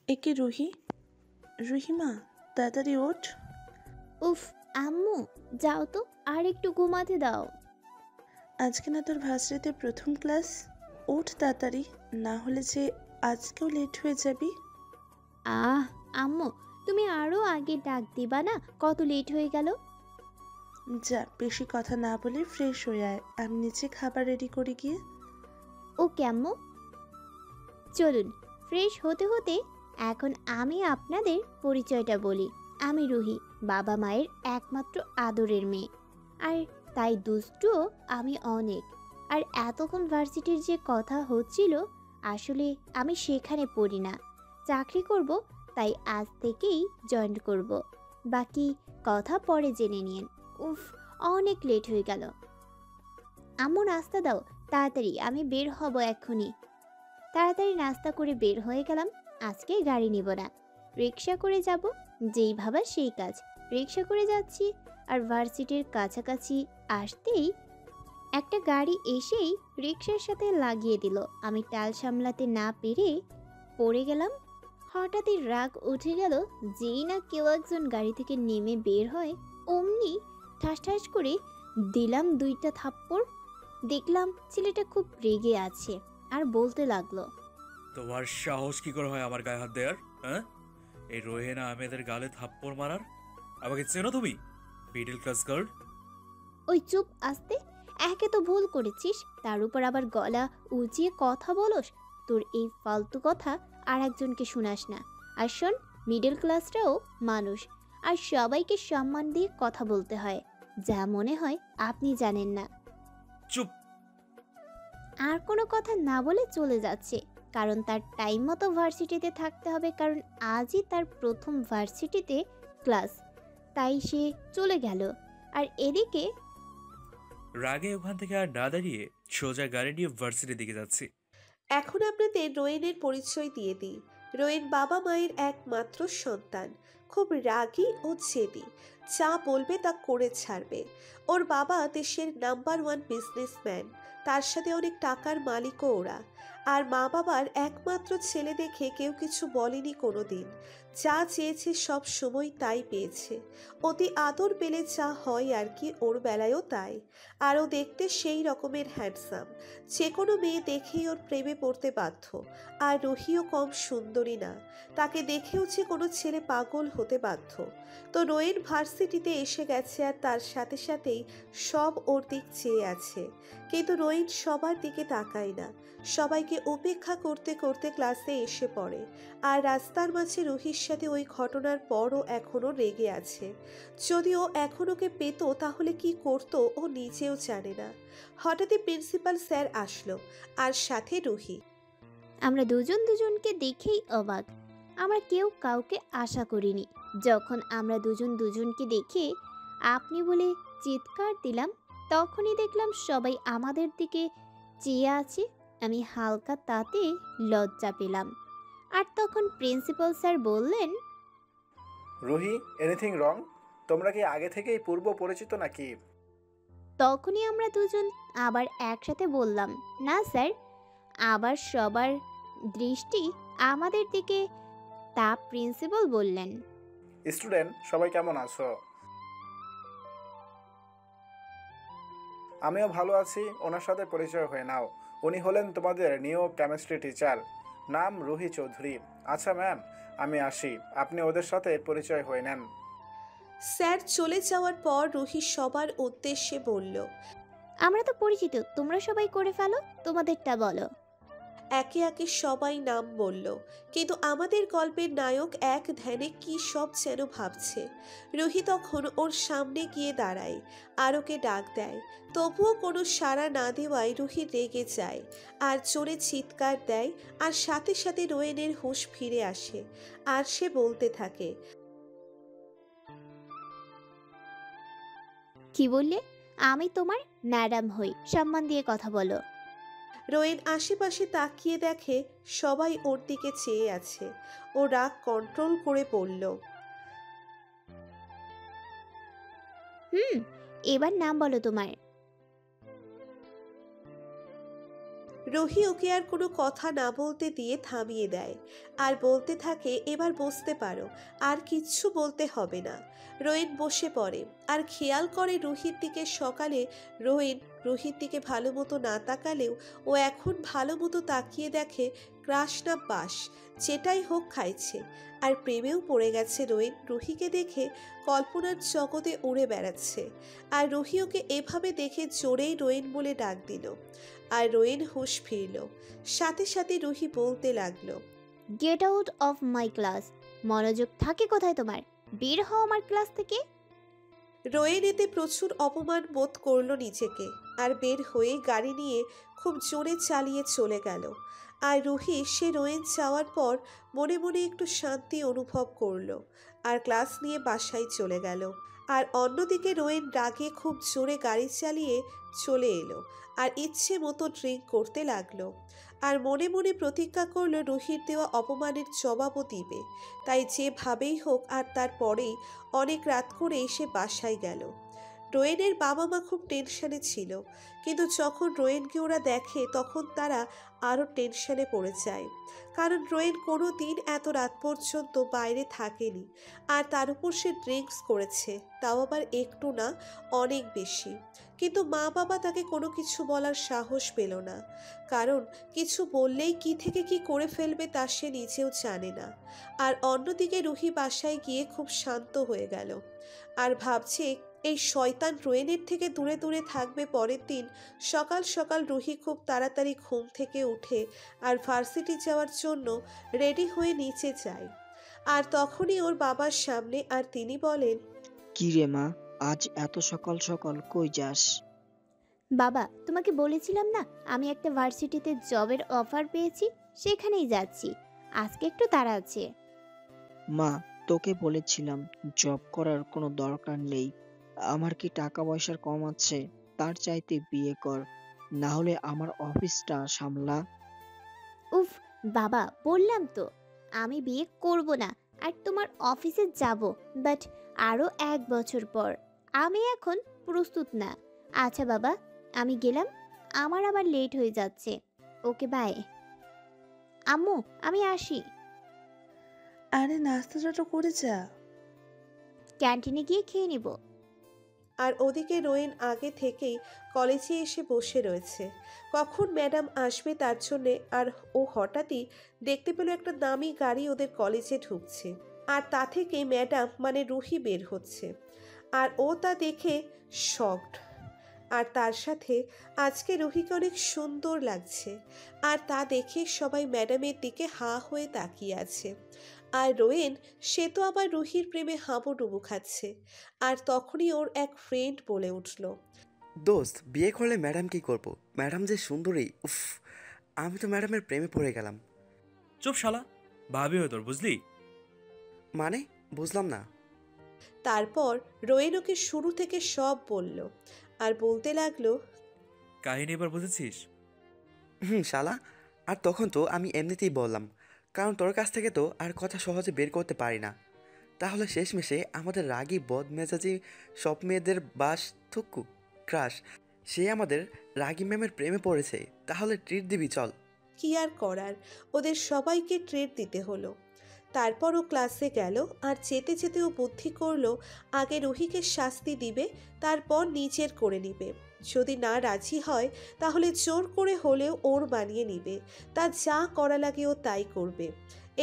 একে রুহি, রুহিমা, তাড়াতাড়ি ওঠ। উফ, আম্মু, যাও তো, আর একটু ঘুমাতে দাও। আজকে না তোর ভার্সিটিতে প্রথম ক্লাস, ওঠ তাড়াতাড়ি, না হলে যে আজকেও লেট হয়ে যাবি। আহ, আম্মু, তুমি আরো আগে ডাক দিবা না? কত লেট হয়ে গেল। যা, বেশি কথা না বলে ফ্রেশ হয়ে আয়, আমি নিচে খাবার রেডি করে গিয়ে। ওকে আম্মু, চলুন। ফ্রেশ হতে হতে এখন আমি আপনাদের পরিচয়টা বলি। আমি রুহি, বাবা মায়ের একমাত্র আদরের মেয়ে। আর তাই দুষ্টুও আমি অনেক। আর এতক্ষণ ভার্সিটির যে কথা হচ্ছিল, আসলে আমি সেখানে পড়ি না, চাকরি করব। তাই আজ থেকেই জয়েন করব। বাকি কথা পরে জেনে নিন। উফ, অনেক লেট হয়ে গেল। আম্মু, নাস্তা দাও তাড়াতাড়ি, আমি বের হব এক্ষুনি। তাড়াতাড়ি নাস্তা করে বের হয়ে গেলাম। আজকে গাড়ি নিব না, রিক্সা করে যাব। যেই ভাবা সেই কাজ। রিক্সা করে যাচ্ছি, আর ভার্সিটির কাছাকাছি আসতেই একটা গাড়ি এসেই রিক্সার সাথে লাগিয়ে দিল। আমি টাল সামলাতে না পেরে পড়ে গেলাম। হঠাৎই রাগ উঠে গেল। যেই না কেউ একজন গাড়ি থেকে নেমে বের হয়, অমনি ঠাস ঠাস করে দিলাম দুইটা থাপ্পড়। দেখলাম ছেলেটা খুব রেগে আছে, আর বলতে লাগলো, তোমার সাহস কি করে হয় আমার গায়ে হাত দেওয়ার? হ্যাঁ, এই রোহেনা আহমেদের গালে থাপ্পড় মারার? আমাকে চেনো তুমি? Middle class girl. ওই চুপ, আসতে। একে তো ভুল করেছিস, তার উপর আবার গলা উঁচিয়ে কথা বলস। তোর এই ফালতু কথা আর একজনকে শোনাস না। আর শোন, মিডল ক্লাসটাও মানুষ, আর সবাইকে সম্মান দিয়ে কথা বলতে হয়। যা মনে হয় আপনি জানেন না। চুপ। আর কোনো কথা না বলে চলে যাচ্ছে, কারণ তার টাইম মতো ভার্সিটিতে থাকতে হবে, কারণ আজই তার প্রথম ভার্সিটিতে ক্লাস। তাই সে চলে গেল। আর এদিকে রাগে ওখান থেকে আর না দাঁড়িয়ে সোজা গাড়ি নিয়ে ভার্সিটির দিকে যাচ্ছি। এখন আপনাদের রোয়েনের পরিচয় দিয়ে দিই। রোয়েন বাবা মায়ের একমাত্র সন্তান, খুব রাগী ও জেদি, যা বলবে তা করে ছাড়বে। ওর বাবা দেশের নাম্বার 1 বিজনেসম্যান, তার সাথে অনেক টাকার মালিকও ওরা। আর মা বাবার একমাত্র ছেলে দেখে কেউ কিছু বলেনি কোনো দিন। যা চেয়েছে সব সময় তাই পেয়েছে। অতি আদর পেলে যা হয় আর কি, ওর বেলায়ও তাই। আরও দেখতে সেই রকমের হ্যান্ডসাম, যে কোনো মেয়ে দেখেই ওর প্রেমে পড়তে বাধ্য। আর রুহিও কম সুন্দরী না, তাকে দেখেও যে কোনো ছেলে পাগল হতে বাধ্য। তো রোয়েন ভার্সিটিতে এসে গেছে, আর তার সাথে সাথেই সব ওর দিক চেয়ে আছে। কিন্তু রোয়েন সবার দিকে তাকায় না, সবাইকে উপেক্ষা করতে করতে ক্লাসে এসে পড়ে। আর রাস্তার মাঝে রুহির সাথে ওই ঘটনার পরও এখনও রেগে আছে। যদিও এখন ওকে পেত তাহলে কি করতো ও নিজেও জানে না। হঠাৎই প্রিন্সিপাল স্যার আসলো, আর সাথে রুহি। আমরা দুজন দুজনকে দেখেই অবাক। আমরা কেউ কাউকে আশা করিনি। যখন আমরা দুজন দুজনকে দেখে আপনি বলে চিৎকার দিলাম, তখনই দেখলাম সবাই আমাদের দিকে চেয়ে আছে। আমি হালকা তাতে লজ্জা পেলাম। আর তখন প্রিন্সিপাল স্যার বললেন, রুহি, এনিথিং রং? তোমরা কি আগে থেকেই পূর্ব পরিচিত নাকি? তখনই আমরা দুজন আবার একসাথে বললাম, না স্যার। আবার সবার দৃষ্টি আমাদের দিকে। তা প্রিন্সিপাল বললেন, স্টুডেন্ট সবাই কেমন আছো? আমিও ভালো আছি। ওনার সাথে পরিচয় হয়ে নাও। উনি হলেন তোমাদের নিউ কেমিস্ট্রি টিচার, নাম রুহি চৌধুরী। আচ্ছা ম্যাম, আমি আসি, আপনি ওদের সাথে পরিচয় হয়ে নেন। স্যার চলে যাওয়ার পর রুহি সবার উদ্দেশ্যে বলল, আমরা তো পরিচিত, তোমরা সবাই করে ফেলো, তোমাদেরটা বলো। একে একে সবাই নাম বলল, কিন্তু আমাদের গল্পের নায়ক এক ধ্যানে কি সব যেন ভাবছে। রুহি তখন ওর সামনে গিয়ে দাঁড়ায়, আর ওকে ডাক দেয়। তবুও কোনো সাড়া না দেওয়ায় রুহি রেগে যায়, আর জোরে চিৎকার দেয়। আর সাথে সাথে রোয়েনের হুঁশ ফিরে আসে, আর সে বলতে থাকে, কি বললে? আমি তোমার ম্যাডাম হই, সম্মান দিয়ে কথা বলো। রোয়েন আশেপাশে তাকিয়ে দেখে সবাই ওর দিকে চেয়ে আছে। ও রাগ কন্ট্রোল করে বলল, হুম, এবার নাম বলো তোমার। রুহি ওকে আর কোনো কথা না বলতে দিয়ে থামিয়ে দেয় আর বলতে থাকে, এবার বসতে পারো, আর কিচ্ছু বলতে হবে না। রোহিত বসে পড়ে আর খেয়াল করে রুহির দিকে। সকালে রোহিত রুহির দিকে ভালো মতো না তাকালেও ও এখন ভালো মতো তাকিয়ে দেখে ক্রাশ না বাস যেটাই হোক খাইছে। আর প্রেমেও পড়ে গেছে রোহিত রুহিকে দেখে কল্পনার জগতে উড়ে বেড়াচ্ছে। আর রুহি ওকে এভাবে দেখে জোরেই রোহিত বলে ডাক দিল আর রোহিত হুঁশ ফিরল। সাথে সাথে রুহি বলতে লাগলো, get out of my class. মনোযোগ থাকে কোথায় তোমার? বের হও আমার ক্লাস থেকে। রোয়েন এতে প্রচুর অপমান বোধ করলো নিজেকে আর বের হয়ে গাড়ি নিয়ে খুব জোরে চালিয়ে চলে গেল। আর রুহি সে রোয়েন যাওয়ার পর মনে মনে একটু শান্তি অনুভব করলো আর ক্লাস নিয়ে বাসায় চলে গেল। আর অন্যদিকে রোয়েন রাগে খুব জোরে গাড়ি চালিয়ে চলে এলো আর ইচ্ছে মতো ড্রিঙ্ক করতে লাগলো। আর মনে মনে প্রতিজ্ঞা করলো রুহির দেওয়া অপমানের জবাবও দিবে। তাই যেভাবেই হোক। আর তারপরেই অনেক রাত করে এসে বাসায় গেল। রোয়েনের বাবা মা খুব টেনশনে ছিল, কিন্তু যখন রোয়েনকে ওরা দেখে তখন তারা আরও টেনশনে পড়ে যায়। কারণ রোয়েন কোনো দিন এত রাত পর্যন্ত বাইরে থাকেনি। আর তার উপর সে ড্রিঙ্কস করেছে, তাও আবার একটু না, অনেক বেশি। কিন্তু মা বাবা তাকে কোনো কিছু বলার সাহস পেল না, কারণ কিছু বললেই কি থেকে কি করে ফেলবে তা সে নিজেও জানে না। আর অন্যদিকে রুহি বাসায় গিয়ে খুব শান্ত হয়ে গেল আর ভাবছে এই শয়তান রোয়েনের থেকে দূরে দূরে থাকবে। পরের দিন সকাল সকাল রুহি খুব তাড়াতাড়ি ঘুম থেকে উঠে আর ভার্সিটি যাওয়ার জন্য রেডি হয়ে নিচে যায়। আর তখনই ওর বাবার সামনে আর তিনি বলেন, কি রে মা, আজ এত সকাল সকাল কই যাস? বাবা, তোমাকে বলেছিলাম না আমি একটা ভার্সিটিতে জবের অফার পেয়েছি, সেখানেই যাচ্ছি। আজকে একটু তাড়া আছে। মা, তোকে বলেছিলাম জব করার কোনো দরকার নেই। আমার কি টাকা পয়সার কম আছে? তার চাইতে বিয়ে কর, না হলে আমার অফিসটা সামলা। উফ বাবা, বললাম তো আমি বিয়ে করব না আর তোমার অফিসে যাব, বাট আরো 1 বছর পর। আমি এখন প্রস্তুত না। আচ্ছা বাবা, আমি গেলাম, আমার আবার লেট হয়ে যাচ্ছে। Okay bye. আম্মু, আমি আসি। আরে নাস্তাটা তো করে যা। ক্যান্টিনে গিয়ে খেয়ে নিব। আর ওদিকে রোয়েন আগে থেকেই কলেজে এসে বসে রয়েছে, কখন ম্যাডাম আসবে তার জন্যে। আর ও হঠাৎই দেখতে পেল একটা দামি গাড়ি ওদের কলেজে ঢুকছে আর তা থেকে ম্যাডাম মানে রুহি বের হচ্ছে। আর ও তা দেখে শকড। আর তার সাথে আজকে রুহিকে অনেক সুন্দর লাগছে। আর তা দেখে সবাই ম্যাডামের দিকে হাঁ হয়ে তাকিয়ে আছে। আর রোয়েন সে তো আবার রুহির প্রেমে হাবুডুবু খাচ্ছে। আর তখনই ওর এক ফ্রেন্ড বলে উঠল, দোস্ত, বিয়ে করলে ম্যাডাম কি করব? ম্যাডাম যে সুন্দরী, উফ, আমি তো ম্যাডামের প্রেমে পড়ে গেলাম। চুপ শালা, ভাবি হয়ে তোর, বুঝলি? মানে বুঝলাম না। তারপর রোয়েন ওকে শুরু থেকে সব বলল আর বলতে লাগলো, কাহিনী এবার বুঝেছিস? শালা, আর তখন তো আমি এমনিতেই বললাম, কারণ তোর কাছ থেকে তো আর কথা সহজে বের করতে পারি না। তাহলে শেষমেশে আমাদের রাগী বদমেজাজি সব মেয়েদের বাস থুক্কু ক্রাশ, সে আমাদের রাগী ম্যামের প্রেমে পড়েছে। তাহলে ট্রিট দিবি, চল। কি আর করার, ওদের সবাইকে ট্রিট দিতে হলো। তারপর ও ক্লাসে গেল আর যেতে যেতে ও বুদ্ধি করলো আগে রুহিকে শাস্তি দিবে, তারপর নিজের করে নিবে। যদি না রাজি হয় তাহলে জোর করে হলেও ওর বানিয়ে নিবে। তা যা করা লাগে ও তাই করবে।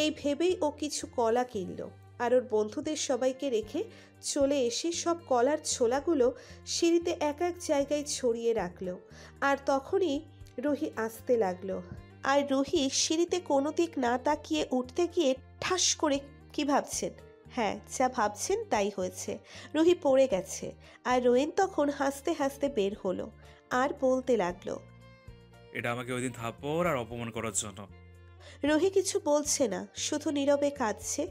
এই ভেবেই ও কিছু কলা কিনলো আর ওর বন্ধুদের সবাইকে রেখে চলে এসে সব কলার ছোলাগুলো সিঁড়িতে এক এক জায়গায় ছড়িয়ে রাখলো। আর তখনই রুহি আসতে লাগলো। আর রুহি সিঁড়িতে কোনো দিক না তাকিয়ে উঠতে গিয়ে ঠাস করে, কি ভাবছেন? হ্যাঁ, যা ভাবছেন তাই হয়েছে। রুহি পড়ে গেছে। আর রোয়েন তখন হাসতে হাসতে বের হলো আর বলতে লাগলো, এটা আমাকে ওই দিন থাপ্পড় আর অপমান করার জন্য। রুহি কিছু বলছে না, শুধু নীরবে কাঁদছে।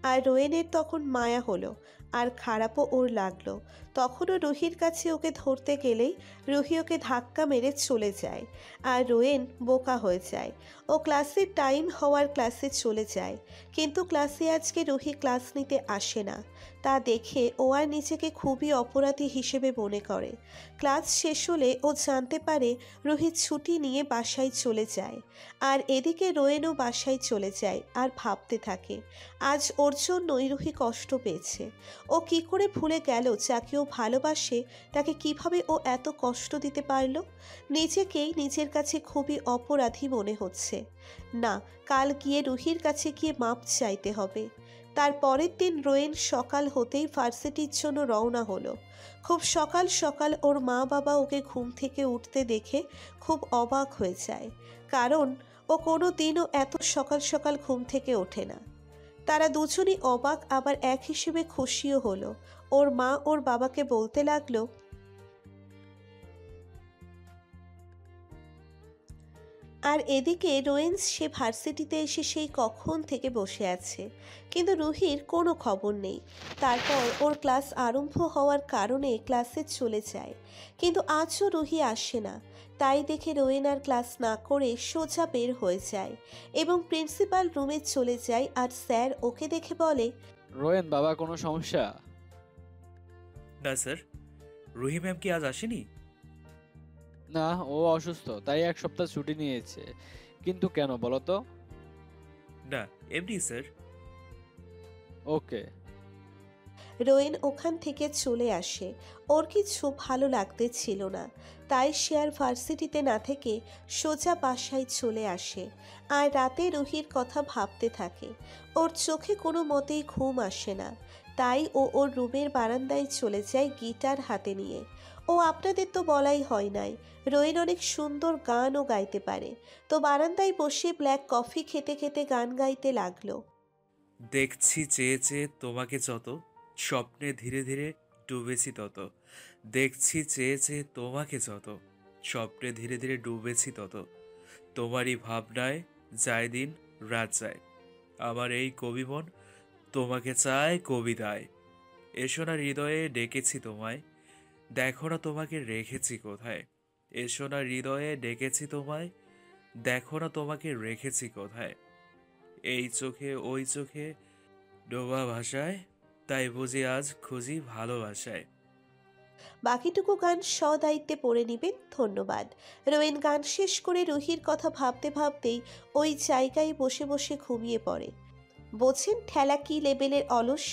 আর রোয়েনের তখন মায়া হলো আর খারাপও ওর লাগলো। তখনও রুহির কাছে ওকে ধরতে গেলেই রুহি ওকে ধাক্কা মেরে চলে যায় আর রোয়েন বোকা হয়ে যায়। ও ক্লাসের টাইম হওয়ার ক্লাসে চলে যায়, কিন্তু ক্লাসে আজকে রুহি ক্লাস নিতে আসে না। তা দেখে ও আর নিজেকে খুবই অপরাধী হিসেবে মনে করে। ক্লাস শেষ হলে ও জানতে পারে রুহি ছুটি নিয়ে বাসায় চলে যায়। আর এদিকে রোয়েনও বাসায় চলে যায় আর ভাবতে থাকে আজ ওর জন্যই রুহি কষ্ট পেয়েছে। ও কি করে ভুলে গেল যাকে ও ভালোবাসে তাকে কিভাবে ও এত কষ্ট দিতে পারলো। নিজেকেই নিজের কাছে খুবই অপরাধী মনে হচ্ছে। না, কাল গিয়ে রুহির কাছে গিয়ে মাপ চাইতে হবে। তার পরের দিন রোয়েন সকাল হতেই ভার্সিটির জন্য রওনা হলো। খুব সকাল সকাল ওর মা বাবা ওকে ঘুম থেকে উঠতে দেখে খুব অবাক হয়ে যায়, কারণ ও কোনো দিনও এত সকাল সকাল ঘুম থেকে ওঠে না। তারা দুজনই অবাক, আবার এক হিসেবে খুশিও হলো। ওর মা ওর বাবাকে বলতে লাগলো, আর এদিকে রোয়েন্স সে ভার্সিটিতে এসে সেই কখন থেকে বসে আছে, কিন্তু রুহির কোনো খবর নেই। তারপর ওর ক্লাস আরম্ভ হওয়ার কারণে ক্লাসে চলে যায়, কিন্তু আজও রুহি আসে না। তাই দেখে রোয়েন আর ক্লাস না করে সোজা বের হয়ে যায় এবং প্রিন্সিপাল রুমে চলে যায়। আর স্যার ওকে দেখে বলে, রোয়েন বাবা, কোনো সমস্যা? না স্যার, রুহি ম্যাম কি আজ আসেনি? না, ও অসুস্থ, তাই এক সপ্তাহ ছুটি নিয়েছে। কিন্তু কেন বলো তো? না, এমনি স্যার। ওকে। রোয়েন ওখান থেকে চলে আসে। ওর কিছু ভালো লাগতে ছিল না, তাই সে আর ভার্সিটিতে না থেকে সোজা বাসায় চলে আসে আর রাতে রুহির কথা ভাবতে থাকে। ওর চোখে কোনো মতেই ঘুম আসে না, তাই ও ওর রুমের বারান্দায় চলে যায় গিটার হাতে নিয়ে। ও আপনাদের তো বলাই হয় নাই, রোয়েন অনেক সুন্দর গানও গাইতে পারে। তো বারান্দায় বসে ব্ল্যাক কফি খেতে খেতে গান গাইতে লাগলো। দেখছি চেয়ে চেয়ে তোমাকে যত, স্বপ্নে ধীরে ধীরে ডুবেছি তত। দেখছি চেয়ে চেয়ে তোমাকে যত, স্বপ্নে ধীরে ধীরে ডুবেছি তত। তোমারই ভাবনায় যায় দিন রাত যায়, আমার এই কবি মন তোমাকে চায় কবিতায়। এসো না হৃদয়ে ডেকেছি তোমায়, দেখো না তোমাকে রেখেছি কোথায়। এসো না হৃদয়ে ডেকেছি তোমায়, দেখো না তোমাকে রেখেছি কোথায়। এই চোখে ওই চোখে ডোবা ভাষায়, তাই বুঝি আজ খুঁজি ভালোবাসায়। বাকিটুকু গান সদায়িত্বে পড়ে নেবেন। ধন্যবাদ। রোয়েন গান শেষ করে রুহির কথা ভাবতে ভাবতেই ওই জায়গায় বসে বসে ঘুমিয়ে পড়ে। বোঝেন ঠেলা কি লেভেলের অলস।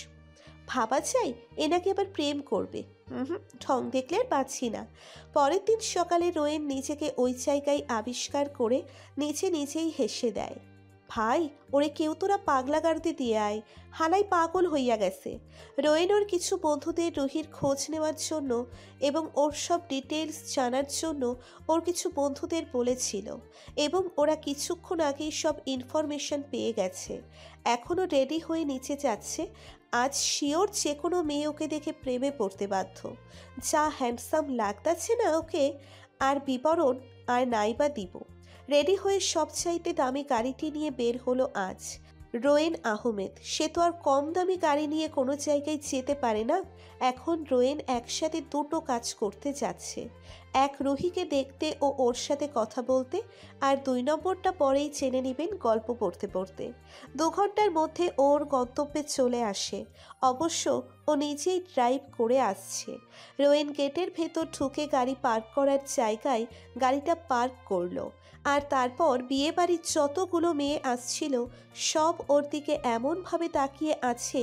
ভাবা যায় এনাকে আবার প্রেম করবে। ঢং দেখলে আর পাচ্ছি না। পরের দিন সকালে রোয়েন নিজেকে ওই জায়গায় আবিষ্কার করে নিচে নিজেই হেসে দেয়। ভাই, ওরে কেউ তোরা পাগলা গাড়িতে দিয়ে আয়, হালাই পাগল হইয়া গেছে। রোয়েন ওর কিছু বন্ধুদের রুহির খোঁজ নেওয়ার জন্য এবং ওর সব ডিটেলস জানার জন্য ওর কিছু বন্ধুদের বলেছিল, এবং ওরা কিছুক্ষণ আগেই সব ইনফরমেশন পেয়ে গেছে। এখনও রেডি হয়ে নিচে যাচ্ছে। আজ শিওর যে কোনো মেয়ে ওকে দেখে প্রেমে পড়তে বাধ্য। যা হ্যান্ডসাম লাগতাছে না ওকে, আর বিবরণ আর নাইবা দিব। রেডি হয়ে সবচাইতে দামি গাড়িটি নিয়ে বের হলো আজ রোয়েন আহমেদ। সে তো আর কম দামি গাড়ি নিয়ে কোনো জায়গায় যেতে পারে না। এখন রোয়েন একসাথে দুটো কাজ করতে যাচ্ছে, এক রুহিকে দেখতে ও ওর সাথে কথা বলতে, আর 2 নম্বরটা পরেই জেনে নেবেন গল্প পড়তে পড়তে। 2 ঘন্টার মধ্যে ওর গন্তব্যে চলে আসে। অবশ্য ও নিজেই ড্রাইভ করে আসছে। রোয়েন গেটের ভেতর ঢুকে গাড়ি পার্ক করার জায়গায় গাড়িটা পার্ক করলো, আর তারপর বিয়েবাড়ির যতগুলো মেয়ে আসছিল সব ওর দিকে এমনভাবে তাকিয়ে আছে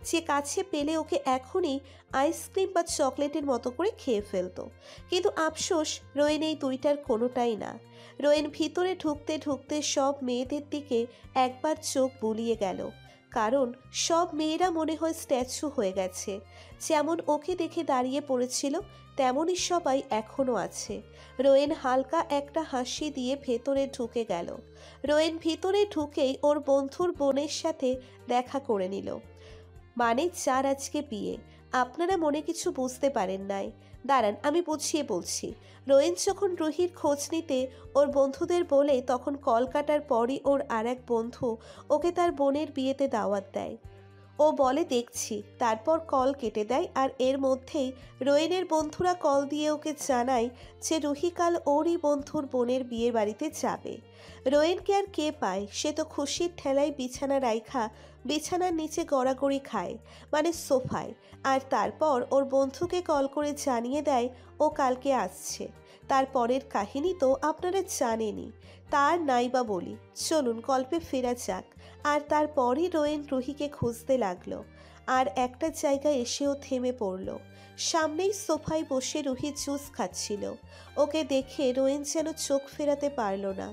যে কাছে পেলে ওকে এখনই আইসক্রিম বা চকলেটের মতো করে খেয়ে ফেলতো। কিন্তু আফসোস, রোয়েন এই দুইটার কোনোটাই না। রোয়েন ভিতরে ঢুকতে ঢুকতে সব মেয়েদের দিকে একবার চোখ বুলিয়ে গেল, কারণ সব মেয়েরা মনে হয় স্ট্যাচু হয়ে গেছে। যেমন ওকে দেখে দাঁড়িয়ে পড়েছিল তেমনই সবাই এখনও আছে। রোয়েন হালকা একটা হাসি দিয়ে ভেতরে ঢুকে গেল। রোয়েন ভিতরে ঢুকেই ওর বন্ধুর বোনের সাথে দেখা করে নিল। মানে যার আজকে বিয়ে। আপনারা মনে কিছু বুঝতে পারেন নাই, দাঁড়ান আমি বুঝিয়ে বলছি। রোয়েন যখন রুহির খোঁজ নিতে ওর বন্ধুদের বলে, তখন কল কাটার পরই ওর আর এক বন্ধু ওকে তার বোনের বিয়েতে দাওয়াত দেয়। ও বলে দেখছি, তারপর কল কেটে দেয়। আর এর মধ্যেই রোয়েনের বন্ধুরা কল দিয়ে ওকে জানায় যে রুহি কাল ওরই বন্ধুর বোনের বিয়ের বাড়িতে যাবে। রোয়েনকে আর কে পায়, সে তো খুশির ঠেলায় বিছানা রাইখা বিছানার নিচে গড়াগড়ি খায়, মানে সোফায়। আর তারপর ওর বন্ধুকে কল করে জানিয়ে দেয় ও কালকে আসছে। তারপরের কাহিনী তো আপনারা জানেনই, তার নাইবা বলি। চলুন গল্পে ফেরা যাক। আর তারপরই রোয়েন রুহিকে খুঁজতে লাগলো। আর একটা জায়গায় এসেও থেমে পড়ল। সামনেই সোফায় বসে রুহি জুস খাচ্ছিল। ওকে দেখে রোয়েন যেন চোখ ফেরাতে পারল না।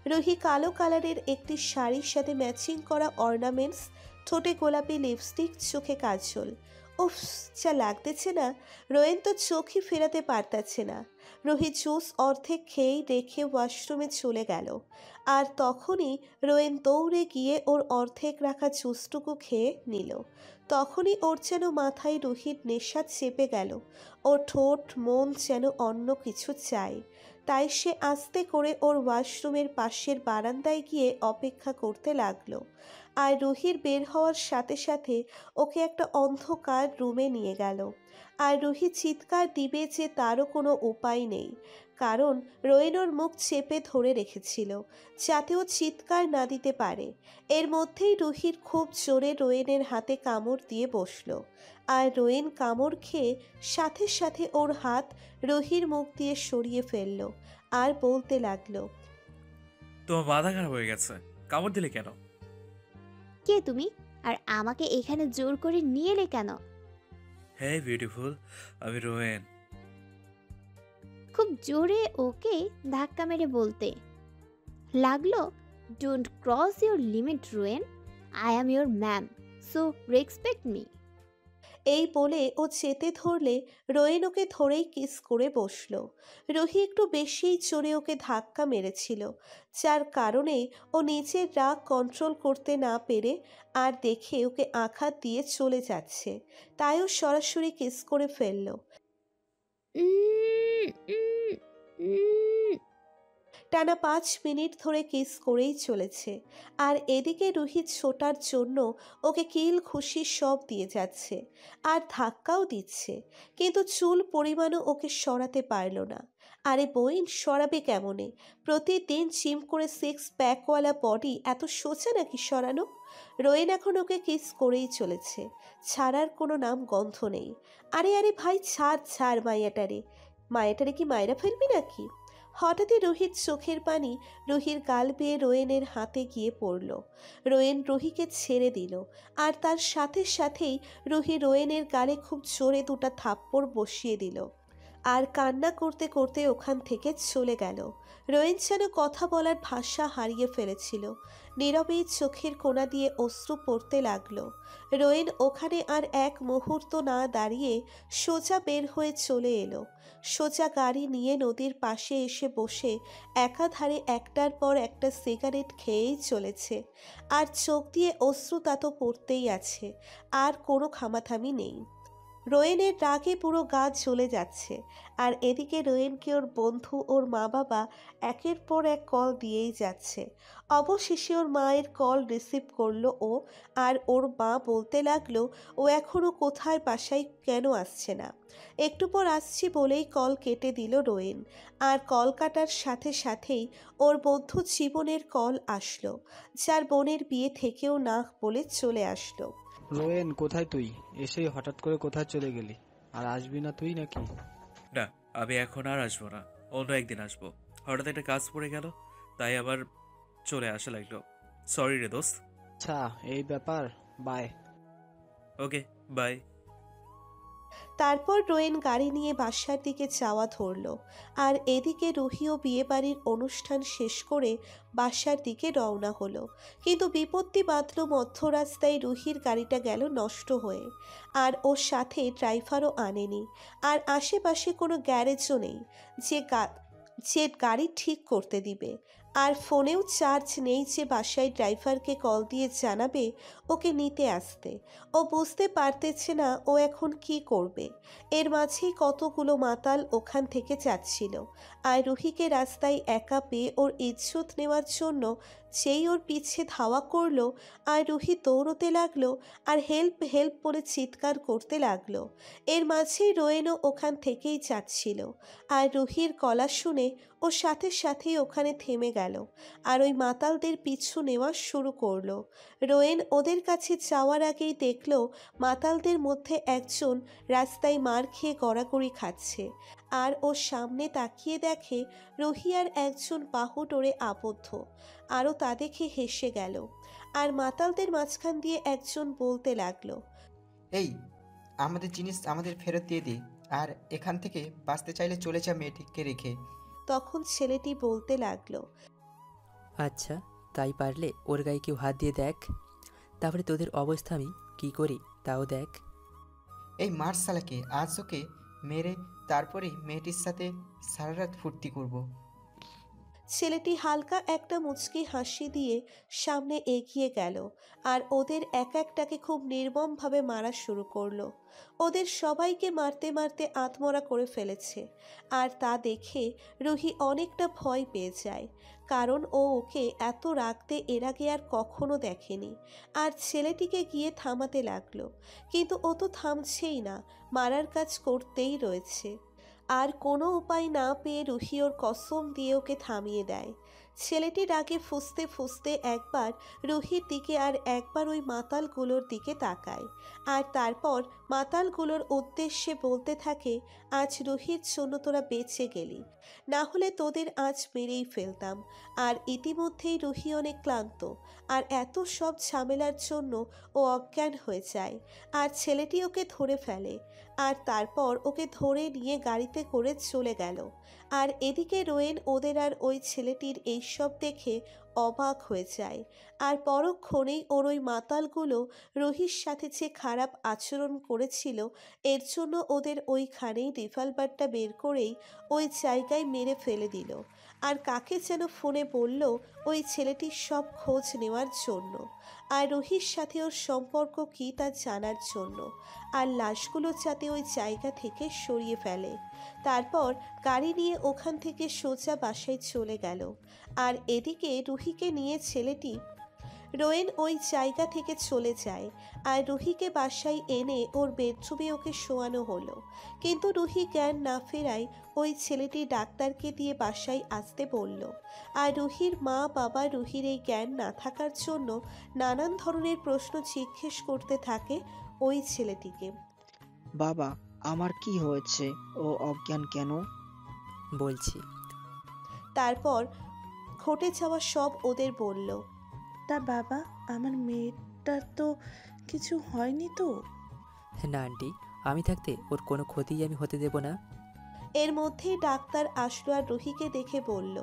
রুহি কালো কালারের একটি শাড়ির সাথে ম্যাচিং করা অর্নামেন্টস, ঠোঁটে গোলাপি লিপস্টিক, চোখে কাজল। উফ, যা লাগতেছে না! রোয়েন তো চোখই ফেরাতে পারতাছে না। রুহি জুস অর্ধেক খেয়েই রেখে ওয়াশরুমে চলে গেল। আর তখনই রোয়েন দৌড়ে গিয়ে ওর অর্ধেক রাখা জুসটুকু খেয়ে নিল। তখনই ওর যেন মাথায় রুহির নেশা চেপে গেল। ওর ঠোঁট মন যেন অন্য কিছু চায়। তাই সে আস্তে করে ওর ওয়াশরুমের পাশের বারান্দায় গিয়ে অপেক্ষা করতে লাগলো। আর রুহির বের হওয়ার সাথে সাথে ওকে একটা অন্ধকার রুমে নিয়ে গেল। আর রুহি চিৎকার দিবে যে তারও কোনো উপায় নেই, কারণ রোয়েন ওর মুখ চেপে ধরে রেখেছিল যাতে ও চিৎকার না দিতে পারে। এর মধ্যেই রুহির খুব জোরে রোয়েনের হাতে কামড় দিয়ে বসলো। আর রোয়েন কামড় খেয়ে সাথে সাথে ওর হাত রুহির মুখ দিয়ে সরিয়ে ফেললো। আর বলতে লাগলো, তোমার মাথা খারাপ হয়ে গেছে, কামড় দিলে কেন? কে তুমি? আর আমাকে এখানে জোর করে নিয়ে এলে কেন? হ্যাঁ বিউটিফুল, আমি রোয়েন। খুব জোরে ওকে ধাক্কা মেরে বলতে লাগলো, don't cross your limit Rowen, I am your ma'am, so respect me. এই বলে ও চেতে ধরলে রোয়েন ওকে ধরেই কিস করে বসলো। রুহি একটু বেশিই জোরে ওকে ধাক্কা মেরেছিল, যার কারণে ও নিজের রাগ কন্ট্রোল করতে না পেরে আর দেখে ওকে আঘাত দিয়ে চলে যাচ্ছে, তাই ও সরাসরি কিস করে ফেললো। টানা 5 মিনিট ধরে কিস করেই চলেছে। আর এদিকে রুহি ছোটার জন্য ওকে কিল খুশি সব দিয়ে যাচ্ছে আর ধাক্কাও দিচ্ছে, কিন্তু চুল পরিমাণও ওকে সরাতে পারল না। আরে বইন, সরাবে কেমনে? প্রতিদিন জিম করে 6 প্যাকওয়ালা বডি এত সোজা নাকি সরানো? রোয়েন এখন ওকে কিস করেই চলেছে, ছাড়ার কোনো নাম গন্ধ নেই। আরে আরে ভাই, ছাড় ছাড় মায়াটারে। মায়াটারে কি মায়েরা ফেলবি নাকি? হঠাৎই রুহির চোখের পানি রুহির গাল বেয়ে রোয়েনের হাতে গিয়ে পড়ল। রোয়েন রুহিকে ছেড়ে দিল। আর তার সাথে সাথেই রুহি রোয়েনের গালে খুব জোরে 2টা থাপ্পড় বসিয়ে দিল। আর কান্না করতে করতে ওখান থেকে চলে গেল। রোয়েন যেন কথা বলার ভাষা হারিয়ে ফেলেছিল। নীরবেই চোখের কোণা দিয়ে অশ্রু পড়তে লাগলো। রোয়েন ওখানে আর এক মুহূর্ত না দাঁড়িয়ে সোজা বের হয়ে চলে এলো। সোজা গাড়ি নিয়ে নদীর পাশে এসে বসে একাধারে একটার পর একটা সিগারেট খেয়েই চলেছে। আর চোখ দিয়ে অশ্রু তা তো পড়তেই আছে, আর কোনো খামাথামি নেই। রোয়েনের রাগে পুরো গা জ্বলে যাচ্ছে। আর এদিকে রোয়েনকে ওর বন্ধু, ওর মা বাবা একের পর এক কল দিয়েই যাচ্ছে। অবশেষে ওর মায়ের কল রিসিভ করলো ও। আর ওর মা বলতে লাগলো ও এখনও কোথায়, বাসায় কেন আসছে না। একটু পর আসছি বলেই কল কেটে দিল রোয়েন। আর কল কাটার সাথে সাথেই ওর বন্ধু জীবনের কল আসলো, যার বোনের বিয়ে থেকেও না বলে চলে আসলো। রোয়েন, কোথায় তুই? এসেই হঠাৎ করে কোথায় চলে গেলি? আর আসবি না তুই নাকি? না, আমি এখন আর আসবো না, অন্য একদিন আসবো। হঠাৎ একটা কাজ পড়ে গেল, তাই আবার চলে আসা লাগলো। সরি রে দোস্ত। আচ্ছা, এই ব্যাপার। বাই। Okay, bye. তারপর রোয়েন গাড়ি নিয়ে বাসার দিকে যাওয়া ধরল। আর এদিকে রুহিও বিয়েবাড়ির অনুষ্ঠান শেষ করে বাসার দিকে রওনা হলো। কিন্তু বিপত্তি বাঁধল মধ্যরাস্তায়, রুহির গাড়িটা গেল নষ্ট হয়ে। আর ওর সাথে ড্রাইভারও আনেনি। আর আশেপাশে কোনো গ্যারেজও নেই যে গাড়ি ঠিক করতে দিবে। আর ফোনেও চার্জ নেই যে বাসায় ড্রাইভারকে কল দিয়ে জানাবে ওকে নিতে আসতে। ও বুঝতে পারতেছে না ও এখন কি করবে। এর মাঝেই কতগুলো মাতাল ওখান থেকে যাচ্ছিল। আর রুহিকে রাস্তায় একা পেয়ে ওর ইজ্জত নেওয়ার জন্য যেই ওর পিছে ধাওয়া করলো, আর রুহি দৌড়তে লাগলো আর হেল্প হেল্প বলে চিৎকার করতে লাগলো। এর মাঝেই রোয়েনও ওখান থেকেই যাচ্ছিল। আর রুহির গলা শুনে ও সাথে সাথেই ওখানে থেমে গেল আর ওই মাতালদের পিছু নেওয়া শুরু করলো। রোয়েন ওদের কাছে যাওয়ার আগেই দেখলো মাতালদের মধ্যে একজন রাস্তায় মার খেয়ে গড়াগড়ি খাচ্ছে। আর ও সামনে তাকিয়ে দেখে রুহি আর একজন বাহু ডোরে আবদ্ধ। আরও তা দেখে হেসে গেল। আর মাতালদের মাঝখান দিয়ে একজন বলতে লাগলো, এই, আমাদের জিনিস আমাদের ফেরত দিয়ে দে, আর এখান থেকে বাঁচতে চাইলে চলে যা মেয়েটিকে রেখে। তখন ছেলেটি বলতে লাগলো, আচ্ছা, তাই পারলে ওর গায়ে কেউ হাত দিয়ে দেখ, তারপরে তোদের অবস্থা আমি কী করি তাও দেখ। এই মার শালাকে, আজ ওকে মেরে তারপরেই মেয়েটির সাথে সারা রাত ফুর্তি করব। ছেলেটি হালকা একটা মুচকি হাসি দিয়ে সামনে এগিয়ে গেল আর ওদের এক একটাকে খুব নির্মমভাবে মারা শুরু করলো। ওদের সবাইকে মারতে মারতে আত্মরা করে ফেলেছে। আর তা দেখে রুহি অনেকটা ভয় পেয়ে যায়, কারণ ও ওকে এত রাগতে এর আগে আর কখনো দেখেনি। আর ছেলেটিকে গিয়ে থামাতে লাগলো, কিন্তু ও তো থামছেই না, মারার কাজ করতেই রয়েছে। আর কোনো উপায় না পেয়ে রুহি ওর কসম দিয়ে ওকে থামিয়ে দেয়। ছেলেটি রাগে ফুঁসতে ফুঁসতে একবার রুহির দিকে আর একবার ওই মাতালগুলোর দিকে তাকায়। আর তারপর মাতালগুলোর উদ্দেশ্যে বলতে থাকে, আজ রুহির জন্য তোরা বেঁচে গেলি, না হলে তোদের আজ মেরেই ফেলতাম। আর ইতিমধ্যেই রুহি অনেক ক্লান্ত, আর এত সব ঝামেলার জন্য ও অজ্ঞান হয়ে যায়। আর ছেলেটি ওকে ধরে ফেলে, আর তারপর ওকে ধরে নিয়ে গাড়িতে করে চলে গেল। আর এদিকে রোয়েন ওদের আর ওই ছেলেটির এইসব দেখে অবাক হয়ে যায়। আর পরক্ষণেই ওর ওই মাতালগুলো রুহির সাথে যে খারাপ আচরণ করেছিল এর জন্য ওদের ওইখানেই রিভলভারটা বের করেই ওই জায়গায় মেরে ফেলে দিল। আর কাকে যেন ফোনে বলল ওই ছেলেটির সব খোঁজ নেওয়ার জন্য, আর রুহির সাথে ওর সম্পর্ক কী তা জানার জন্য, আর লাশগুলো যাতে ওই জায়গা থেকে সরিয়ে ফেলে। তারপর গাড়ি নিয়ে ওখান থেকে সোজা বাসায় চলে গেল। আর এদিকে রুহিকে নিয়ে ছেলেটি রোয়েন ওই জায়গা থেকে চলে যায়। আর রুহিকে বাসায় এনে ওর বেডরুমে ওকে শোয়ানো হলো। কিন্তু রুহি জ্ঞান না ফেরায় ওই ছেলেটি ডাক্তারকে দিয়ে বাসায় আসতে বলল। আর রুহির মা বাবা রুহির এই জ্ঞান না থাকার জন্য নানান ধরনের প্রশ্ন জিজ্ঞেস করতে থাকে ওই ছেলেটিকে। বাবা, আমার কি হয়েছে? ও অজ্ঞান কেন? বলছি। তারপর ঘটে যাওয়া সব ওদের বলল। তা বাবা, আমার মেয়েটার তো কিছু হয়নি তো? না আন্টি, আমি থাকতে ওর কোনো ক্ষতিই আমি হতে দেব না। এর মধ্যেই ডাক্তার আসলো আর রুহিকে দেখে বলল,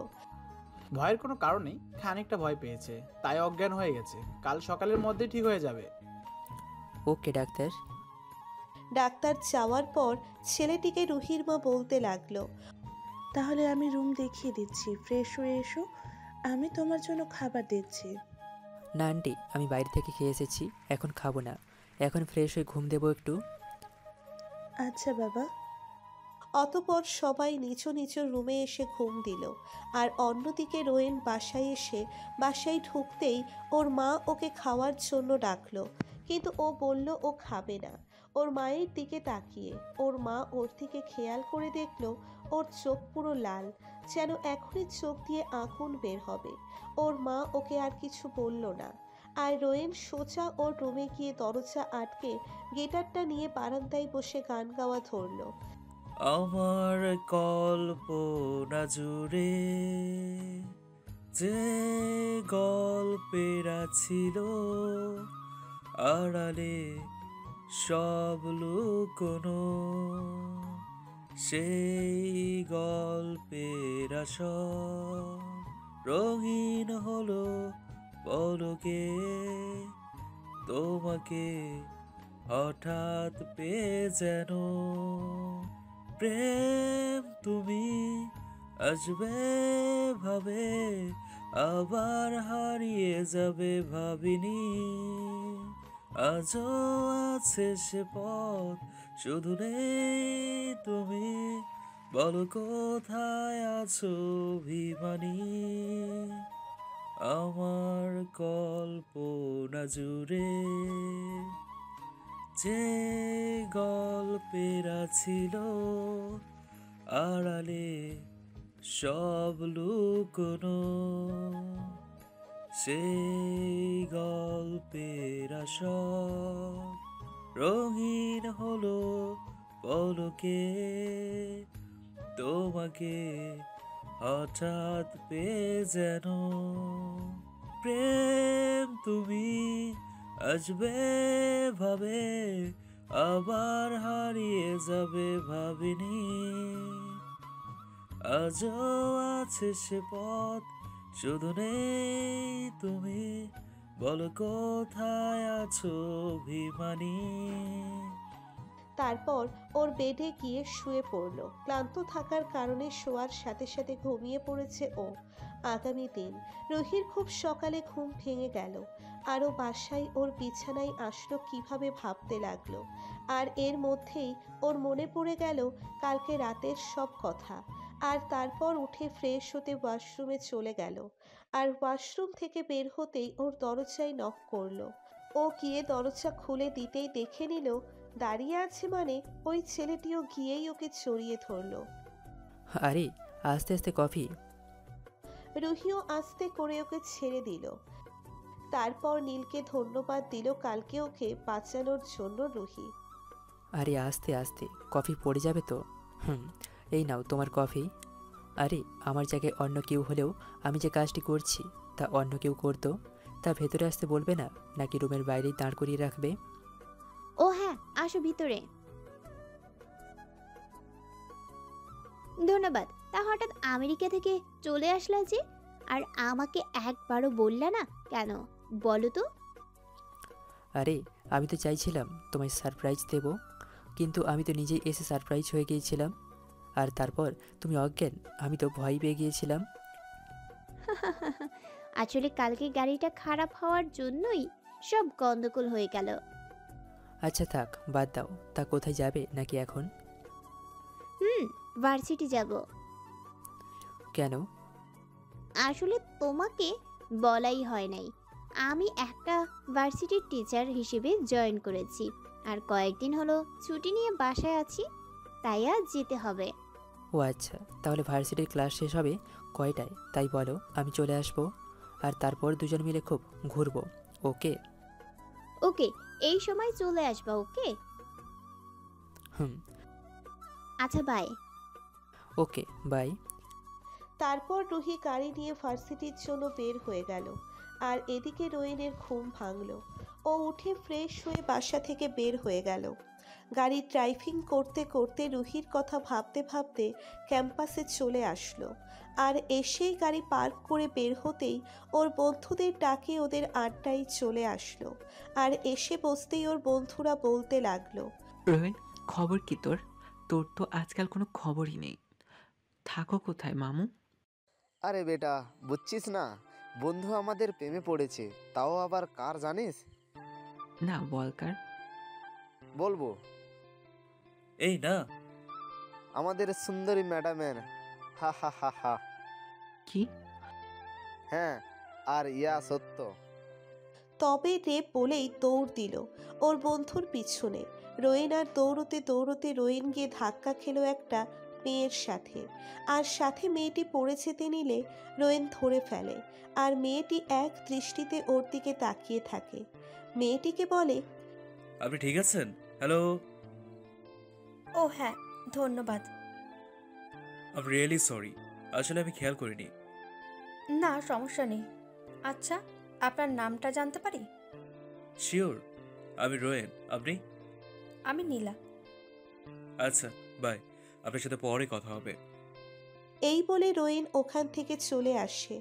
ভয়ের কোনো কারণ নেই, খানিকটা ভয় পেয়েছে তাই অজ্ঞান হয়ে গেছে, কাল সকালের মধ্যে ঠিক হয়ে যাবে। ওকে ডাক্তার। ডাক্তার যাওয়ার পর ছেলেটিকে রুহির মা বলতে লাগলো, তাহলে আমি রুম দেখিয়ে দিচ্ছি, ফ্রেশ হয়ে এসো, আমি তোমার জন্য খাবার দিচ্ছি। না আন্টি, আমি বাইরে থেকে খেয়ে এসেছি, এখন খাবো না, এখন ফ্রেশ হয়ে ঘুম দেবো একটু। আচ্ছা বাবা। অতপর সবাই নিজ নিজ রুমে এসে ঘুম দিল। আর অন্যদিকে রোয়েন বাসায় এসে বাসায় ঢুকতেই ওর মা ওকে খাওয়ার জন্য ডাকলো, কিন্তু ও বলল ও খাবে না। ওর মায়ের দিকে তাকিয়ে ওর মা ওর দিকে খেয়াল করে দেখলো ওর চোখ পুরো লাল, যেন এখনই চোখ দিয়ে আগুন বের হবে। ওর মা ওকে আর কিছু বলল না। আর রোয়েন সোজা ওর রুমে গিয়ে দরজা আটকে গিটারটা নিয়ে বারান্দায় বসে গান গাওয়া ধরলো। আমার কল্পনা জুড়ে যে গল্পেরা ছিল, আড়ালে সব লুকোনো, সেই গল্পেরা সব রঙিন হলো পলকে, তোমাকে হঠাৎ পেয়ে যেন প্রেম তুমি আসবে ভাবে, আবার হারিয়ে যাবে ভাবিনি। আজও আছে সে পথ, শুধু নেই তুমি। বলো কোথায় আছো অভিমানী, আমার কল্পনা জুড়ে যে গল্পেরা ছিল আড়ালে সব লুকোনো, সেই গল্পের সব রঙিন হলো পলকে, তোমাকে হঠাৎ পেয়ে যেন। প্রেম তুমি আসবে ভাবে, আবার হারিয়ে যাবে ভাবিনি। আজও আছে সে পথ, শুধু নেই তুমি। বলো কোথায় আছো অভিমানী। তারপর ওর বেডে গিয়ে শুয়ে পড়ল। ক্লান্ত থাকার কারণে শোয়ার সাথে সাথে ঘুমিয়ে পড়েছে ও। আগামী দিন রুহির খুব সকালে ঘুম ভেঙে গেল। আরও বাসায় ওর বিছানায় আসলো কিভাবে ভাবতে লাগলো। আর এর মধ্যেই ওর মনে পড়ে গেল কালকে রাতের সব কথা। আর তারপর উঠে ফ্রেশ হতে ওয়াশরুমে চলে গেল। আর ওয়াশরুম থেকে বের হতেই ওর দরজায় নক করলো। ও গিয়ে দরজা খুলে দিতেই দেখে নিল দাঁড়িয়ে আছে, মানে ওই ছেলেটিও গিয়েই ওকে জড়িয়ে ধরলো। আরে আস্তে আস্তে কফি। রুহিও আস্তে করে ওকে ছেড়ে দিল। তারপর নীলকে ধন্যবাদ দিল কালকে ওকে বাঁচানোর জন্য রুহি। আরে আস্তে আস্তে, কফি পড়ে যাবে তো। এই নাও তোমার কফি। আরে আমার জায়গায় অন্য কেউ হলেও আমি যে কাজটি করছি তা অন্য কেউ করতো, তা ভেতরে আসতে বলবে না, নাকি রুমের বাইরেই দাঁড় করিয়ে রাখবে? ও হ্যাঁ, আসো ভিতরে। ধন্যবাদ। তা হঠাৎ আমেরিকা থেকে চলে আসলা যে, আর আমাকে একবারও বললা না কেন, বলো তো? আরে আমি তো চাইছিলাম তোমায় সারপ্রাইজ দেব, কিন্তু আমি তো নিজেই এসে সারপ্রাইজ হয়ে গিয়েছিলাম। আর তারপর তুমি অজ্ঞান, আমি তো ভয় পেয়ে গিয়েছিলাম। আসলে কালকে গাড়িটা খারাপ হওয়ার জন্যই সব গন্ডগোল হয়ে গেল। আচ্ছা থাক, বাদ দাও। তা কোথায় যাবে নাকি এখন? ভার্সিটি যাব। কেন? আসলে তোমাকে বলাই হয় নাই, আমি একটা ভার্সিটির টিচার হিসেবে জয়েন করেছি। আর কয়েকদিন হলো ছুটি নিয়ে বাসায় আছি, তাই আজ যেতে হবে। ও আচ্ছা, তাহলে ভার্সিটির ক্লাস শেষ হবে কয়টায় তাই বলো, আমি চলে আসবো। আর তারপর দুজন মিলে খুব ঘুরবো। ওকে? ওকে, এই সময় চলে আসবা। ওকে হুম। আচ্ছা, বাই। Okay, bye. তারপর রুহি গাড়ি নিয়ে ভার্সিটির জন্য বের হয়ে গেল। আর এদিকে রোয়েনের ঘুম ভাঙল। ও উঠে ফ্রেশ হয়ে বাসা থেকে বের হয়ে গেল। গাড়ি ড্রাইভিং করতে করতে রুহির কথা ভাবতে ভাবতে ক্যাম্পাসে চলে আসলো। আর এসেই গাড়ি পার্ক করে বের হতেই ওর বন্ধুদের ডাকে ওদের আড্ডায় চলে আসলো। আর এসে বসতেই ওর বন্ধুরা বলতে লাগলো, রোহিন, খবর কি তোর? তোর তো আজকাল কোনো খবরই নেই। থাকো কোথায় মামু? আরে বেটা, বুঝছিস না, বন্ধু আমাদের প্রেমে পড়েছে। তাও আবার কার জানিস? না, বল কার। বলবো? এই না, আমাদের সুন্দরী ম্যাডামের। হা হা হা হা। কি? হ্যাঁ, আর ইয়া সত্য। তবে রে বলেই দৌড় দিল ওর বন্ধুর পিছনে। রোয়েন আর দৌড়তে দৌড়তে রোয়েন গিয়ে ধাক্কা খেলো একটা মেয়ের সাথে। আর সাথে মেয়েটি পড়ে যেতে নিলে রোয়েন ধরে ফেলে। আর মেয়েটি এক দৃষ্টিতে ওর দিকে তাকিয়ে থাকে। মেয়েটিকে বলে, আপনি ঠিক আছেন? হ্যালো। ও হ্যাঁ, ধন্যবাদ। আই এম রিয়েলি সরি, আসলে আমি খেয়াল করিনি। না, সমস্যা নেই। আচ্ছা, আপনার নামটা জানতে পারি? শিওর, আমি রোয়েন। আপনি? আমি নীলা। আচ্ছা, বাই। আপনার সাথে পরে কথা হবে। এই বলে রোয়েন ওখান থেকে চলে আসে।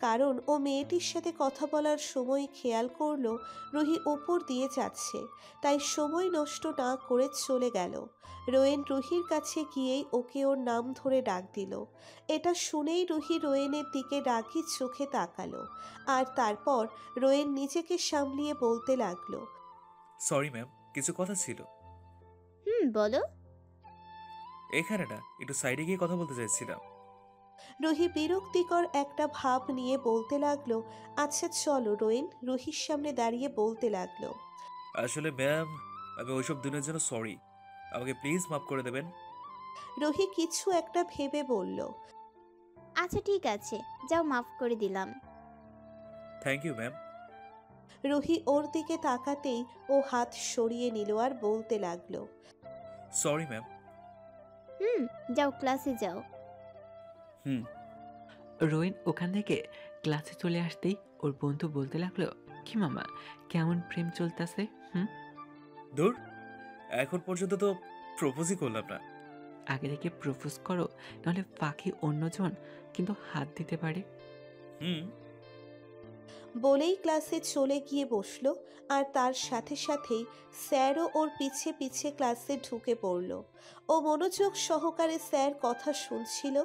কারণ ও মেয়েটির সাথে কথা বলার সময় খেয়াল করলো রুহি উপর দিয়ে যাচ্ছে, তাই সময় নষ্ট না করে চলে গেল। রোয়েন রুহির কাছে গিয়েই ওকে ওর নাম ধরে ডাক দিল। এটা শুনেই রুহি রোয়েনের দিকে রাগি চোখে তাকালো। আর তারপর রোয়েন নিজেকে সামলিয়ে বলতে লাগলো, সরি ম্যাম, কিছু কথা ছিল। বলো। এখানে না, একটু সাইডে গিয়ে কথা বলতে চাইছিলাম। রুহি বিরক্তিকর একটা ভাব নিয়ে বলতে লাগলো, আচ্ছা চলো রোয়েন। রুহির সামনে দাঁড়িয়ে বলতে লাগলো, আসলে ম্যাম, আমি ওইসব দিনের জন্য সরি। আমাকে প্লিজ মাফ করে দেবেন। রুহি কিছু একটা ভেবে বলল, আচ্ছা ঠিক আছে, যাও, মাফ করে দিলাম। Thank you ma'am. রুহি ওর দিকে তাকাতেই ও হাত সরিয়ে নিল আর বলতে লাগলো, সরি ম্যাম। যাও, ক্লাসে যাও। রোহিন ওখান থেকে ক্লাসে চলে আসতেই ওর বন্ধু বলতে লাগলো, কি মামা, কেমন প্রেম চলতেছে? দূর, এখন পর্যন্ত তো প্রপোজই করলাম না। আগে থেকে প্রপোজ করো, নাহলে ফাঁকি অন্যজন কিন্তু হাত দিতে পারে। বলেই ক্লাসে চলে গিয়ে বসলো আর তার সাথে সাথেই স্যারও ওর পিছে পিছে ক্লাসে ঢুকে পড়ল। ও মনোযোগ সহকারে স্যার কথা শুনছিল,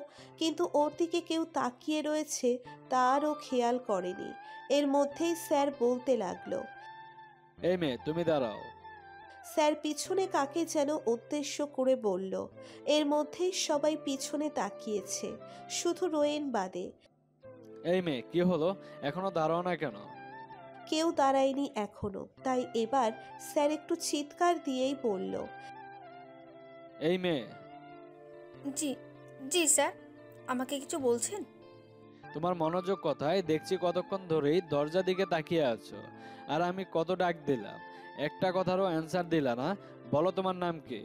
কিন্তু ওর দিকে কেউ তাকিয়ে রয়েছে তারও খেয়াল করেনি। এর মধ্যেই স্যার বলতে লাগলো, এই মেয়ে, তুমি দাঁড়াও। স্যার পিছনে কাকে যেন উদ্দেশ্য করে বলল। এর মধ্যেই সবাই পিছনে তাকিয়েছে, শুধু রোয়েন বাদে। এই মেয়ে, কি হলো? এখনো দাঁড়াও না কেন? কেউ দাঁড়ায়নি এখনো, তাই এবার স্যার একটু চিৎকার দিয়েই বলল, এই মেয়ে। জি জি স্যার, আমাকে কিছু বলছেন? তোমার মনোযোগ কোথায়? দেখছি কতক্ষণ ধরেই দরজা দিকে তাকিয়ে আছো, আর আমি কত ডাক দিলাম, একটা কথারও অ্যান্সার দিলা না। বলো তোমার নাম কি?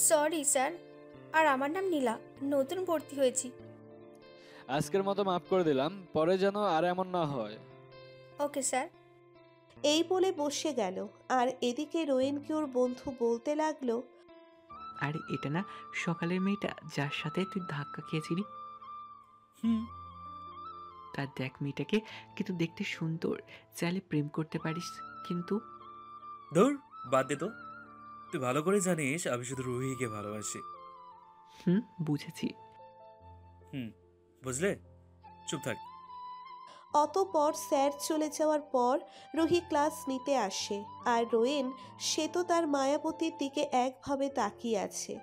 সরি স্যার, আর আমার নাম নীলা, নতুন ভর্তি হয়েছি। আজকের মতো মাফ করে দিলাম, পরে যেন আর এমন না হয়। Okay sir. এই বলে বসে গেল। আর এদিকে রোয়েনকে ওর বন্ধু বলতে লাগলো, আরে এটা না সকালের মেয়েটা যার সাথে তুই ধাক্কা খেয়েছিলি? তার দেখ মেয়েটাকে, কিন্তু দেখতে সুন্দর, চাইলে প্রেম করতে পারিস। কিন্তু দূর, বাদ দে তো। তুই ভালো করে জানিস আমি শুধু রুহিকে ভালোবাসি। বুঝেছি। বুঝলে? চুপ থাক। অতঃপর স্যার চলে যাওয়ার পর রুহি ক্লাস নিতে আসে, আর রোয়েন সে তো তার মায়াবতীর দিকে একভাবে তাকিয়ে আছে,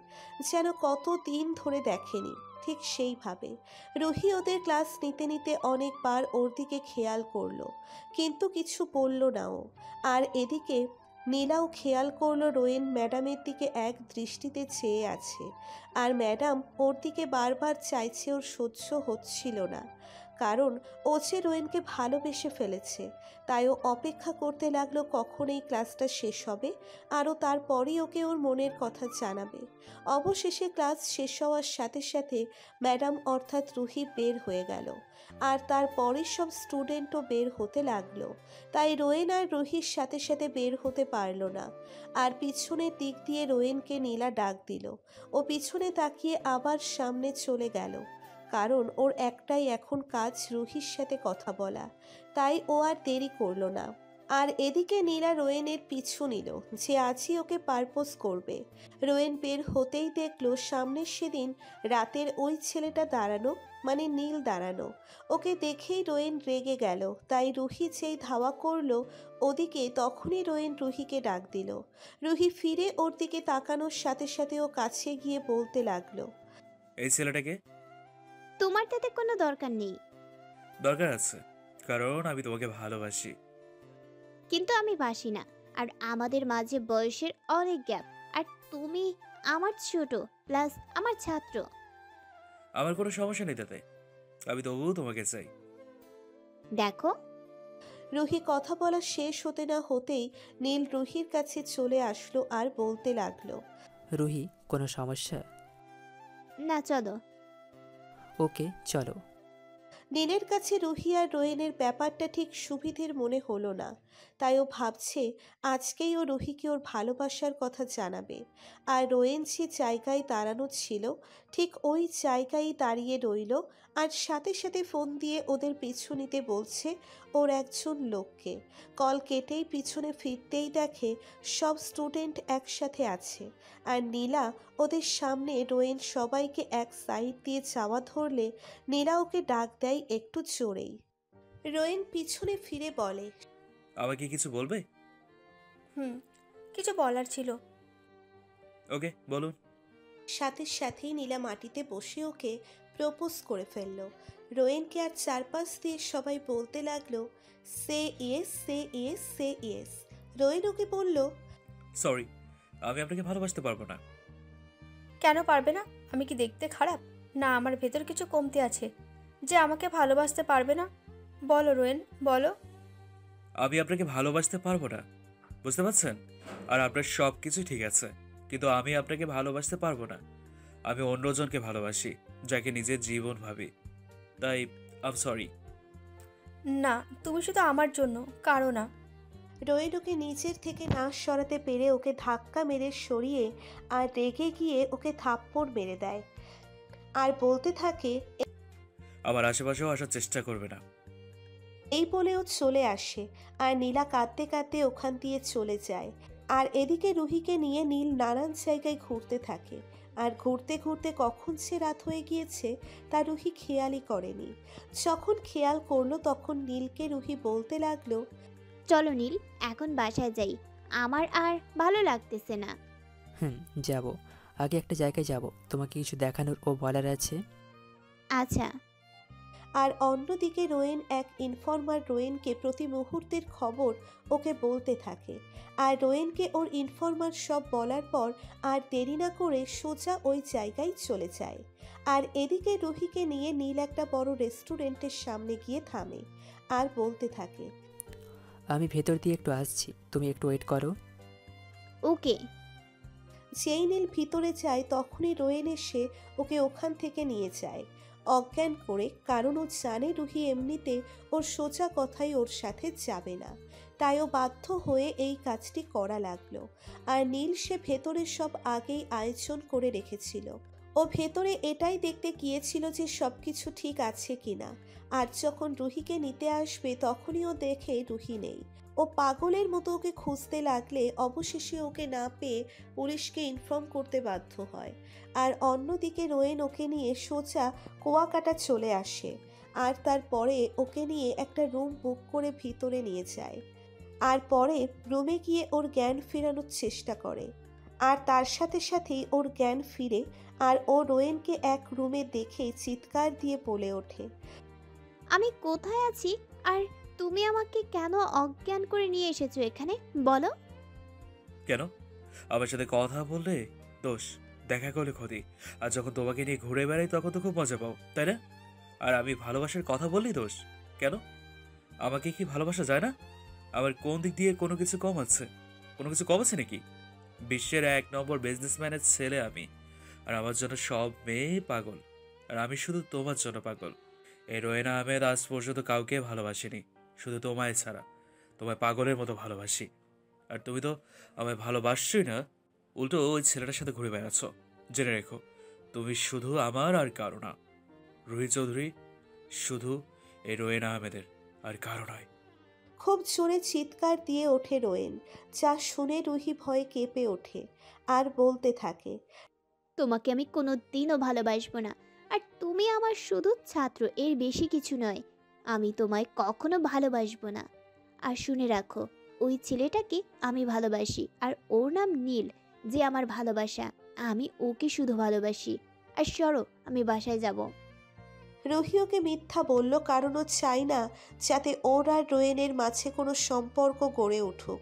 যেন কত দিন ধরে দেখেনি। ঠিক সেইভাবে রুহি ওদের ক্লাস নিতে নিতে অনেকবার ওর দিকে খেয়াল করলো, কিন্তু কিছু বলল না ও। আর এদিকে নীলাও খেয়াল করলো রোয়েন ম্যাডামের দিকে এক দৃষ্টিতে চেয়ে আছে, আর ম্যাডাম ওর দিকে বারবার চাইছে। ওর সহ্য হচ্ছিল না, কারণ ও যে রোয়েনকে ভালোবেসে ফেলেছে। তাই ও অপেক্ষা করতে লাগলো কখন এই ক্লাসটা শেষ হবে, আরও তারপরই ওকে ওর মনের কথা জানাবে। অবশেষে ক্লাস শেষ হওয়ার সাথে সাথে ম্যাডাম অর্থাৎ রুহি বের হয়ে গেল, আর তারপরই সব স্টুডেন্টও বের হতে লাগলো। তাই রোয়েন আর রুহির সাথে সাথে বের হতে পারল না। আর পিছনের দিক দিয়ে রোয়েনকে নীলা ডাক দিল। ও পিছনে তাকিয়ে আবার সামনে চলে গেল, কারণ ওর একটাই এখন কাজ রুহির সাথে কথা বলা। তাই ও আর দেরি করলো না। আর এদিকে নীলা রোয়েনের পিছু নিল, যে আজই ওকে পারপোজ করবে। রোয়েন বের হতেই দেখলো সামনের সেদিন রাতের ওই ছেলেটা দাঁড়ানো, মানে নীল দাঁড়ানো। ওকে দেখেই রোয়েন রেগে গেল, তাই রুহি যেই ধাওয়া করলো ওদিকে, তখনই রোয়েন রুহিকে ডাক দিল। রুহি ফিরে ওর দিকে তাকানোর সাথে সাথে ও কাছে গিয়ে বলতে লাগলো, এই ছেলেটাকে? তোমার তাতে কোনো দরকার নেই। দরকার আছে, কারণ আমি তোমাকে ভালোবাসি। কিন্তু আমি বাসি না, আর আমাদের মাঝে বয়সের অনেক গ্যাপ, আর তুমি আমার ছোট, প্লাস আমার ছাত্র। আমার কোনো সমস্যা নেই তাতে, আমি তবুও তোমাকে চাই। দেখো, রুহি কথা বলা শেষ হতে না হতেই নীল রুহির কাছে চলে আসলো আর বলতে লাগলো, রুহি, কোনো সমস্যা? না, চলো। ওকে, চলো। নীলের কাছে রুহি আর রোয়েনের ব্যাপারটা ঠিক সুবিধের মনে হলো না, তাই ও ভাবছে আজকেই ও রুহিকে ওর ভালোবাসার কথা জানাবে। আর রোয়েন যে জায়গায় দাঁড়ানো ছিল ঠিক ওই জায়গায় দাঁড়িয়ে রইল, আর সাথে সাথে ফোন দিয়ে ওদের পিছু নিতে বলছে ওর একজন লোককে। কল কেটেই পিছনে ফিরতেই দেখে সব স্টুডেন্ট একসাথে আছে, আর নীলা ওদের সামনে। রোয়েন সবাইকে এক সাইড দিয়ে যাওয়া ধরলে নীলা ওকে ডাক দেয় একটু জোরেই। রোয়েন পিছনে ফিরে বলে, আমাকে কিছু বলবে? হুম, কিছু বলার ছিল। ওকে, বলুন। সাথে সাথেই নীলা মাটিতে বসে ওকে প্রপোজ করে ফেলল। রোয়েনকে আর চারপাশ দিয়ে সবাই বলতে লাগলো, সে ইয়েস, সে ইয়েস, সে ইয়েস। রোয়েন ওকে বলল, সরি, আমি আপনাকে ভালোবাসতে পারবো না। কেন পারবে না? আমি কি দেখতে খারাপ? না আমার ভেতর কিছু কমতি আছে যে আমাকে ভালোবাসতে পারবে না? বলো রোয়েন, বলো। আমি আপনাকে ভালোবাসতে পারবো না, বুঝতে পারছেন? আর আপনার সব কিছু ঠিক আছে, কিন্তু আমি আপনাকে ভালোবাসতে পারবো না। আমি অন্যজনকে ভালোবাসি, যাকে নিজের জীবন ভাবি। তাই আম সরি। না, তুমি শুধু আমার জন্য, কারো না। রোয়েন ওকে নিচের থেকে না সরাতে পেরে ওকে ধাক্কা মেরে সরিয়ে আর রেগে গিয়ে ওকে থাপ্পড় মেরে দেয় আর বলতে থাকে, আমার আশেপাশেও আসার চেষ্টা করবে না। এই বলেও চলে আসে আর নীলা কাঁদতে কাঁদতে ওখান দিয়ে চলে যায়। আর এদিকে রুহিকে নিয়ে নীল নানান জায়গায় ঘুরতে থাকে। আর ঘুরতে ঘুরতে কখন সে রাত হয়ে গিয়েছে তা রুহি খেয়ালই করেনি। যখন খেয়াল করলো তখন নীলকে রুহি বলতে লাগলো, চলো নীল, এখন বাসায় যাই, আমার আর ভালো লাগতেছে না। যাব। আগে একটা জায়গায় যাব, তোমাকে কিছু দেখানোর ও বলার আছে। আচ্ছা। আর অন্যদিকে রোয়েন এক ইনফর্মার রোয়েনকে প্রতি মুহূর্তের খবর ওকে বলতে থাকে। আর রোয়েনকে ওর ইনফর্মার সব বলার পর আর দেরি না করে সোজা ওই জায়গায় চলে যায়। আর এদিকে রুহিকে নিয়ে নীল একটা বড় রেস্টুরেন্টের সামনে গিয়ে থামে আর বলতে থাকে, আমি ভেতর দিয়ে একটু আসছি, তুমি একটু ওয়েট করো। ওকে। যেই নীল ভিতরে যায় তখনই রোয়েন এসে ওকে ওখান থেকে নিয়ে যায় অজ্ঞান করে, কারণ ও জানে রুহি এমনিতে ওর সোজা কথাই ওর সাথে যাবে না। তাই ও বাধ্য হয়ে এই কাজটি করা লাগলো। আর নীল সে ভেতরে সব আগেই আয়োজন করে রেখেছিল। ও ভেতরে এটাই দেখতে গিয়েছিল যে সব কিছু ঠিক আছে কিনা। আর যখন রুহিকে নিতে আসবে তখনই ও দেখে রুহি নেই। ও পাগলের মতো ওকে খুঁজতে লাগলে অবশেষে ওকে না পেয়ে পুলিশকে ইনফর্ম করতে বাধ্য হয়। আর অন্যদিকে রোয়েন ওকে নিয়ে সোজা কুয়াকাটা চলে আসে আর তারপরে ওকে নিয়ে একটা রুম বুক করে ভিতরে নিয়ে যায়। আর পরে রুমে গিয়ে ওর জ্ঞান ফেরানোর চেষ্টা করে। আর তার সাথে সাথেই ওর জ্ঞান ফিরে আর ও রোয়েনকে এক রুমে দেখে চিৎকার দিয়ে বলে ওঠে, আমি কোথায় আছি আর তুমি আমাকে কেন অজ্ঞান করে নিয়ে এসেছো এখানে, বলো। কেন? আমার সাথে কথা বললে দোষ, দেখা করলে ক্ষতি, আর যখন তোমাকে নিয়ে ঘুরে বেড়াই তখন তো খুব মজা পাও, তাই না? আর আমি ভালোবাসার কথা বললেই দোষ? কেন? আমাকে কি ভালোবাসা যায় না? আমার কোন দিক দিয়ে কোনো কিছু কম আছে? কোনো কিছু কম আছে নাকি? বিশ্বের 1 নম্বর বিজনেসম্যানের ছেলে আমি, আর আমার জন্য সব মেয়ে পাগল, আর আমি শুধু তোমার জন্য পাগল। এই রোয়েনা আহমেদ আজ পর্যন্ত কাউকে ভালোবাসিনি, শুধু তোমায় ছাড়া। তোমায় পাগলের মতো ভালোবাসি, আর তুমি তো আমায় ভালোবাসছই না, উল্টো ওই ছেলেটার সাথে ঘুরে বেড়াচ্ছ। জেনে রেখো, তুমি শুধু আমার আর কারো না। রুহি চৌধুরী শুধু এই রোয়েনা আহমেদের, আর কারো নয়। খুব জোরে চিৎকার দিয়ে ওঠে রোয়েন, যা শুনে রুহি ভয়ে কেঁপে ওঠে আর বলতে থাকে, তোমাকে আমি কোনো দিনও ভালোবাসবো না, আর তুমি আমার শুধু ছাত্র, এর বেশি কিছু নয়। আমি তোমায় কখনো ভালোবাসবো না। আর শুনে রাখো, ওই ছেলেটাকে আমি ভালোবাসি, আর ওর নাম নীল, যে আমার ভালোবাসা। আমি ওকে শুধু ভালোবাসি। আর সরো, আমি বাসায় যাব। রুহি ওকে মিথ্যা বলল, কারণ ও চায় না যাতে ওর আর রোয়েনের মাঝে কোনো সম্পর্ক গড়ে উঠুক,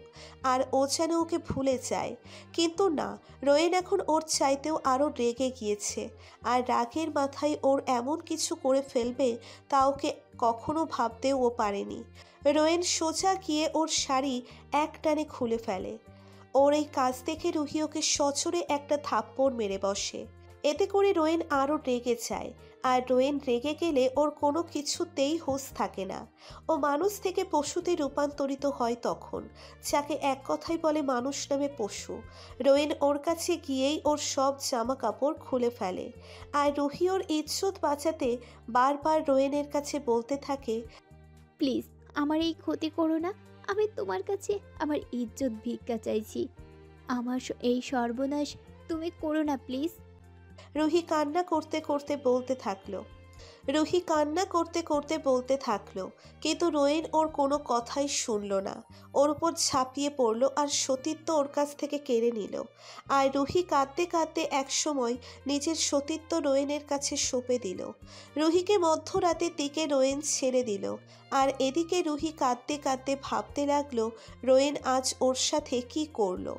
আর ও যেন ওকে ভুলে যায়। কিন্তু না, রোয়েন এখন ওর চাইতেও আরও রেগে গিয়েছে। আর রাগের মাথায় ওর এমন কিছু করে ফেলবে তা ওকে কখনো ভাবতেও ও পারেনি। রোয়েন সোজা গিয়ে ওর শাড়ি এক টানে খুলে ফেলে। ওর এই কাজ দেখে রুহি ওকে সজোরে একটা থাপ্পড় মেরে বসে। এতে করে রোয়েন আরও রেগে যায়। আর রোয়েন রেগে গেলে ওর কোনো কিছুতেই হুঁশ থাকে না। ও মানুষ থেকে পশুতে রূপান্তরিত হয় তখন, যাকে এক কথায় বলে মানুষ নামে পশু। রোয়েন ওর কাছে গিয়েই ওর সব জামা কাপড় খুলে ফেলে। আর রুহি ওর ইজ্জত বাঁচাতে বারবার রোয়েনের কাছে বলতে থাকে, প্লিজ আমার এই ক্ষতি করো না। আমি তোমার কাছে আমার ইজ্জত ভিক্ষা চাইছি। আমার এই সর্বনাশ তুমি করো না প্লিজ। রুহি কান্না করতে করতে বলতে থাকলো, রুহি কান্না করতে করতে বলতে থাকলো, কিন্তু রোয়েন ওর কোনো কথাই শুনলো না। ওর উপর ঝাঁপিয়ে পড়লো আর সতীত্ব ওর কাছ থেকে কেড়ে নিল। আর রুহি কাঁদতে কাঁদতে একসময় নিজের সতীত্ব রোয়েনের কাছে সঁপে দিল। রুহিকে মধ্যরাতের দিকে রোয়েন ছেড়ে দিল। আর এদিকে রুহি কাঁদতে কাঁদতে ভাবতে লাগলো রোয়েন আজ ওর সাথে কি করলো।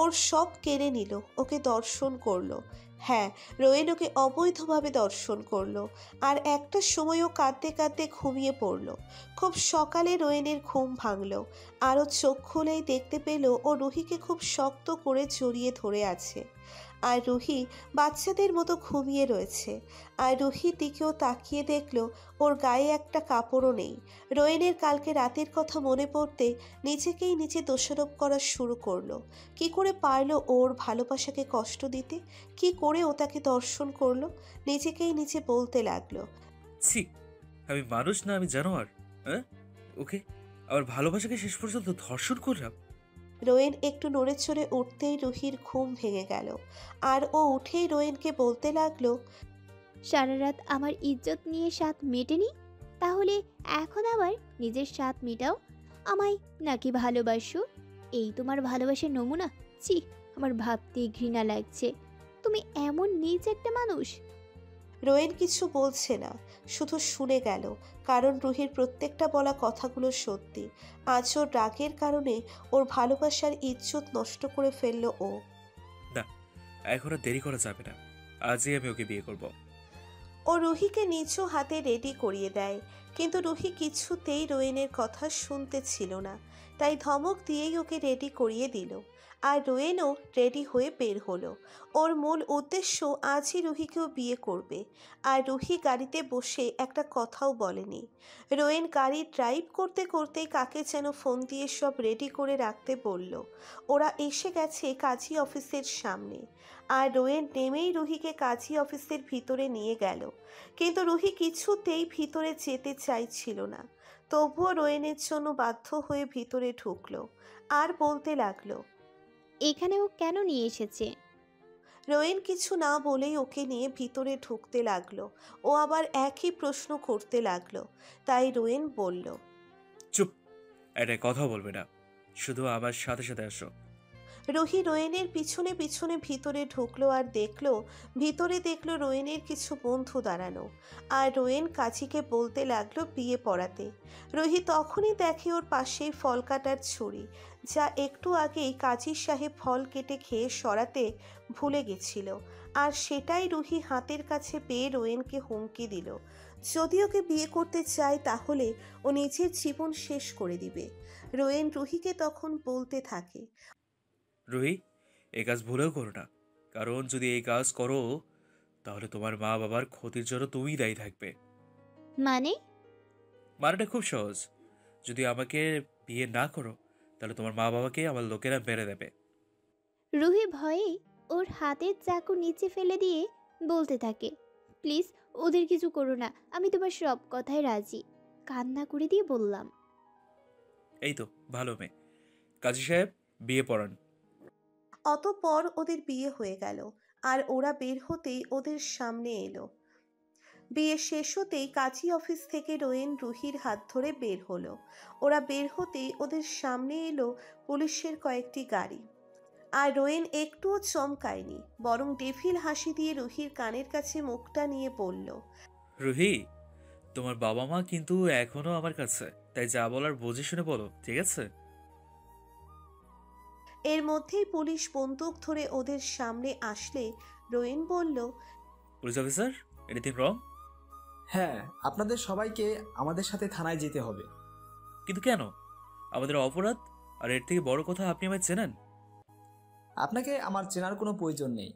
ওর সব কেড়ে নিল, ওকে দর্শন করলো। হ্যাঁ, রোয়েন ওকে অবৈধভাবে দর্শন করলো। আর একটা সময়ও কাঁদতে কাঁদতে ঘুমিয়ে পড়লো। খুব সকালে রোয়েনের ঘুম ভাঙল। আরও চোখ খুলেই দেখতে পেল ও রুহিকে খুব শক্ত করে জড়িয়ে ধরে আছে। আর রুহি বাচ্চাদের মতো ঘুমিয়ে রয়েছে। আর রুহির দিকেও তাকিয়ে দেখল ওর গায়ে একটা কাপড়ও নেই। রোয়েনের কালকে রাতের কথা মনে পড়তে নিজেকেই নিজে দোষারোপ করা শুরু করলো। কি করে পারলো ওর ভালোবাসাকে কষ্ট দিতে? কি করে ও তাকে দর্শন করলো? নিজেকেই নিজে বলতে লাগলো, ছি, আমি মানুষ না, আমি জানোয়ার। হ্যাঁ, ওকে আমার ভালোবাসাকে শেষ পর্যন্ত ধর্ষণ করলাম। রোয়েন একটু নড়ে চড়ে উঠতেই রুহির ঘুম ভেঙে গেল। আর ও উঠেই রোয়েনকে বলতে লাগলো, সারা রাত আমার ইজ্জত নিয়ে স্বাদ মেটেনি, তাহলে এখন আবার নিজের স্বাদ মেটাও। আমায় নাকি ভালোবাসো? এই তোমার ভালোবাসার নমুনা? ছি, আমার ভাবতেই ঘৃণা লাগছে। তুমি এমন নীচ একটা মানুষ। রোয়েন কিছু বলছে না, শুধু শুনে গেল। কারণ রুহির প্রত্যেকটা বলা কথাগুলো সত্যি। আজ ওর রাগের কারণে ওর ভালোবাসার ইজ্জত নষ্ট করে ফেললো ও। না, এখন আর দেরি করা যাবে না, আজই আমি ওকে বিয়ে করব। ও রুহিকে নিচু হাতে রেডি করিয়ে দেয়। কিন্তু রুহি কিছুতেই রোয়েনের কথা শুনতে ছিল না। তাই ধমক দিয়েই ওকে রেডি করিয়ে দিল। আর রোয়েনও রেডি হয়ে বের হলো। ওর মূল উদ্দেশ্য আজই রুহিকেও বিয়ে করবে। আর রুহি গাড়িতে বসে একটা কথাও বলেনি। রোয়েন গাড়ি ড্রাইভ করতে করতেই কাকে যেন ফোন দিয়ে সব রেডি করে রাখতে বলল। ওরা এসে গেছে কাজী অফিসের সামনে। আর রোয়েন নেমেই রুহিকে কাজী অফিসের ভিতরে নিয়ে গেল। কিন্তু রুহি কিছুতেই ভিতরে যেতে চাইছিল না। তবুও রোয়েনের জন্য বাধ্য হয়ে ভিতরে ঢুকলো। আর বলতে লাগলো, এখানে ও কেন নিয়ে এসেছে? রোয়েন কিছু না বলেই ওকে নিয়ে ভিতরে ঢুকতে লাগলো। ও আবার একই প্রশ্ন করতে লাগলো। তাই রোয়েন বলল, চুপ, একটা কথা বলবে না, শুধু আমার সাথে সাথে আসো। রুহি রোয়েনের পিছনে পিছনে ভিতরে ঢুকলো। আর ভিতরে দেখলো রোয়েনের কিছু বন্ধু দাঁড়ানো। আর রোয়েন কাজীকে বলতে লাগলো বিয়ে পড়াতে। রুহি তখনই দেখে ওর পাশেই ফল কাটার ছুরি, যা একটু আগেই কাজী সাহেব ফল কেটে খেয়ে সরাতে ভুলে গেছিল। আর সেটাই রুহি হাতের কাছে পেয়ে রোয়েনকে হুমকি দিল, যদি ওকে বিয়ে করতে চায় তাহলে ও নিজের জীবন শেষ করে দিবে। রোয়েন রুহিকে তখন বলতে থাকে, রুহি, এই কাজ ভুলেও করো না, কারণ যদি এই কাজ করো তাহলে তোমার মা বাবার ক্ষতির জন্য তুমিই দায়ী থাকবে। মানেটা খুব সহজ, যদি আমাকে বিয়ে না করো তাহলে তোমার মা বাবাকে আমার লোকেরা মেরে দেবে। রুহি ভয়ে ওর হাতের চাকু নিচে ফেলে দিয়ে বলতে থাকে, প্লিজ ওদের কিছু করো না, আমি তোমার সব কথায় রাজি। কান্না করে দিয়ে বললাম, এই তো ভালো মেয়ে, কাজী সাহেব বিয়ে পড়ান। অতঃপর ওদের বিয়ে হয়ে গেল। আর ওরা বের হতেই ওদের সামনে এলো। বিয়ে শেষ হতেই কাজী অফিস থেকে রোয়েন রুহির হাত ধরে বের হলো। ওরা বের হতেই ওদের সামনে এলো পুলিশের কয়েকটি গাড়ি। আর রোয়েন একটুও চমকায়নি, বরং ডেভিল হাসি দিয়ে রুহির কানের কাছে মুখটা নিয়ে বলল, রুহি, তোমার বাবা মা কিন্তু এখনো আমার কাছে, তাই যা বলার বুঝে শুনে বলো, ঠিক আছে? এর মধ্যেই পুলিশ বন্দুক ধরে ওদের সামনে আসলে রোয়েন বলল, পুলিশ অফিসার, এনিথিং রং? হ্যাঁ, আপনাদের সবাইকে আমাদের সাথে থানায় যেতে হবে। কিন্তু কেন? আমাদের অপরাধ, আর এর থেকে বড় কথা আপনি আমায় চেনেন। আপনাকে আমার চেনার কোনো প্রয়োজন নেই।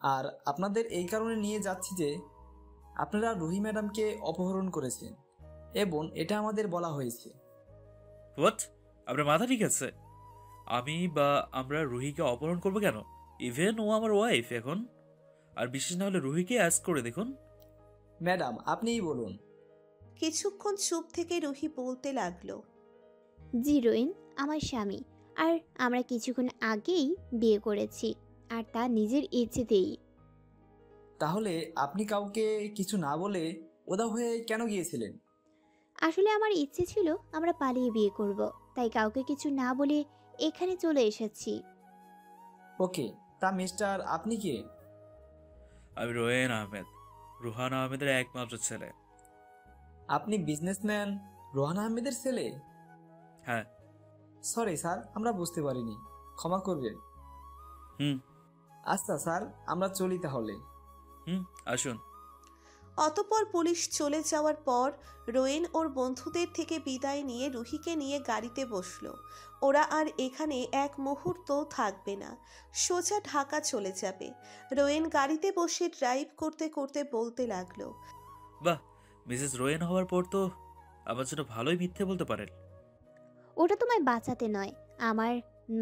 আর আপনাদের এই কারণে নিয়ে যাচ্ছি যে আপনারা রুহি ম্যাডামকে অপহরণ করেছেন এবং এটা আমাদের বলা হয়েছে। হোয়াট? আপনার মাথা ঠিক আছে? আমি বা আমরা রুহিকে অপহরণ করবো কেন? ইভেন ও আমার ওয়াইফ এখন। আর বিশেষ না হলে রুহিকে অ্যাস্ক করে দেখুন। ম্যাডাম, আপনিই বলুন। কিছুক্ষণ চুপ থেকে রুহি বলতে লাগলো, জি রোয়েন আমার স্বামী, আর আমরা কিছুক্ষণ আগেই বিয়ে করেছি, আর তা নিজের ইচ্ছেতেই। তাহলে আপনি কাউকে কিছু না বলে ওদা হয়ে কেন গিয়েছিলেন? আসলে আমার ইচ্ছে ছিল আমরা পালিয়ে বিয়ে করব, তাই কাউকে কিছু না বলে এখানে চলে এসেছি। ওকে, তা মিস্টার আপনি কে? আমি রোয়েন আহমেদ, রুহান আহমেদের একমাত্র ছেলে। আপনি বিজনেসম্যান রোহান আহমেদের ছেলে? হ্যাঁ। সরি স্যার, আমরা বুঝতে পারিনি, ক্ষমা করবেন। হুম। আচ্ছা স্যার, আমরা চলি তাহলে। আসুন। অতঃপর পুলিশ চলে যাওয়ার পর রোয়েন ওর বন্ধুদের থেকে বিদায় নিয়ে রুহিকে নিয়ে গাড়িতে বসলো। ওরা আর এখানে এক মুহূর্তও থাকবে না, সোজা ঢাকা চলে যাবে। রোয়েন গাড়িতে বসে ড্রাইভ করতে করতে বলতে লাগলো, বাহ, মিসেস রোয়েন হওয়ার পর তো আমার জন্য ভালোই মিথ্যে বলতে পারেন। ওটা তোমায় বাঁচাতে নয়, আমার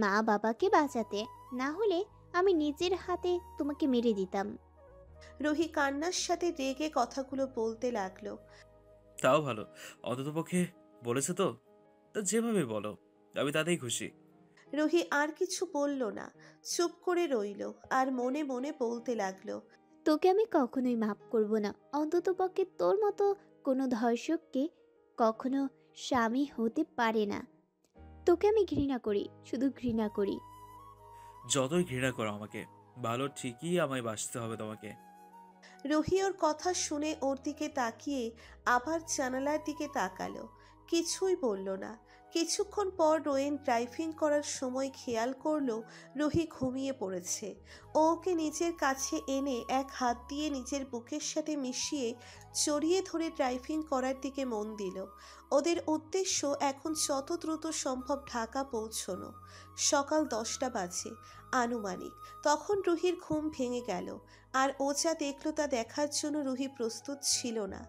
মা বাবাকে বাঁচাতে, না হলে আমি নিজের হাতে তোমাকে মেরে দিতাম। রুহি কান্নার সাথে রেগে কথাগুলো বলতে লাগলো। তাও ভালো, অন্ততপক্ষে বলেছে তো। তা যেভাবে বলো, আমি তাতেই খুশি। রুহি আর কিছু বলল না, চুপ করে রইল আর মনে মনে বলতে লাগলো, তোকে আমি কখনোই মাফ করব না। অন্ততপক্ষে তোর মতো কোনো ধর্ষককে কখনো স্বামী হতে পারে না। তোকে আমি ঘৃণা করি, শুধু ঘৃণা করি। যতই ঘৃণা করো আমাকে, ভালো ঠিকই আমায় বাঁচতে হবে তোমাকে। রুহি ওর কথা শুনে ওর দিকে তাকিয়ে আবার জানালার দিকে তাকালো, কিছুই বলল না। কিছুক্ষণ পর রোয়েন ড্রাইভিং করার সময় খেয়াল করলো রুহি ঘুমিয়ে পড়েছে। ও ওকে নিজের কাছে এনে এক হাত দিয়ে নিজের বুকের সাথে মিশিয়ে জড়িয়ে ধরে ড্রাইভিং করার দিকে মন দিল। ওদের উদ্দেশ্য এখন যত দ্রুত সম্ভব ঢাকা পৌঁছনো। সকাল 10টা বাজে আনুমানিক। তখন রুহির ঘুম ভেঙে গেল, আর ও যা দেখল তা দেখার জন্য রুহি প্রস্তুত ছিল না।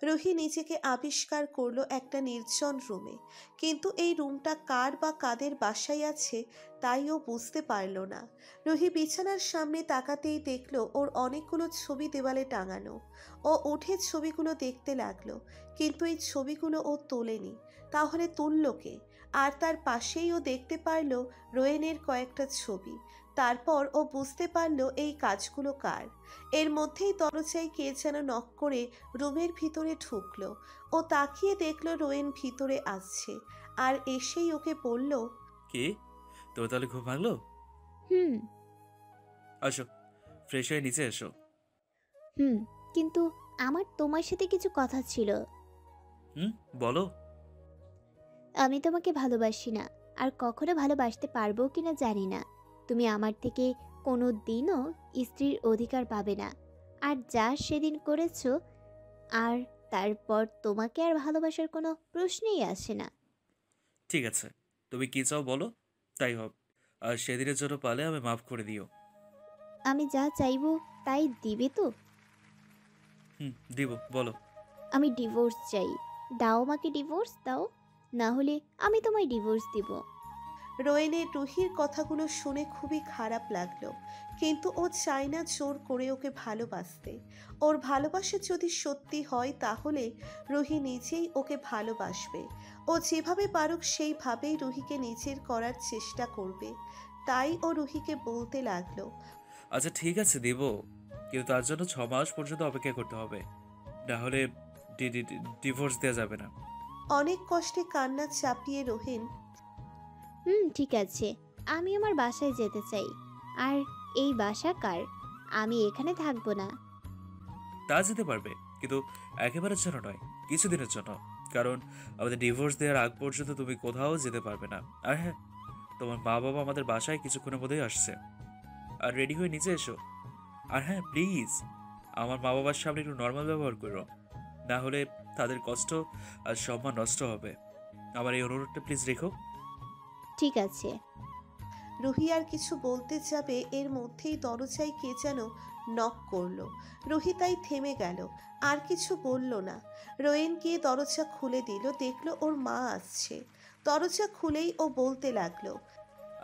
রুহি নিজেকে আবিষ্কার করলো একটা নির্জন রুমে, কিন্তু এই রুমটা কার বা কাদের বাসায় আছে তাই ও বুঝতে পারল না। রুহি বিছানার সামনে তাকাতেই দেখলো ওর অনেকগুলো ছবি দেওয়ালে টাঙানো। ও উঠে ছবিগুলো দেখতে লাগলো, কিন্তু এই ছবিগুলো ও তোলেনি। তাহলে তুলল কে? আর তার পাশেই ও দেখতে পারলো রোয়েনের কয়েকটা ছবি। তারপর ও বুঝতে পারলো এই কাজগুলো কার। এর মধ্যেই দরজায় কে যেন নক করে রুমের ভিতরে ঢুকলো। ও তাকিয়ে দেখলো রোয়েন ভিতরে আসছে, আর এসেই ওকে বলল, কি, তোর তাহলে ঘুম ভাঙলো? আসো, ফ্রেশ হয়ে নিচে এসো। কিন্তু আমার তোমার সাথে কিছু কথা ছিল। বলো। আমি তোমাকে ভালোবাসি না, আর কখনো ভালোবাসতে পারবো কিনা জানি না। তুমি আমার থেকে কোনো দিনও স্ত্রীর অধিকার পাবে না, আর যা সেদিন করেছো, আর তারপর তোমাকে আর ভালোবাসার কোনো প্রশ্নই আসে না। ঠিক আছে, তুমি কি চাও বলো, তাই হবে। আর সেদিনের জন্য পালে আমি মাফ করে দিও। আমি যা চাইবো তাই দিবে তো? দিব, বলো। আমি ডিভোর্স চাই। দাও আমাকে ডিভোর্স দাও, না হলে আমি তোমায় ডিভোর্স দিব। রোয়েনের রুহির কথাগুলো শুনে খুবই খারাপ লাগলো, কিন্তু ও চায় না জোর করে ওকে ভালোবাসতে। ওর ভালোবাসা যদি সত্যি হয় তাহলে রুহি নিজেই ওকে ভালোবাসবে। ও যেভাবে পারুক সেইভাবেই রুহিকে নিজের করার চেষ্টা করবে। তাই ও রুহিকে বলতে লাগলো, আচ্ছা ঠিক আছে, দিব, কিন্তু তার জন্য 6 মাস পর্যন্ত অপেক্ষা করতে হবে, না হলে ডিভোর্স দেওয়া যাবে না। অনেক কষ্টে কান্না চাপিয়ে রোহিন, ঠিক আছে, আমি আমার বাসায় যেতে চাই। আর এই বাসা কার? আমি এখানে থাকবো না। তা যেতে পারবে, কিন্তু একেবারের জন্য নয়, কিছুদিনের জন্য। কারণ আমাদের ডিভোর্স দেওয়ার আগ পর্যন্ত তুমি কোথাও যেতে পারবে না। আর হ্যাঁ, তোমার মা বাবা আমাদের বাসায় কিছুক্ষণের মধ্যেই আসছে, আর রেডি হয়ে নিচে এসো। আর হ্যাঁ প্লিজ, আমার মা বাবার সামনে একটু নর্মাল ব্যবহার করো, না হলে তাদের কষ্ট আর সম্মান নষ্ট হবে। আমার এই অনুরোধটা প্লিজ রেখো। ঠিক আছে। রুহি আর কিছু বলতে যাবে, এর মধ্যেই দরজায় কে যেন নক করলো। রুহি তাই থেমে গেল, আর কিছু বলল না। রোয়েন গিয়ে দরজা খুলে দিল, দেখলো ওর মা আসছে। দরজা খুলেই ও বলতে লাগলো,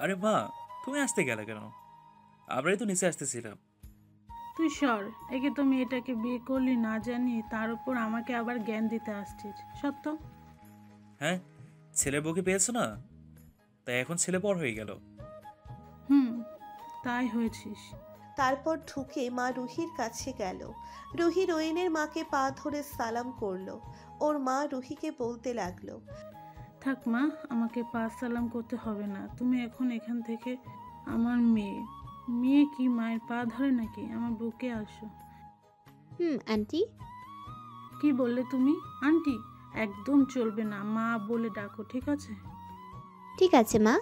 আরে মা, তুমি আসতে গেলে কেন? আমরাই তো নিচে আসতেছিলাম। তুই সর, একে তো মেয়েটাকে বিয়ে করলি না জানি, তার উপর আমাকে আবার জ্ঞান দিতে আসছিস। সত্য? হ্যাঁ, ছেলে বউকে পেয়েছো না, তাই এখন ছেলে পর হয়ে গেল। তাই হয়েছিস। তারপর ঢুকে মা রুহির কাছে গেল। রুহি রোয়েনের মাকে পা ধরে সালাম করলো। ওর মা রুহিকে বলতে লাগলো, থাক মা, আমাকে পা সালাম করতে হবে না। তুমি এখন এখান থেকে আমার মেয়ে। মেয়ে কি মায়ের পা ধরে নাকি? আমার বুকে আসো। আন্টি। কি বললে তুমি? আন্টি একদম চলবে না, মা বলে ডাকো, ঠিক আছে? ঠিক আছে মা।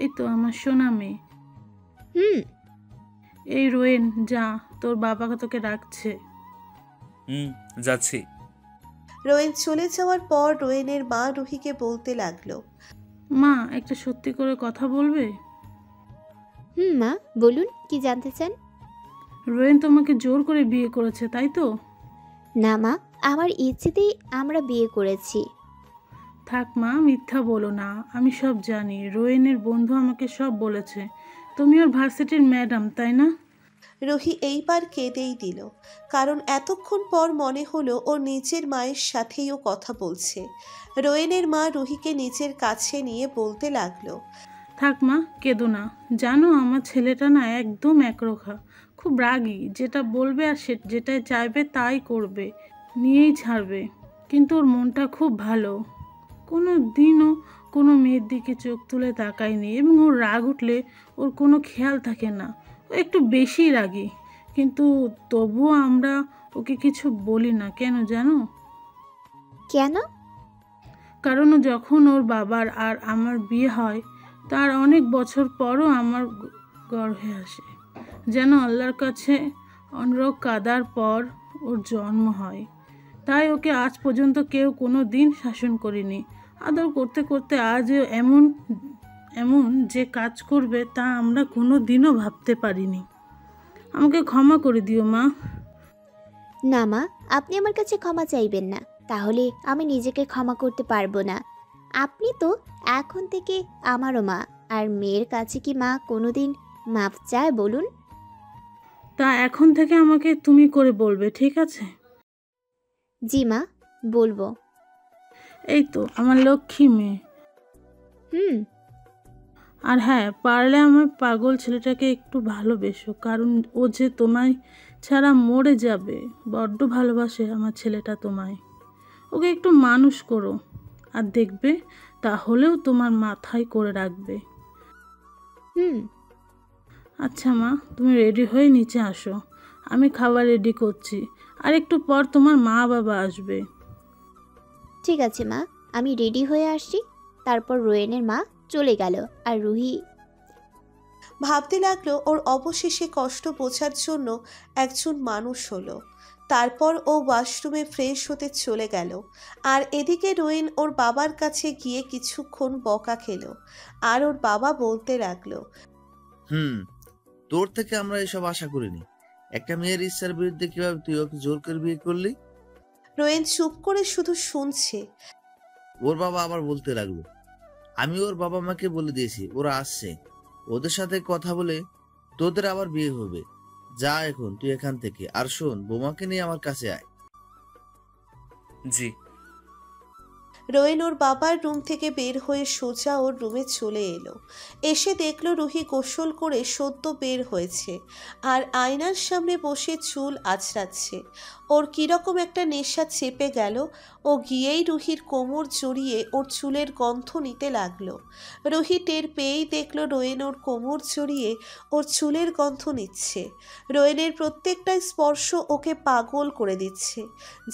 এই তো আমার সোনা মেয়ে। এই রোয়েন, যা, তোর বাবা তোকে ডাকছে। যাচ্ছি। রোয়েন চলে যাওয়ার পর রোয়েনের মা রুহিকে বলতে লাগলো, মা একটা সত্যি করে কথা বলবে? মা বলুন, কি জানতে চান? রোয়েন তোমাকে জোর করে বিয়ে করেছে, তাই তো? না মা, আমার ইচ্ছেতেই আমরা বিয়ে করেছি। থাক মা, মিথ্যা বলো না, আমি সব জানি। রোয়েনের বন্ধু আমাকে সব বলেছে। তুমি ওর ভার্সিটির ম্যাডাম, তাই না? রুহি এইবার কেঁদেই দিল, কারণ এতক্ষণ পর মনে হলো ও নিজের মায়ের সাথেই ও কথা বলছে। রোয়েনের মা রুহিকে নিজের কাছে নিয়ে বলতে লাগলো, থাক মা, কেঁদো না। জানো আমার ছেলেটা না একদম একরোখা, খুব রাগী। যেটা বলবে আর যেটাই চাইবে তাই করবে, নিয়েই ছাড়বে। কিন্তু ওর মনটা খুব ভালো, কোনো দিনও কোনো মেয়ের দিকে চোখ তুলে তাকায়নি। এবং ওর রাগ উঠলে ওর কোনো খেয়াল থাকে না, ও একটু বেশি রাগী। কিন্তু তবুও আমরা ওকে কিছু বলি না। কেন জানো? কেন? কারণ ও যখন ওর বাবার আর আমার বিয়ে হয় তার অনেক বছর পরও আমার গর্ভে আসে। যেন আল্লাহর কাছে অনুরোধ কাদার পর ওর জন্ম হয়। তাই ওকে আজ পর্যন্ত কেউ কোনো দিন শাসন করেনি। আদর করতে করতে আজ এমন এমন যে কাজ করবে তা আমরা কোনো দিনও ভাবতে পারিনি। আমাকে ক্ষমা করে দিও মা। না মা, আপনি আমার কাছে ক্ষমা চাইবেন না, তাহলে আমি নিজেকে ক্ষমা করতে পারবো না। আপনি তো এখন থেকে আমারও মা, আর মেয়ের কাছে কি মা কোনোদিন মাপ চায় বলুন? তা এখন থেকে আমাকে তুমি করে বলবে, ঠিক আছে? জি মা, বলবো। এই তো আমার লক্ষ্মী মেয়ে। আর হ্যাঁ, পারলে আমার পাগল ছেলেটাকে একটু ভালোবেসো, কারণ ও যে তোমায় ছাড়া মরে যাবে। বড্ড ভালোবাসে আমার ছেলেটা তোমায়। ওকে একটু মানুষ করো, আর দেখবে তাহলেও তোমার মাথায় করে রাখবে। আচ্ছা মা, তুমি রেডি হয়ে নিচে আসো, আমি খাবার রেডি করছি। আর একটু পর তোমার মা বাবা আসবে। ঠিক আছে মা, আমি রেডি হয়ে আসছি। তারপর রোয়েনের মা চলে গেল, আর রুহি ভাবতে লাগলো ওর অবশেষে কষ্ট বোঝার জন্য একজন মানুষ হলো। তারপর ও ওয়াশরুমে ফ্রেশ হতে চলে গেল। আর এদিকে রোয়েন ওর বাবার কাছে গিয়ে কিছুক্ষণ বকা খেলো। আর ওর বাবা বলতে লাগলো, তোর থেকে আমরা এসব আশা করিনি। একটা মেয়ের ইচ্ছার বিরুদ্ধে কিভাবে তুই ওকে জোর করে বিয়ে করলি? রোয়েন চুপ করে শুধু শুনছে। ওর বাবা আবার বলতে লাগলো, আমি ওর বাবা মাকে বলে দিয়েছি, ওরা আসছে, ওদের সাথে কথা বলে তোদের আবার বিয়ে হবে। যা এখন তুই এখান থেকে। আর শোন, বোমাকে নিয়ে আমার কাছে আয়। জি। রোয়েন ওর বাবার রুম থেকে বের হয়ে সোজা ওর রুমে চলে এলো। এসে দেখলো রুহি গোসল করে সদ্য বের হয়েছে, আর আয়নার সামনে বসে চুল আঁচড়াচ্ছে। ওর কীরকম একটা নেশা চেপে গেল। ও গিয়েই রুহির কোমর জড়িয়ে ওর চুলের গন্ধ নিতে লাগলো। রুহি টের পেয়েই দেখলো রোয়েন ওর কোমর জড়িয়ে ওর চুলের গন্ধ নিচ্ছে। রোয়েনের প্রত্যেকটা স্পর্শ ওকে পাগল করে দিচ্ছে।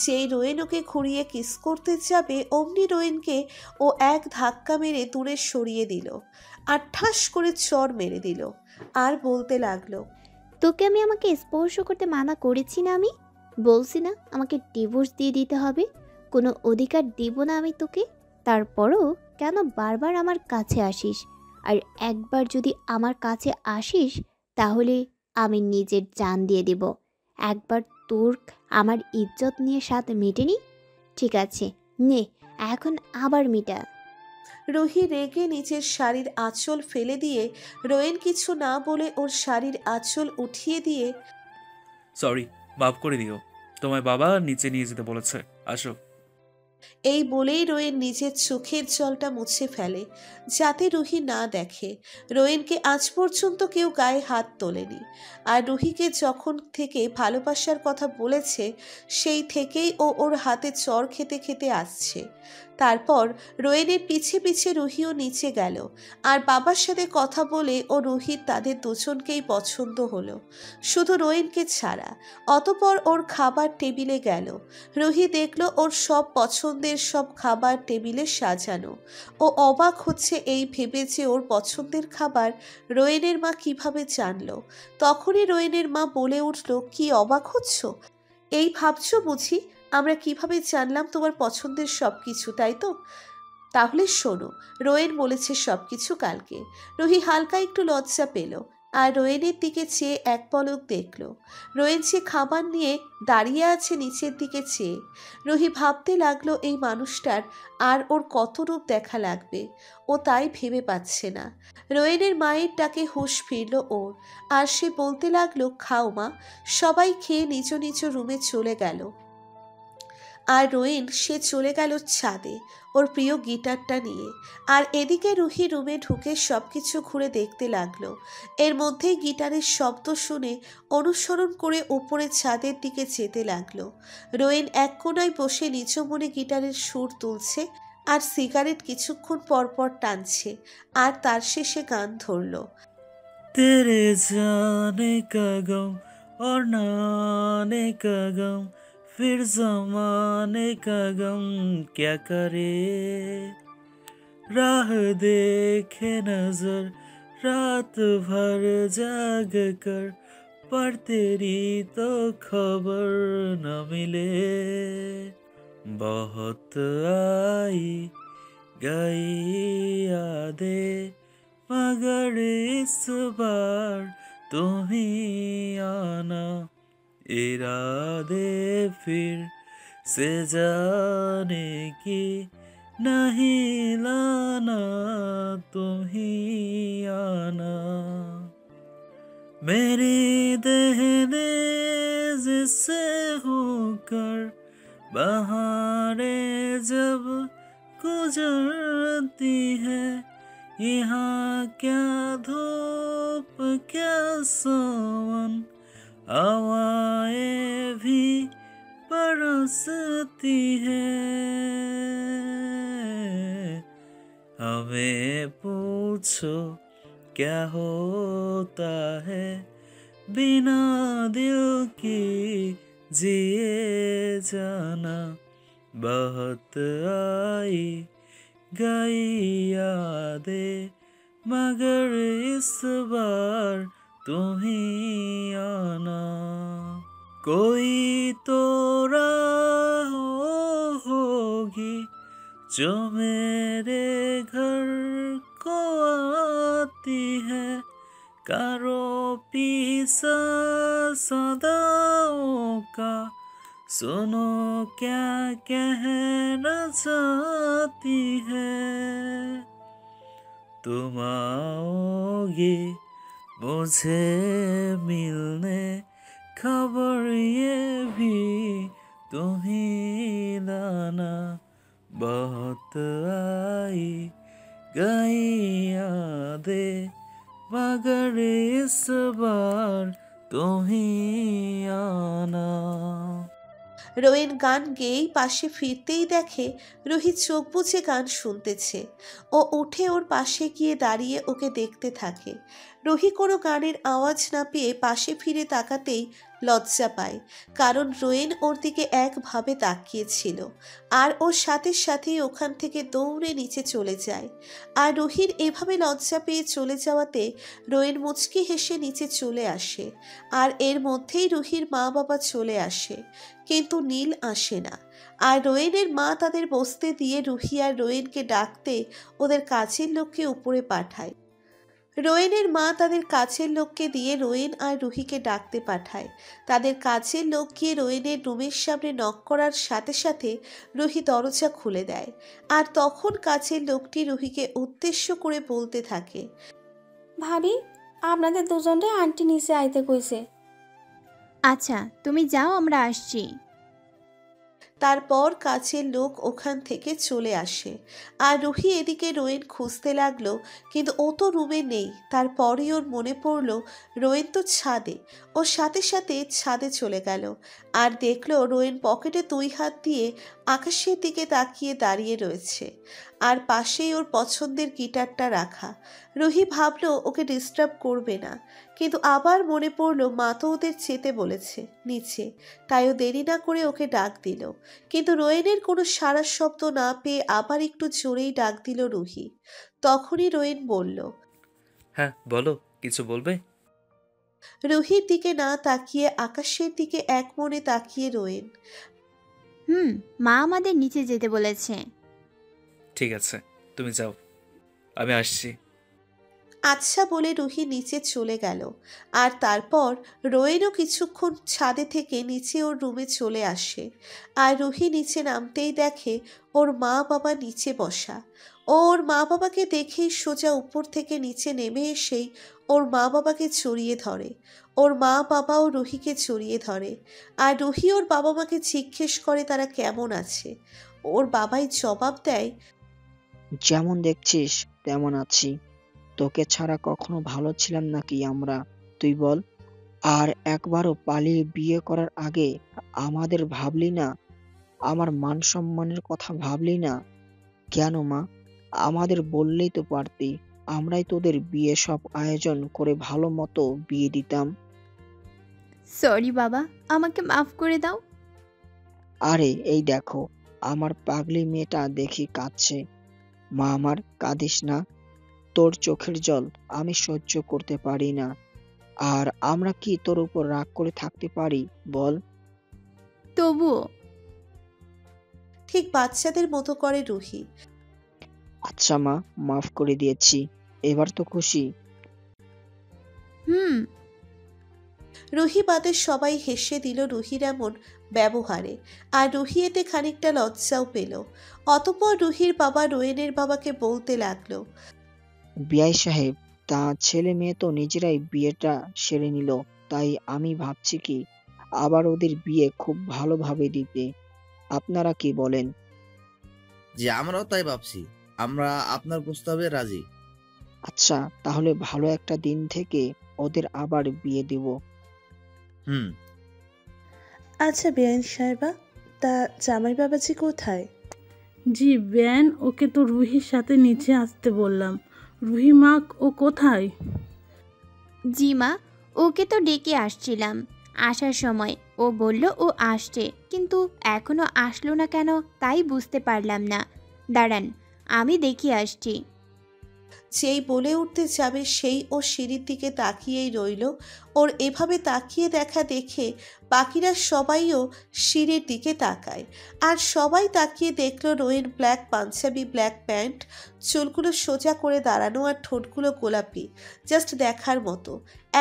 যেই রোয়েন ওকে ঘুরিয়ে কিস করতে যাবে, অমনি রোয়েনকে ও এক ধাক্কা মেরে দূরে সরিয়ে দিল, আর ঠাস করে চড় মেরে দিল। আর বলতে লাগলো, তোকে আমি আমাকে স্পর্শ করতে মানা করেছি না? আমি বলছি না আমাকে ডিভোর্স দিয়ে দিতে হবে? কোনো অধিকার দিব না আমি তোকে। তারপরও কেন বারবার আমার কাছে আসিস? আর একবার যদি আমার কাছে আসিস তাহলে আমি নিজের জান দিয়ে দেব। একবার তোর আমার ইজ্জত নিয়ে সাথে মেটেনি? ঠিক আছে, নে এখন আবার মিটা। রুহি রেগে নিচের শাড়ির আঁচল ফেলে দিয়ে রোয়েন কিছু না বলে ওর শাড়ির আঁচল উঠিয়ে দিয়ে, সরি, মাফ করে দিও। তোমায় বাবা নিচে নিয়ে যেতে বলেছে, আসো। এই বলেই রোয়েন নিজের চোখের জলটা মুছে ফেলে যাতে রুহি না দেখে। রোয়েনকে আজ পর্যন্ত কেউ গায়ে হাত তোলেনি, আর রুহিকে যখন থেকে ভালোবাসার কথা বলেছে সেই থেকেই ও ওর হাতে চর খেতে খেতে আসছে। তারপর রোয়েনের পিছে পিছে রুহিও নিচে গেল, আর বাবার সাথে কথা বলে ও রুহির তাদের দুজনকেই পছন্দ হলো, শুধু রোয়েনকে ছাড়া। অতপর ওর খাবার টেবিলে গেল। রুহি দেখলো ওর সব পছন্দের সব খাবার টেবিলে সাজানো। ও অবাক হচ্ছে এই ভেবে যে ওর পছন্দের খাবার রোয়েনের মা কিভাবে জানলো। তখনই রোয়েনের মা বলে উঠল, কি অবাক হচ্ছ? এই ভাবছো বুঝি আমরা কিভাবে জানলাম তোমার পছন্দের সব কিছু, তাই তো? তাহলে শোনো, রোয়েন বলেছে সব কিছু কালকে। রুহি হালকা একটু লজ্জা পেল আর রোয়েনের দিকে চেয়ে এক পলক দেখল। রোয়েন সে খাবার নিয়ে দাঁড়িয়ে আছে নিচের দিকে চেয়ে। রুহি ভাবতে লাগলো এই মানুষটার আর ওর কত রূপ দেখা লাগবে, ও তাই ভেবে পাচ্ছে না। রোয়েনের মায়ের ডাকে হুঁশ ফিরল ওর, আর সে বলতে লাগলো, খাও মা। সবাই খেয়ে নিজ নিজ রুমে চলে গেল, আর রোয়েন সে চলে গেল ছাদে ওর প্রিয় গিটারটা নিয়ে। আর এদিকে রুহি রুমে ঢুকে সব কিছু ঘুরে দেখতে লাগলো। এর মধ্যেই গিটারের শব্দ শুনে অনুসরণ করে উপরে ছাদের দিকে যেতে লাগলো। রোয়েন এক কোনায় বসে নিজ মনে গিটারের সুর তুলছে আর সিগারেট কিছুক্ষণ পরপর টানছে, আর তার শেষে গান ধরল। तेरे जाने का गम और नाने का गम, फिर जमाने का गम क्या करे। राह देखे नजर रात भर जाग कर, पर तेरी तो खबर न मिले। बहुत आई गई यादें, मगर इस बार तुम ही आना। इरादे फिर से जाने की नहीं लाना, तुम ही आना। मेरी दहलीज से होकर बहारें जब गुजरती है, यहाँ क्या धूप क्या सावन, हवाएं भी बरसती है। हमें पूछो क्या होता है, बिना दिल की जिए जाना। बहुत आई गई यादें, मगर इस बार तुम ही आना। कोई तो राह होगी जो मेरे घर को आती है, करो पीसा सदाओं का, सुनो क्या कहना चाहती है। तुम आओगी मुझे मिलने, खबर ये भी तुम ही लाना। बहुत आई गई यादें, मगर इस बार तुम ही आना। রোয়েন গান গেয়েই পাশে ফিরতেই দেখে রুহি চোখ বুজে গান শুনতেছে। ও উঠে ওর পাশে গিয়ে দাঁড়িয়ে ওকে দেখতে থাকে। রুহি কোনো গানের আওয়াজ না পেয়ে পাশে ফিরে তাকাতেই লজ্জা পায়, কারণ রোয়েন ওর দিকে একভাবে তাকিয়েছিল। আর ওর সাথে সাথেই ওখান থেকে দৌড়ে নিচে চলে যায়। আর রুহির এভাবে লজ্জা পেয়ে চলে যাওয়াতে রোয়েন মুচকি হেসে নিচে চলে আসে। আর এর মধ্যেই রুহির মা বাবা চলে আসে, কিন্তু নীল আসে না। আর রোয়েনের মা তাদের বসতে দিয়ে রুহি আর রোয়েনকে ডাকতে ওদের কাছের লোককে উপরে পাঠায়। রোয়েনের মা তাদের কাছের লোককে দিয়ে রোয়েন আর রুহিকে ডাকতে পাঠায়। তাদের কাছের লোক গিয়ে রোয়েনের রুমের সামনে নক করার সাথে সাথে রুহি দরজা খুলে দেয়। আর তখন কাছের লোকটি রুহিকে উদ্দেশ্য করে বলতে থাকে, ভাবি, আপনাদের দুজনরে আন্টি নিচে আইতে কইছে। আচ্ছা তুমি যাও, আমরা আসছি। তারপর কাছের লোক ওখান থেকে চলে আসে। আর রুহি এদিকে রোয়েন খুঁজতে লাগলো, কিন্তু ও তো রুমে নেই। তারপরই ওর মনে পড়লো রোয়েন তো ছাদে। ও সাথে সাথে ছাদে চলে গেল আর দেখলো রোয়েন পকেটে 2 হাত দিয়ে আকাশের দিকে তাকিয়ে দাঁড়িয়ে রয়েছে, আর পাশেই ওর পছন্দের গিটারটা রাখা। রুহি ভাবলো ওকে ডিস্টার্ব করবে না, কিন্তু আবার মনে পড়লো মা তো ওদের যেতে বলেছে নিচে, তাই ও দেরি না করে ওকে ডাক দিল। কিন্তু রোয়েনের কোনো সাড়া শব্দ না পেয়ে আবার একটু জোরেই ডাক দিল রুহি। তখনই রোয়েন বলল, হ্যাঁ বলো, কিছু বলবে? রুহির দিকে না তাকিয়ে আকাশের দিকে এক মনে তাকিয়ে রোয়েন, মা আমাদের নিচে যেতে বলেছে। ঠিক আছে, তুমি যাও, আমি আসছি। আচ্ছা বলে রুহি নিচে চলে গেল। আর তারপর রোয়েনও কিছুক্ষণ ছাদে থেকে নিচে ওর রুমে চলে আসে। আর রুহি নিচে নামতেই দেখে ওর মা বাবা নিচে বসা। ওর মা বাবাকে দেখেই সোজা উপর থেকে নিচে নেমে এসেই ওর মা বাবাকে জড়িয়ে ধরে। ওর মা বাবাও রুহিকে জড়িয়ে ধরে। আর রুহি ওর বাবা মাকে জিজ্ঞেস করে তারা কেমন আছে। ওর বাবাই জবাব দেয়, যেমন দেখছিস তেমন আছি। তোকে ছাড়া কখনো ভালো ছিলাম নাকি আমরা, তুই বল? আর একবারও পালিয়ে বিয়ে করার আগে আমাদের ভাবলি না? আমার মান সম্মানের কথা ভাবলি না? কেন মা? আমাদের বললেই তো পারতি, আমরাই তোদের বিয়ে সব আয়োজন করে ভালো মতো বিয়ে দিতাম। সরি বাবা, আমাকে মাফ করে দাও। আরে এই দেখো, আমার পাগলি মেয়েটা দেখি কাঁদছে। মা আমার, কাঁদিস না। তোর চোখের জল আমি সহ্য করতে পারি না। আর আমরা কি তোর উপর রাগ করে থাকতে পারি বল? তবুও ঠিক বাচ্চাদের মতো করে রুহি। আচ্ছা মা, মাফ করে দিয়েছি, এবার তো খুশি? রুহি বাদে সবাই হেসে দিল রুহির এমন ব্যবহারে। আর রুহি এতে খানিকটা লজ্জাও পেল। অতঃপর রুহির বাবা রোয়েনের বাবাকে বলতে লাগলো, বিআই সাহেব, তা ছেলে মেয়ে তো নিজেরাই বিয়েটা সেরে নিল, তাই আমি ভাবছি কি আবার ওদের বিয়ে খুব ভালোভাবে দিতে। আপনারা কি বলেন? যে আমরাও তাই ভাবছি, আমরা আপনার প্রস্তাবে রাজি। আচ্ছা, তাহলে ভালো একটা দিন থেকে ওদের আবার বিয়ে দিব। আচ্ছা বেআইন সাহেবা, তা জামাই বাবাজি কোথায়? জি বেন, ওকে তো রুহির সাথে নিচে আসতে বললাম। রুহি মা, ও কোথায়? জি মা, ওকে তো ডেকে আসছিলাম। আসার সময় ও বলল ও আসছে, কিন্তু এখনো আসলো না কেন তাই বুঝতে পারলাম না। দাঁড়ান, আমি দেখে আসছি। যেই বলে উঠতে যাবে সেই ও সিঁড়ির দিকে তাকিয়েই রইল। ওর এভাবে তাকিয়ে দেখা দেখে বাকিরা সবাইও সিঁড়ির দিকে তাকায়। আর সবাই তাকিয়ে দেখলো রোয়েন ব্ল্যাক পাঞ্জাবি, ব্ল্যাক প্যান্ট, চুলগুলো সোজা করে দাঁড়ানো আর ঠোঁটগুলো গোলাপি, জাস্ট দেখার মতো।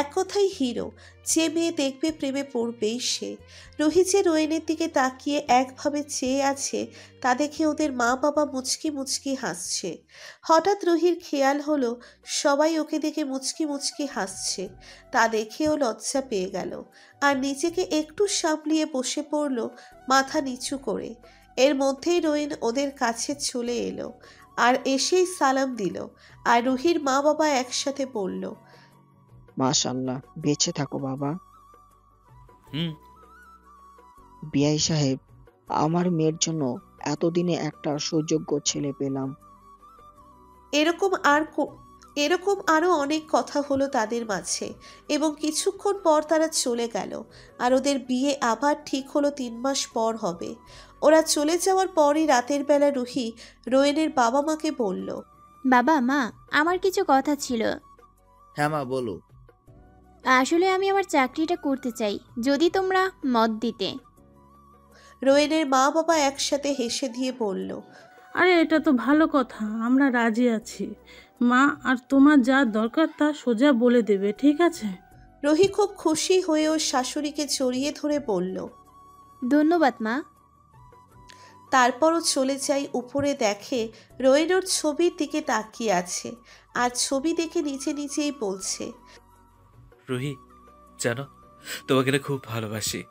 এক কথাই হিরো। যে মেয়ে দেখবে প্রেমে পড়বেই সে। রুহি যে রোয়েনের দিকে তাকিয়ে একভাবে চেয়ে আছে তা দেখে ওদের মা বাবা মুচকি মুচকি হাসছে। হঠাৎ রুহির খেয়াল হলো সবাই ওকে দেখে মুচকি মুচকি হাসছে। তা দেখেও লজ্জা পেয়ে গেল আর নিজেকে একটু সামলিয়ে বসে পড়ল মাথা নিচু করে। এর মধ্যেই রোয়েন ওদের কাছে চলে এলো আর এসেই সালাম দিল। আর রুহির মা বাবা একসাথে বলল, মাশাআল্লাহ, বেঁচে থাকো বাবা। বিআই সাহেব, আমার মেয়ের জন্য এতদিনে একটা সুযোগ্য ছেলে পেলাম। এরকম আরো অনেক কথা হলো তাদের মাঝে এবং কিছুক্ষণ পর তারা চলে গেল। আর ওদের বিয়ে আবার ঠিক হলো 3 মাস পর হবে। ওরা চলে যাওয়ার পরই রাতের বেলা রুহি রোয়েনের বাবা মাকে বলল, বাবা মা, আমার কিছু কথা ছিল। হ্যাঁ মা, বলো। আসলে আমি আমার চাকরিটা করতে চাই, যদি তোমরা মত দিতে। রোয়েনের মা বাবা একসাথে হেসে দিয়ে বলল, আরে এটা তো ভালো কথা, আমরা রাজি আছি মা। আর তোমার যা দরকার তা সোজা বলে দেবে, ঠিক আছে? রুহি খুব খুশি হয়ে ওর শাশুড়িকে জড়িয়ে ধরে বলল, ধন্যবাদ মা। তারপরও চলে যাই উপরে দেখে রোয়েন ওর ছবির দিকে তাকিয়ে আছে আর ছবি দেখে নিজে নিজেই বলছে, রুহি, জানো তোমাকে না খুব ভালোবাসি,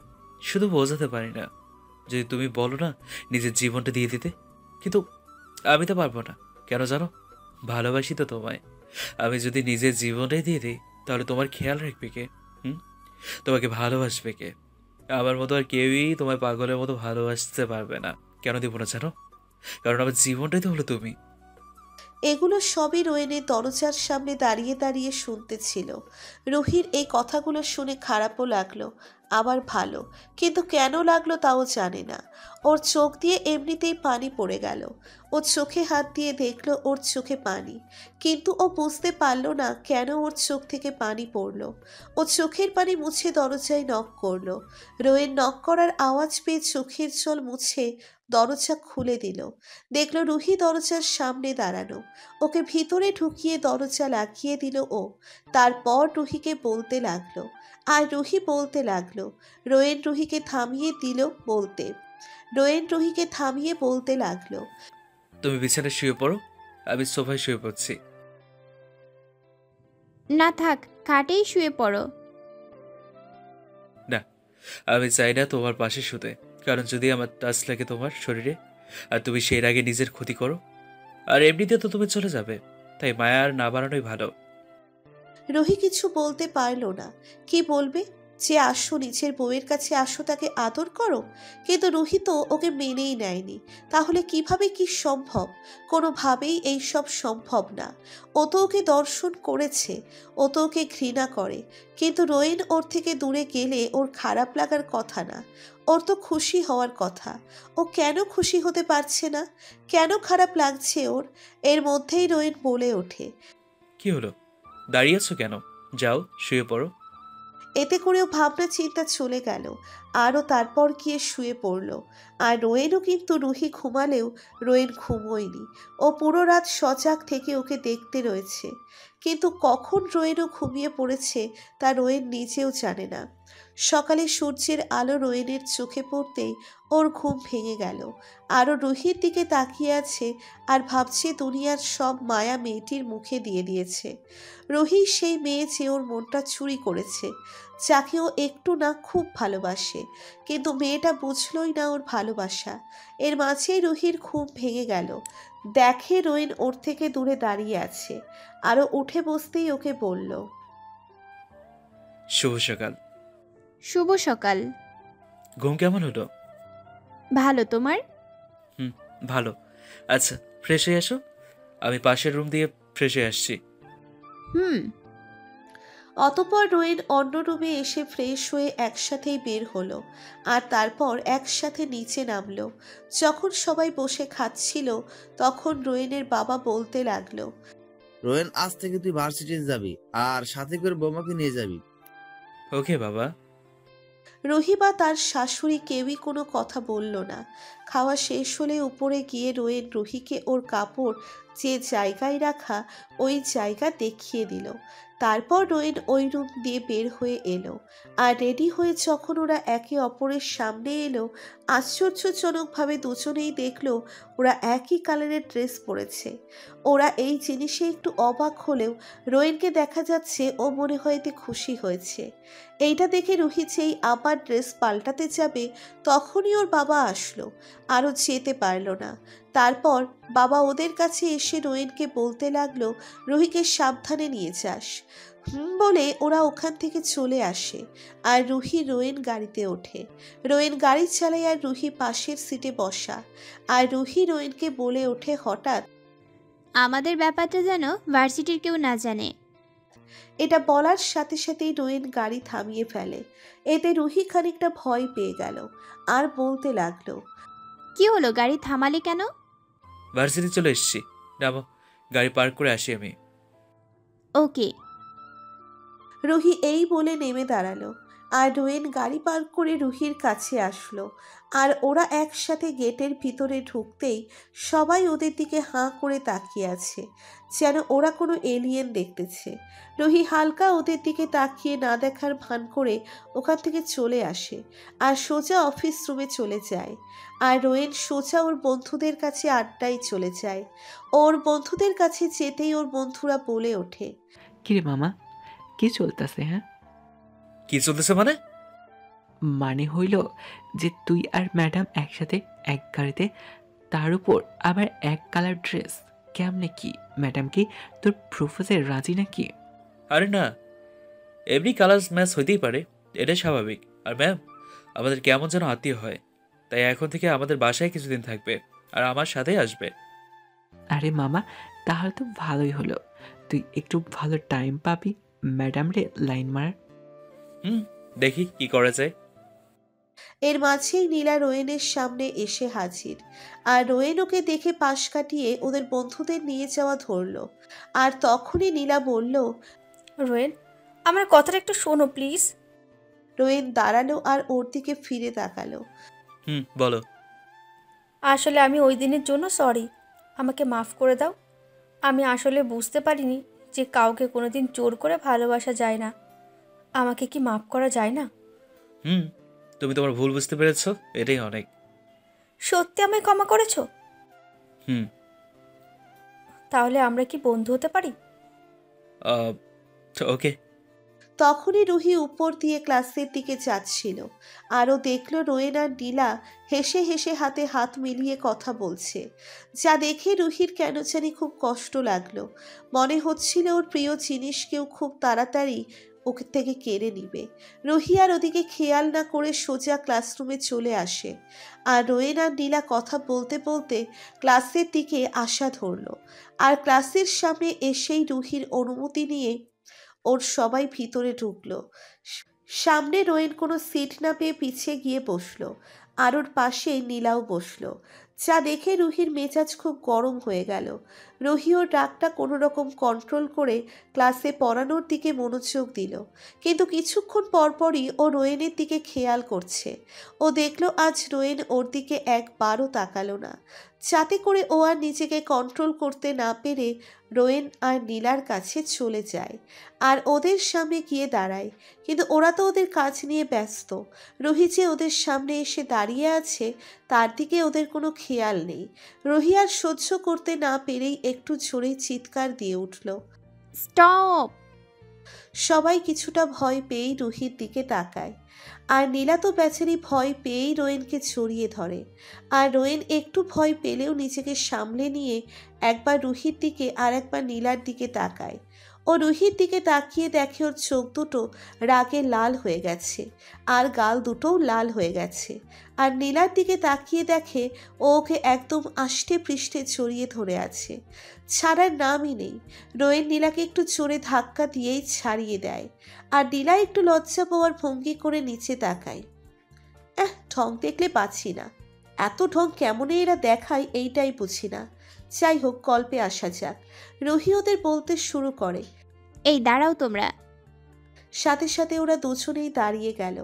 শুধু বোঝাতে পারি না। যদি তুমি বলো না নিজের জীবনটা দিয়ে দিতে, কিন্তু আমি তো পারবো না। কেন জানো? ভালোবাসি তো তোমায়। আমি যদি নিজের জীবনটাই দিয়ে দিই তাহলে তোমার খেয়াল রাখবে কে? হুম? তোমাকে ভালোবাসবে কে? আমার মতো আর কেউই তোমায় পাগলের মতো ভালোবাসতে পারবে না। কেন দিব না জানো? কারণ আমার জীবনটাই তো হলো তুমি। এগুলো সবই রোয়েনের দরজার সামনে দাঁড়িয়ে দাঁড়িয়ে শুনতেছিল। রুহির এই কথাগুলো শুনে খারাপও লাগলো, আবার ভালো, কিন্তু কেন লাগলো তাও জানে না। ওর চোখ দিয়ে এমনিতেই পানি পড়ে গেল। ও চোখে হাত দিয়ে দেখলো ওর চোখে পানি, কিন্তু ও বুঝতে পারল না কেন ওর চোখ থেকে পানি পড়লো। ও চোখের পানি মুছে দরজায় নক করলো। রোয়েন নক করার আওয়াজ পেয়ে চোখের জল মুছে দরজা খুলে দিল। দেখলো রুহি দরজার সামনে দাঁড়ানো। ওকে ভিতরে ঢুকিয়ে দরজা লাগিয়ে দিল ও। তারপর রুহিকে বলতে লাগলো, আর রুহি বলতে লাগলো। রোয়েন রুহিকে থামিয়ে দিল বলতে। রোয়েন রুহিকে থামিয়ে বলতে লাগলো, তুমি বিছানায় শুয়ে পড়ো, আমি সোফায় শুয়ে পড়ছি। না থাক, খাটেই শুয়ে পড়ো। না, আমি চাই না তোমার পাশে শুতে। কারণ যদি আমার টাচ লাগে তোমার শরীরে আর তুমি সেই আগে নিজের ক্ষতি করো, আর এমনিতে তো তুমি চলে যাবে, তাই মায়া আর না বাড়ানোই ভালো। রুহি কিছু বলতে পারলো না। কি বলবে? যে আসো নিজের বউয়ের কাছে, আসো তাকে আদর করো। কিন্তু রুহি তো ওকে মেনেই নেয়নি। তাহলে কিভাবে কি সম্ভব? কোনোভাবেই এই সব সম্ভব না। ও তো ওকে দর্শন করেছে, ও তো ওকে ঘৃণা করে। কিন্তু রোয়েন ওর থেকে দূরে গেলে ওর খারাপ লাগার কথা না, ওর তো খুশি হওয়ার কথা। ও কেন খুশি হতে পারছে না? কেন খারাপ লাগছে ওর? এর মধ্যেই রোয়েন বলে ওঠে, কি হলো? দাঁড়িয়ে আছো কেন? যাও শুয়ে পড়ো। এতে করেও ভাবনা চিন্তা চলে গেল। আরও তারপর গিয়ে শুয়ে পড়ল। আর রোয়েনও, কিন্তু রুহি ঘুমালেও রোয়েন ঘুমোয়নি। ও পুরো রাত সজাগ থেকে ওকে দেখতে রয়েছে। কিন্তু কখন রোয়েনও ঘুমিয়ে পড়েছে তা রোয়েন নিজেও জানে না। সকালে সূর্যের আলো রোয়েনের চোখে পড়তেই ওর ঘুম ভেঙে গেল। আরও রুহির দিকে তাকিয়ে আছে আর ভাবছে দুনিয়ার সব মায়া মেয়েটির মুখে দিয়ে দিয়েছে। রুহি সেই মেয়ে যে ওর মনটা চুরি করেছে, যাকে ও একটু না খুব ভালোবাসে, কিন্তু মেয়েটা বুঝলই না ওর ভালোবাসা। এর মাঝেই রুহির ঘুম ভেঙে গেল। দেখে রোয়েন ওর থেকে দূরে দাঁড়িয়ে আছে। আরও উঠে বসতেই ওকে বলল, শুভ সকাল। শুভ সকাল। ঘুম কেমন হলো? ভালো, তোমার? ভালো। আচ্ছা, ফ্রেশ হয়ে আসো, আমি পাশের রুম দিয়ে ফ্রেশ হয়ে আসছি। হুম। অতঃপর রোয়েন অন্য রুমে এসে ফ্রেশ হয়ে একসাথেই বের হলো। আর তারপর একসাথে নিচে নামলো। যখন সবাই বসে খাচ্ছিল তখন রোয়েনের বাবা বলতে লাগলো, রোয়েন, আজ থেকে তুই ভার্সিটিতে যাবি আর সাথে করে বোমাকে নিয়ে যাবি। ওকে বাবা। রুহি বা তার শাশুড়ি কেউই কোনো কথা বলল না। খাওয়া শেষ হলে উপরে গিয়ে রোয়েন রুহিকে ওর কাপড় যে জায়গায় রাখা ওই জায়গা দেখিয়ে দিল। তারপর রোয়েন ওই রুম দিয়ে বের হয়ে এলো। আর রেডি হয়ে যখন ওরা একে অপরের সামনে এলো, আশ্চর্যজনকভাবে দুজনেই দেখলো ওরা একই কালারের ড্রেস পরেছে। ওরা এই জিনিসে একটু অবাক হলেও রোয়েনকে দেখা যাচ্ছে ও মনে হয় এতে খুশি হয়েছে। এইটা দেখে রুহি যেই আবার ড্রেস পাল্টাতে যাবে তখনই ওর বাবা আসলো। আরও যেতে পারল না। তারপর বাবা ওদের কাছে এসে রোয়েনকে বলতে লাগলো, রুহিকে সাবধানে নিয়ে যাস। বলে ওরা ওখান থেকে চলে আসে। আর রুহি রোয়েন গাড়িতে ওঠে। রোয়েন গাড়ি চালায় আর রুহি পাশের সিটে বসা। আর রুহি রোয়েনকে বলে ওঠে হঠাৎ, আমাদের ব্যাপারটা যেন ভার্সিটির কেউ না জানে। এটা বলার সাথে সাথেই রোয়েন গাড়ি থামিয়ে ফেলে। এতে রুহি খানিকটা ভয় পেয়ে গেল আর বলতে লাগলো, কি হলো, গাড়ি থামালি কেন? ভার্সিটি চলে এসেছি, নামো, গাড়ি পার্ক করে আসি আমি। ওকে। রুহি এই বলে নেমে দাঁড়ালো। আর রোয়েন গাড়ি পার্ক করে রুহির কাছে আসলো। আর ওরা একসাথে গেটের ভিতরে ঢুকতেই সবাই ওদের দিকে হাঁ করে তাকিয়ে আছে, যেন ওরা কোনো এলিয়েন দেখতেছে। রুহি হালকা ওদের দিকে তাকিয়ে না দেখার ভান করে ওখান থেকে চলে আসে আর সোজা অফিস রুমে চলে যায়। আর রোয়েন সোজা ওর বন্ধুদের কাছে আড্ডায় চলে যায়। ওর বন্ধুদের কাছে যেতেই ওর বন্ধুরা বলে ওঠে, কিরে মামা, কি চলতেছে? হ্যাঁ, কি চলতেছে মানে? মানে হইল যে তুই আর ম্যাডাম একসাথে এক গাড়িতে, তার উপর আবার এক কালার ড্রেস। কেমনে কি ম্যাডাম কি তোর প্রপোজে রাজি নাকি? আরে না, এমনি কালার্স ম্যাচ হইতেই পারে, এটাই স্বাভাবিক। আর ম্যাম আমাদের কেমন যেন আত্মীয় হয়, তাই এখন থেকে আমাদের বাসায় কিছুদিন থাকবে আর আমার সাথেই আসবে। আরে মামা, তাহলে তো ভালোই হলো, তুই একটু ভালো টাইম পাবি ম্যাডাম রে লাইন মার। দেখি কি করা যায়। এর মাঝেই নীলা রোয়েনের সামনে এসে হাজির। আর রোয়েন ওকে দেখে পাশ কাটিয়ে ওদের বন্ধুদের নিয়ে যাওয়া ধরল। আর তখনই নীলা বলল, রোয়েন, আমার কথাটা একটু শোনো প্লিজ। রোয়েন দাঁড়ালো আর ওর দিকে ফিরে তাকালো। বলো। আসলে আমি ওই দিনের জন্য সরি, আমাকে মাফ করে দাও। আমি আসলে বুঝতে পারিনি যে কাউকে কোনোদিন জোর করে ভালোবাসা যায় না। আমাকে কি মাফ করা যায় না? তুমি তোমার ভুল বুঝতে পেরেছো, এটাই অনেক। সত্যি আমায় ক্ষমা করেছো? হুম। তাহলে আমরা কি বন্ধু হতে পারি? ওকে। তখনই রুহি উপর দিয়ে ক্লাসের দিকে যাচ্ছিল। আরও দেখল রোয়েন আর নীলা হেসে হেসে হাতে হাত মিলিয়ে কথা বলছে, যা দেখে রুহির কেন জানি খুব কষ্ট লাগলো। মনে হচ্ছিল ওর প্রিয় জিনিস কেউ খুব তাড়াতাড়ি ওকে থেকে কেড়ে নিবে। রুহি আর ওদিকে খেয়াল না করে সোজা ক্লাসরুমে চলে আসে। আর রোয়েন আর নীলা কথা বলতে বলতে ক্লাসের দিকে আসা ধরল। আর ক্লাসের সামনে এসেই রুহির অনুমতি নিয়ে ওর সবাই ভিতরে ঢুকলো। সামনে রোয়েন কোনো সিট না পেয়ে পিছিয়ে গিয়ে বসলো। আর ওর পাশে নীলাও বসলো, যা দেখে রুহির মেজাজ খুব গরম হয়ে গেল। রুহি ওর রাগটা কোনো রকম কন্ট্রোল করে ক্লাসে পড়ানোর দিকে মনোযোগ দিল। কিন্তু কিছুক্ষণ পরপরই ও রোয়েনের দিকে খেয়াল করছে। ও দেখলো আজ রোয়েন ওর দিকে একবারও তাকালো না, যাতে করে ও আর নিজেকে কন্ট্রোল করতে না পেরে রোয়েন আর নীলার কাছে চলে যায় আর ওদের সামনে গিয়ে দাঁড়ায়। কিন্তু ওরা তো ওদের কাজ নিয়ে ব্যস্ত। রুহি যে ওদের সামনে এসে দাঁড়িয়ে আছে তার দিকে ওদের কোনো খেয়াল নেই। রুহি আর সহ্য করতে না পেরেই একটু জোরে চিৎকার দিয়ে উঠল, স্টপ! সবাই কিছুটা ভয় পেয়েই রুহির দিকে তাকায়। আর নীলা তো বেচারি ভয় পেয়েই রোয়েনকে জড়িয়ে ধরে। আর রোয়েন একটু ভয় পেলেও নিজেকে সামলে নিয়ে একবার রুহির দিকে আর একবার নীলার দিকে তাকায়। ও রুহির দিকে তাকিয়ে দেখে ওর চোখ দুটো রাগে লাল হয়ে গেছে আর গাল দুটোও লাল হয়ে গেছে। আর নীলার দিকে তাকিয়ে দেখে ও ওকে একদম আষ্টে পৃষ্ঠে জড়িয়ে ধরে আছে, ছাড়ার নামই নেই। রোয়েন নীলাকে একটু জোরে ধাক্কা দিয়েই ছাড়িয়ে দেয়। আর নীলা একটু লজ্জা পাওয়ার ভঙ্গি করে নিচে তাকায়। ঢং দেখলে পাচ্ছি না, এত ঢং কেমনে এরা দেখায় এইটাই বুঝি না। যাই হোক, গল্পে আসা যাক। রুহি ওদের বলতে শুরু করে, এই দাঁড়াও তোমরা। সাথে সাথে ওরা দুজনেই দাঁড়িয়ে গেল।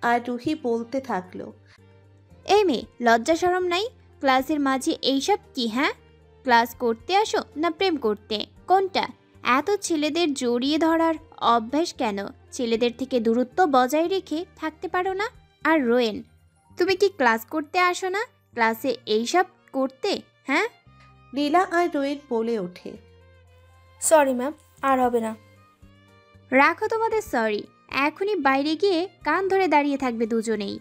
আর রুহি বলতে থাকলো, এই মেয়ে, লজ্জা শরম নাই? ক্লাসের মাঝে এইসব কি? হ্যাঁ, ক্লাস করতে আসো না প্রেম করতে? কোনটা? এত ছেলেদের জড়িয়ে ধরার অভ্যাস কেন? ছেলেদের থেকে দূরত্ব বজায় রেখে থাকতে পারো না? আর রোয়েন, তুমি কি ক্লাস করতে আসো না, ক্লাসে এইসব করতে? হ্যাঁ? নীলা আর রোয়েন বলে ওঠে, সরি ম্যাম, আর হবে না। রাখো তোমাদের সরি, এখনই বাইরে গিয়ে কান ধরে দাঁড়িয়ে থাকবে দুজনেই।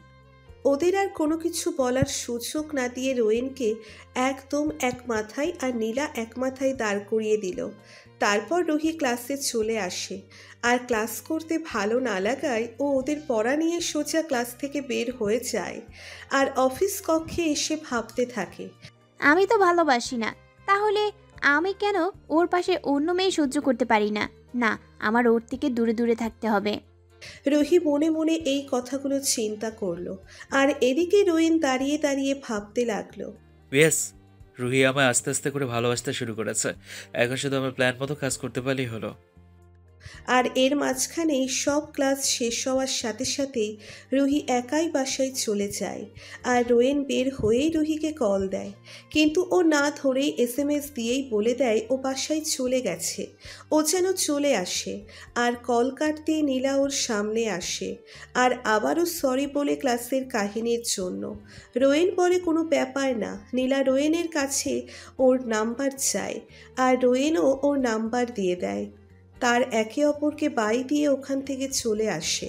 ওদের আর কোনো কিছু বলার সুযোগ না দিয়ে রোয়েনকে একদম এক মাথায় আর নীলা এক মাথায় দাঁড় করিয়ে দিল। তারপর রুহি ক্লাসে চলে আসে। আর ক্লাস করতে ভালো না লাগায় ও ওদের পড়া নিয়ে সোজা ক্লাস থেকে বের হয়ে যায় আর অফিস কক্ষে এসে ভাবতে থাকে, আমি তো ভালোবাসি না, তাহলে আমি কেন ওর পাশে অন্য মেয়ে সহ্য করতে পারি না? না, আমার ওর থেকে দূরে দূরে থাকতে হবে। রুহি মনে মনে এই কথাগুলো চিন্তা করলো। আর এদিকে রোয়েন দাঁড়িয়ে দাঁড়িয়ে ভাবতে লাগলো, বেশ, রুহি আমায় আস্তে আস্তে করে ভালোবাসতে শুরু করেছে, এখন শুধু আমার প্ল্যান মতো কাজ করতে পারলেই হলো। আর এর মাঝখানেই সব ক্লাস শেষ হওয়ার সাথে সাথেই রুহি একাই বাসায় চলে যায়। আর রোয়েন বের হয়েই রুহিকে কল দেয়, কিন্তু ও না ধরেই SMS দিয়েই বলে দেয় ও বাসায় চলে গেছে। ও যেন চলে আসে। আর কল কাটতেই নীলা ওর সামনে আসে আর আবারও সরি বলে ক্লাসের কাহিনীর জন্য। রোয়েন বলে কোনো ব্যাপার না। নীলা রোয়েনের কাছে ওর নাম্বার চায় আর রোয়েনও ওর নাম্বার দিয়ে দেয়। তার একে অপরকে বাই দিয়ে ওখান থেকে চলে আসে।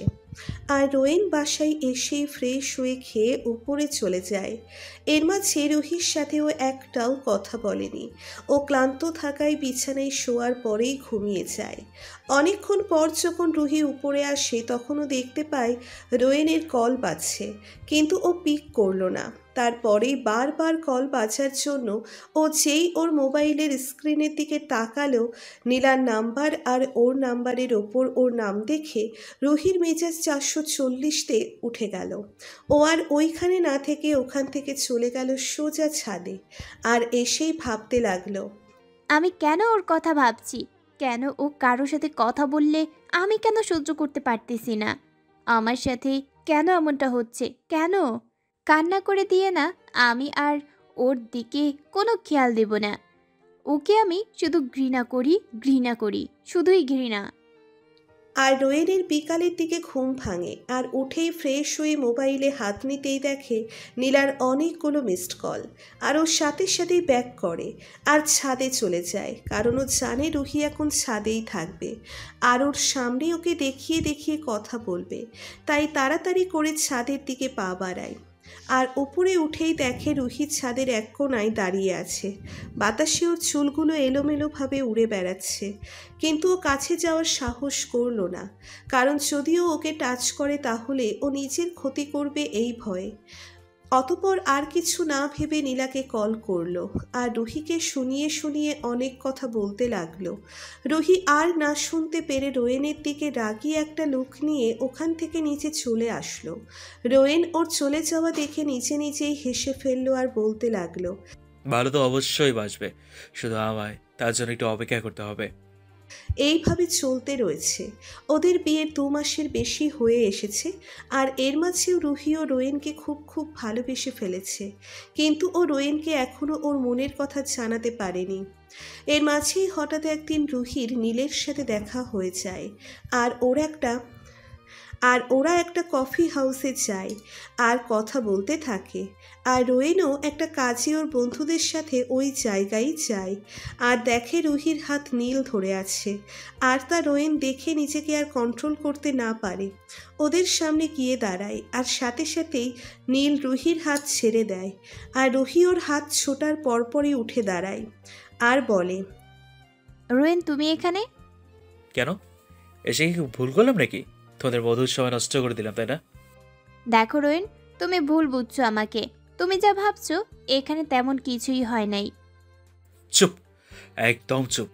আর রোয়েন বাসায় এসে ফ্রেশ হয়ে খেয়ে উপরে চলে যায়। এর মাঝে রুহির সাথেও একটাও কথা বলেনি। ও ক্লান্ত থাকায় বিছানায় শোয়ার পরেই ঘুমিয়ে যায়। অনেকক্ষণ পর যখন রুহি উপরে আসে তখনও দেখতে পায় রোয়েনের কল বাজছে, কিন্তু ও পিক করলো না। তারপরেই বারবার কল বাজার জন্য ও যেই ওর মোবাইলের স্ক্রিনের দিকে তাকালো, নীলার নাম্বার আর ওর নাম্বারের ওপর ওর নাম দেখে রুহির মেজাজ 440তে উঠে গেল। ও আর ওইখানে না থেকে ওখান থেকে চলে গেল সোজা ছাদে। আর এসেই ভাবতে লাগলো, আমি কেন ওর কথা ভাবছি? কেন ও কারোর সাথে কথা বললে আমি কেন সহ্য করতে পারতেছি না? আমার সাথে কেন এমনটা হচ্ছে? কেন? কান্না করে দিয়ে না আমি আর ওর দিকে কোনো খেয়াল দেব না। ওকে আমি শুধু ঘৃণা করি, শুধুই ঘৃণা। আর রোয়েনের বিকালের দিকে ঘুম ভাঙে। আর উঠেই ফ্রেশ হয়ে মোবাইলে হাত নিতেই দেখে নীলার অনেকগুলো মিসড কল। আর ওর সাথে সাথেই ব্যাক করে আর ছাদে চলে যায়, কারণ ও জানে রুহি এখন ছাদেই থাকবে আর ওর সামনে ওকে দেখিয়ে দেখিয়ে কথা বলবে। তাই তাড়াতাড়ি করে ছাদের দিকে পা বাড়ায়। আর উপরে উঠেই দেখে রুহি ছাদের এক কোণায় দাঁড়িয়ে আছে। বাতাসে ওর চুলগুলো এলোমেলোভাবে উড়ে বেড়াচ্ছে, কিন্তু ও কাছে যাওয়ার সাহস করলো না, কারণ যদিও ওকে টাচ করে তাহলে ও নিজের ক্ষতি করবে এই ভয়ে। অতপর আর কিছু না ভেবে নীলাকে কল করলো আর রুহিকে শুনিয়ে শুনিয়ে অনেক কথা বলতে লাগলো। রুহি আর না শুনতে পেরে রোয়েনের দিকে রাগি একটা লুক নিয়ে ওখান থেকে নিচে চলে আসলো। রোয়েন ওর চলে যাওয়া দেখে নিজে নিজেই হেসে ফেললো আর বলতে লাগলো, ভালো তো অবশ্যই বাসবে, শুধু আমায় তার জন্য একটু অপেক্ষা করতে হবে। এইভাবে চলতে রয়েছে। ওদের বিয়ের 2 মাসের বেশি হয়ে এসেছে। আর এর মাঝেও রুহি ও রোয়েনকে খুব ভালোবেসে ফেলেছে, কিন্তু ও রোয়েনকে এখনও ওর মনের কথা জানাতে পারেনি। এর মাঝেই হঠাৎ একদিন রুহির নীলের সাথে দেখা হয়ে যায়। আর ওরা একটা কফি হাউসে যায় আর কথা বলতে থাকে। আর রোয়েনও একটা কাজে ওর বন্ধুদের সাথে ওই জায়গায় যায় আর দেখে রুহির হাত নীল ধরে আছে। আর তা রোয়েন দেখে নিজেকে আর কন্ট্রোল করতে না পারে ওদের সামনে গিয়ে দাঁড়ায়। আর সাথে সাথেই নীল রুহির হাত ছেড়ে দেয় আর রুহি ওর হাত ছোটার পরপরই উঠে দাঁড়ায় আর বলে, রোয়েন তুমি এখানে? কেন? এসে কি ভুল করলাম নাকি? তোদের মধুর সময় নষ্ট করে দিলাম, তাই না? দেখো রোয়েন, তুমি ভুল বুঝছো আমাকে। তুমি যা ভাবছো এখানে তেমন কিছুই হয় নাই। চুপ, একদম চুপ।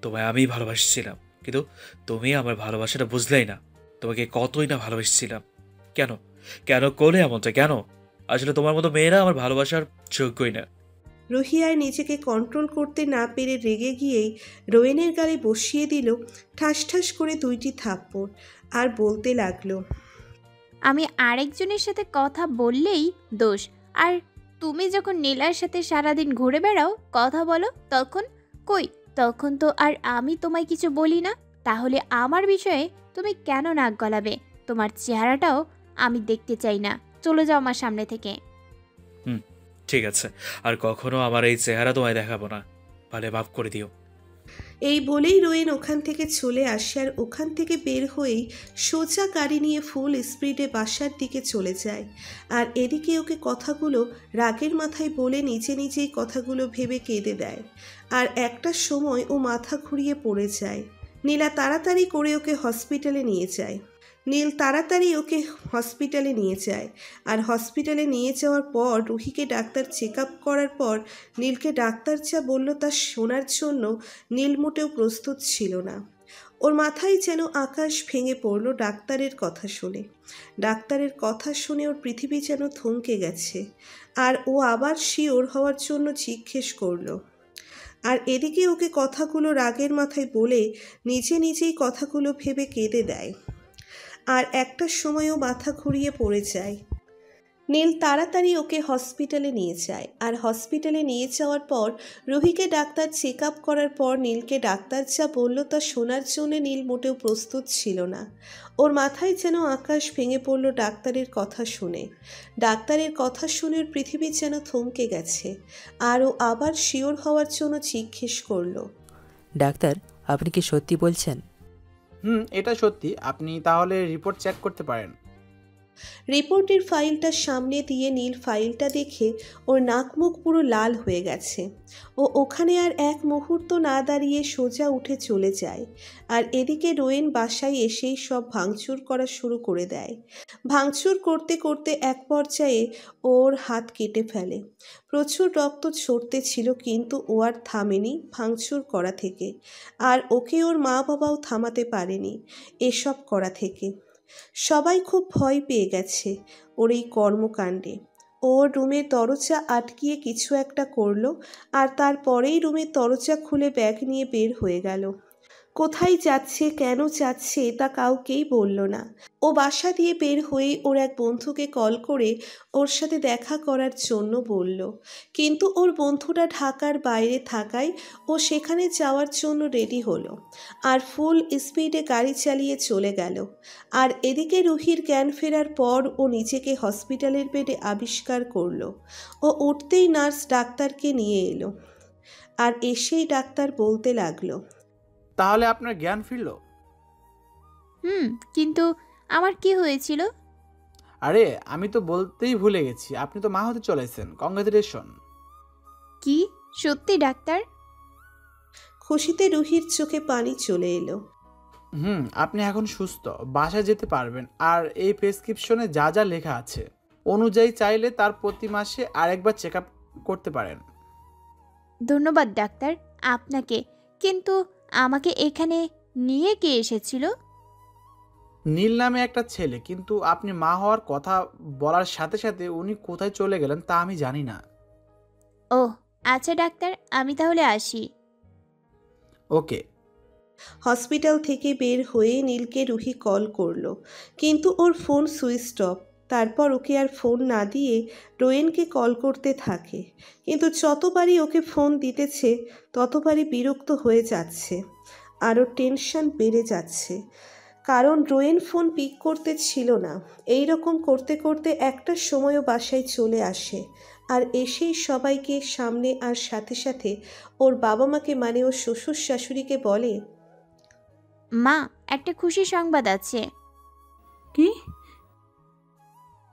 তোমায় আমি ভালোবাসছিলাম, কিন্তু তুমি আমার ভালোবাসাটা বুঝলেই না। তোমাকে কতই না ভালোবাসছিলাম। কেন কেন করলে এমনটা? কেন? আসলে তোমার মতো মেয়েরা আমার ভালোবাসার যোগ্যই না। রুহি আর নিজেকে কন্ট্রোল করতে না পেরে রেগে গিয়েই রোয়েনের গালে বসিয়ে দিল ঠাস ঠাস করে 2টি থাপ্পড় আর বলতে লাগলো, আমি আরেকজনের সাথে কথা বললেই দোষ, আর তুমি যখন নীলার সাথে সারাদিন ঘুরে বেড়াও, কথা বলো, তখন তো আর আমি তোমায় কিছু বলি না। তাহলে আমার বিষয়ে তুমি কেন নাক গলাবে? তোমার চেহারাটাও আমি দেখতে চাই না। চলে যাও আমার সামনে থেকে। ঠিক আছে, আর কখনো আমার এই চেহারা তোমায় দেখাবো না। ভালো মাফ করে দিও। এই বলেই রোয়েন ওখান থেকে চলে আসে আর ওখান থেকে বের হয়েই সোজা গাড়ি নিয়ে ফুল স্পিডে বাসার দিকে চলে যায়। আর এদিকে ওকে কথাগুলো রাগের মাথায় বলে নিজে নিজেই কথাগুলো ভেবে কেঁদে দেয়। আর একটা সময় ও মাথা ঘুরিয়ে পড়ে যায়। নীল তাড়াতাড়ি ওকে হসপিটালে নিয়ে যায়। আর হসপিটালে নিয়ে যাওয়ার পর রুহিকে ডাক্তার চেক আপ করার পর নীলকে ডাক্তার যা বলল তা শোনার জন্য নীল মোটেও প্রস্তুত ছিল না। ওর মাথায় যেন আকাশ ভেঙে পড়ল ডাক্তারের কথা শুনে ওর পৃথিবী যেন থমকে গেছে। আর ও আবার শিওর হওয়ার জন্য জিজ্ঞেস করলো। আর এদিকে ওকে কথাগুলো রাগের মাথায় বলে নিজে নিজেই কথাগুলো ভেবে কেঁদে দেয়। আর একটা সময়ও মাথা ঘুরিয়ে পড়ে যায়। নীল তাড়াতাড়ি ওকে হসপিটালে নিয়ে যায়। আর হসপিটালে নিয়ে যাওয়ার পর রুহিকে ডাক্তার চেক আপ করার পর নীলকে ডাক্তার যা বলল তা শোনার জন্য নীল মোটেও প্রস্তুত ছিল না। ওর মাথায় যেন আকাশ ভেঙে পড়ল ডাক্তারের কথা শুনে ওর পৃথিবী যেন থমকে গেছে। আর ও আবার শিওর হওয়ার জন্য জিজ্ঞেস করলো, ডাক্তার, আপনি কি সত্যি বলছেন? এটা সত্যি। আপনি তাহলে রিপোর্ট চেক করতে পারেন। রিপোর্টের ফাইলটা সামনে দিয়ে নীল ফাইলটা দেখে ওর নাক মুখ পুরো লাল হয়ে গেছে। ও ওখানে আর এক মুহূর্ত না দাঁড়িয়ে সোজা উঠে চলে যায়। আর এদিকে রোয়েন বাসায় এসেই সব ভাঙচুর করা শুরু করে দেয়। ভাঙচুর করতে করতে এক পর্যায়ে ওর হাত কেটে ফেলে। প্রচুর রক্ত ঝরতে ছিল, কিন্তু ও আর থামেনি ভাঙচুর করা থেকে। আর ওকে ওর মা বাবাও থামাতে পারেনি এসব করা থেকে। সবাই খুব ভয় পেয়ে গেছে ওর এই কর্মকাণ্ডে। ওর রুমের দরজা আটকিয়ে কিছু একটা করলো, আর তারপরেই রুমের দরজা খুলে ব্যাগ নিয়ে বের হয়ে গেল। কোথায় যাচ্ছে, কেন যাচ্ছে তা কাউকেই বলল না। ও বাসা দিয়ে বের হয়ে ওর এক বন্ধুকে কল করে ওর সাথে দেখা করার জন্য বলল, কিন্তু ওর বন্ধুটা ঢাকার বাইরে থাকায় ও সেখানে যাওয়ার জন্য রেডি হলো আর ফুল স্পিডে গাড়ি চালিয়ে চলে গেল। আর এদিকে রুহির জ্ঞান ফেরার পর ও নিজেকে হসপিটালের বেডে আবিষ্কার করলো। ও উঠতেই নার্স ডাক্তারকে নিয়ে এলো, আর এসেই ডাক্তার বলতে লাগলো, তাহলে আপনার জ্ঞান ফিরল? কিন্তু আমার কি হয়েছিল? আরে আমি তো বলতেই ভুলে গেছি, আপনি তো মা হতে চলেছেন। কংগ্রেচুলেশন। কি সত্যি ডাক্তার? খুশিতে রুহির চোখে পানি চলে এলো। আপনি এখন সুস্থ, বাসায় যেতে পারবেন। আর এই প্রেসক্রিপশনে যা যা লেখা আছে অনুযায়ী চাইলে তার প্রতি মাসে আরেকবার চেক আপ করতে পারেন। ধন্যবাদ ডাক্তার আপনাকে। কিন্তু আমাকে এখানে নিয়ে কে এসেছিল? নীল নামে একটা ছেলে, কিন্তু আপনি মা হওয়ার কথা বলার সাথে সাথে উনি কোথায় চলে গেলেন তা আমি জানি না। ও আচ্ছা ডাক্তার, আমি তাহলে আসি। ওকে। হসপিটাল থেকে বের হয়ে নীলকে রুহি কল করলো, কিন্তু ওর ফোন সুইচ অফ। তারপর ওকে আর ফোন না দিয়ে রোয়েনকে কল করতে থাকে, কিন্তু যতবারই ওকে ফোন দিতেছে ততবারই বিরক্ত হয়ে যাচ্ছে। আরও টেনশন বেড়ে যাচ্ছে, কারণ রোয়েন ফোন পিক করতে ছিল না। এই রকম করতে করতে একটা সময়ও বাসায় চলে আসে, আর এসেই সবাইকে সামনে আর সাথে সাথে ওর বাবা মাকে মানে ওর শ্বশুর শাশুড়িকে বলে, মা একটা খুশি সংবাদ আছে। কি?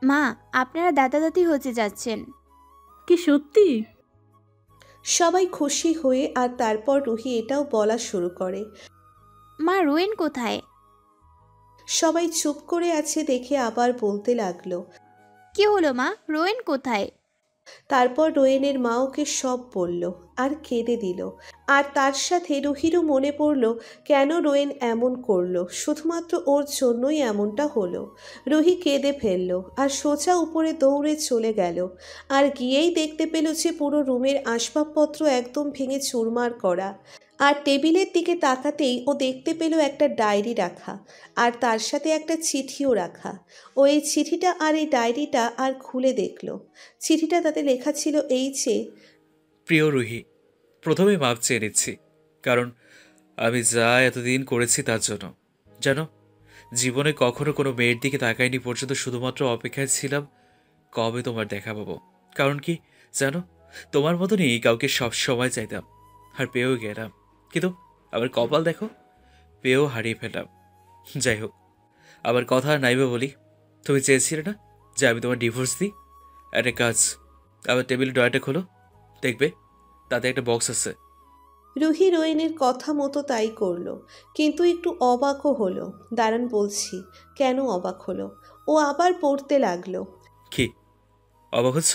মা আপনারা দাদা দাদি হতে যাচ্ছেন। কি সত্যি? সবাই খুশি হয়ে, আর তারপর রুহি এটাও বলা শুরু করে, মা রোয়েন কোথায়? সবাই চুপ করে আছে দেখে আবার বলতে লাগলো, কি হলো মা, রোয়েন কোথায়? তারপর রোয়েনের মা ওকে সব বলল আর কেঁদে দিল। আর তার সাথে রুহিরও মনে পড়ল কেন রোয়েন এমন করলো, শুধুমাত্র ওর জন্যই এমনটা হলো। রুহি কেঁদে ফেলল আর সোজা উপরে দৌড়ে চলে গেল। আর গিয়েই দেখতে পেল যে পুরো রুমের আসবাবপত্র একদম ভেঙে চুরমার করা। আর টেবিলের দিকে তাকাতেই ও দেখতে পেল একটা ডায়েরি রাখা, আর তার সাথে একটা চিঠিও রাখা। ও এই চিঠিটা আর এই ডায়েরিটা আর খুলে দেখলো। চিঠিটা তাতে লেখা ছিল এই যে, প্রিয় রুহি, প্রথমে মাপ চেয়ে নিচ্ছি, কারণ আমি যা এতদিন করেছি তার জন্য। জানো, জীবনে কখনো কোনো মেয়ের দিকে তাকাইনি পর্যন্ত, শুধুমাত্র অপেক্ষায় ছিলাম কবে তোমার দেখা পাবো। কারণ কি জানো, তোমার মতনই কাউকে সব সময় চাইতাম, আর পেয়েও গেলাম। কিন্তু আবার কপাল দেখো, পেয়েও হারিয়ে ফেললাম। যাই হোক, আবার কথা আর নাইবে বলি, তুমি চেয়েছিলে না যে আমি তোমার ডিভোর্স দিই? একটা কাজ, আবার টেবিল ড্রয়ারটা খোলো, দেখবে তাতে একটা বক্স আছে। রুহি রোয়েনের কথা মতো তাই করলো, কিন্তু একটু অবাকও হলো। দাঁড়ান বলছি কেন অবাক হলো। ও আবার পড়তে লাগলো, কি অবাক হচ্ছ?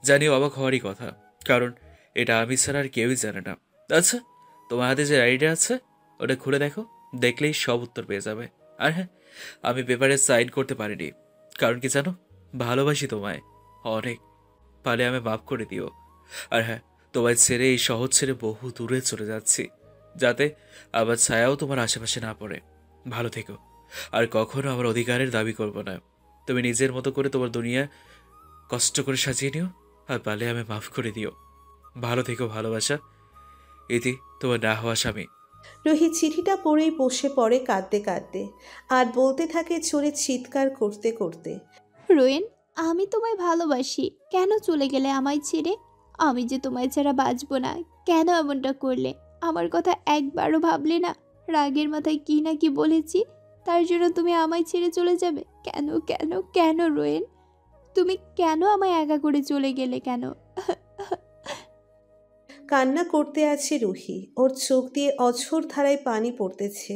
জানি অবাক হওয়ারই কথা, কারণ এটা আমি ছাড়া আর কেউই জানে না। আচ্ছা, তোমার হাতে যে আইডিয়া আছে ওটা খুলে দেখো, দেখলেই সব উত্তর পেয়ে যাবে। আর হ্যাঁ, আমি পেপারে সাইন করতে পারিনি, কারণ কি জানো, ভালোবাসি তোমায় অনেক, পালে আমি মাফ করে দিও। আর হ্যাঁ, তোমায় ছেড়ে এই শহর ছেড়ে বহু দূরে চলে যাচ্ছি, যাতে আবার ছায়াও তোমার আশেপাশে না পড়ে। ভালো থেকো, আর কখনো আমার অধিকারের দাবি করবো না। তুমি নিজের মতো করে তোমার দুনিয়া কষ্ট করে সাজিয়ে নিও, আর পালে আমি মাফ করে দিও। ভালো থেকো, ভালোবাসা। ইতি, তোমার না হওয়া স্বামী। রুহি চিঠিটা পড়েই বসে পড়ে কাঁদতে কাঁদতে, আর বলতে থাকে জোরে চিৎকার করতে করতে, রোয়েন আমি তোমায় ভালোবাসি, কেন চলে গেলে আমায় ছেড়ে? আমি যে তোমায় ছাড়া বাঁচবো না, কেন এমনটা করলে? আমার কথা একবারও ভাবলে না? রাগের মাথায় কি না কি বলেছি, তার জন্য তুমি আমায় ছেড়ে চলে যাবে? কেন কেন কেন রোয়েন, তুমি কেন আমায় একা করে চলে গেলে কেন? কান্না করতে আছে রুহি। ওর চোখ দিয়ে অঝোর ধারায় পানি পড়তেছে।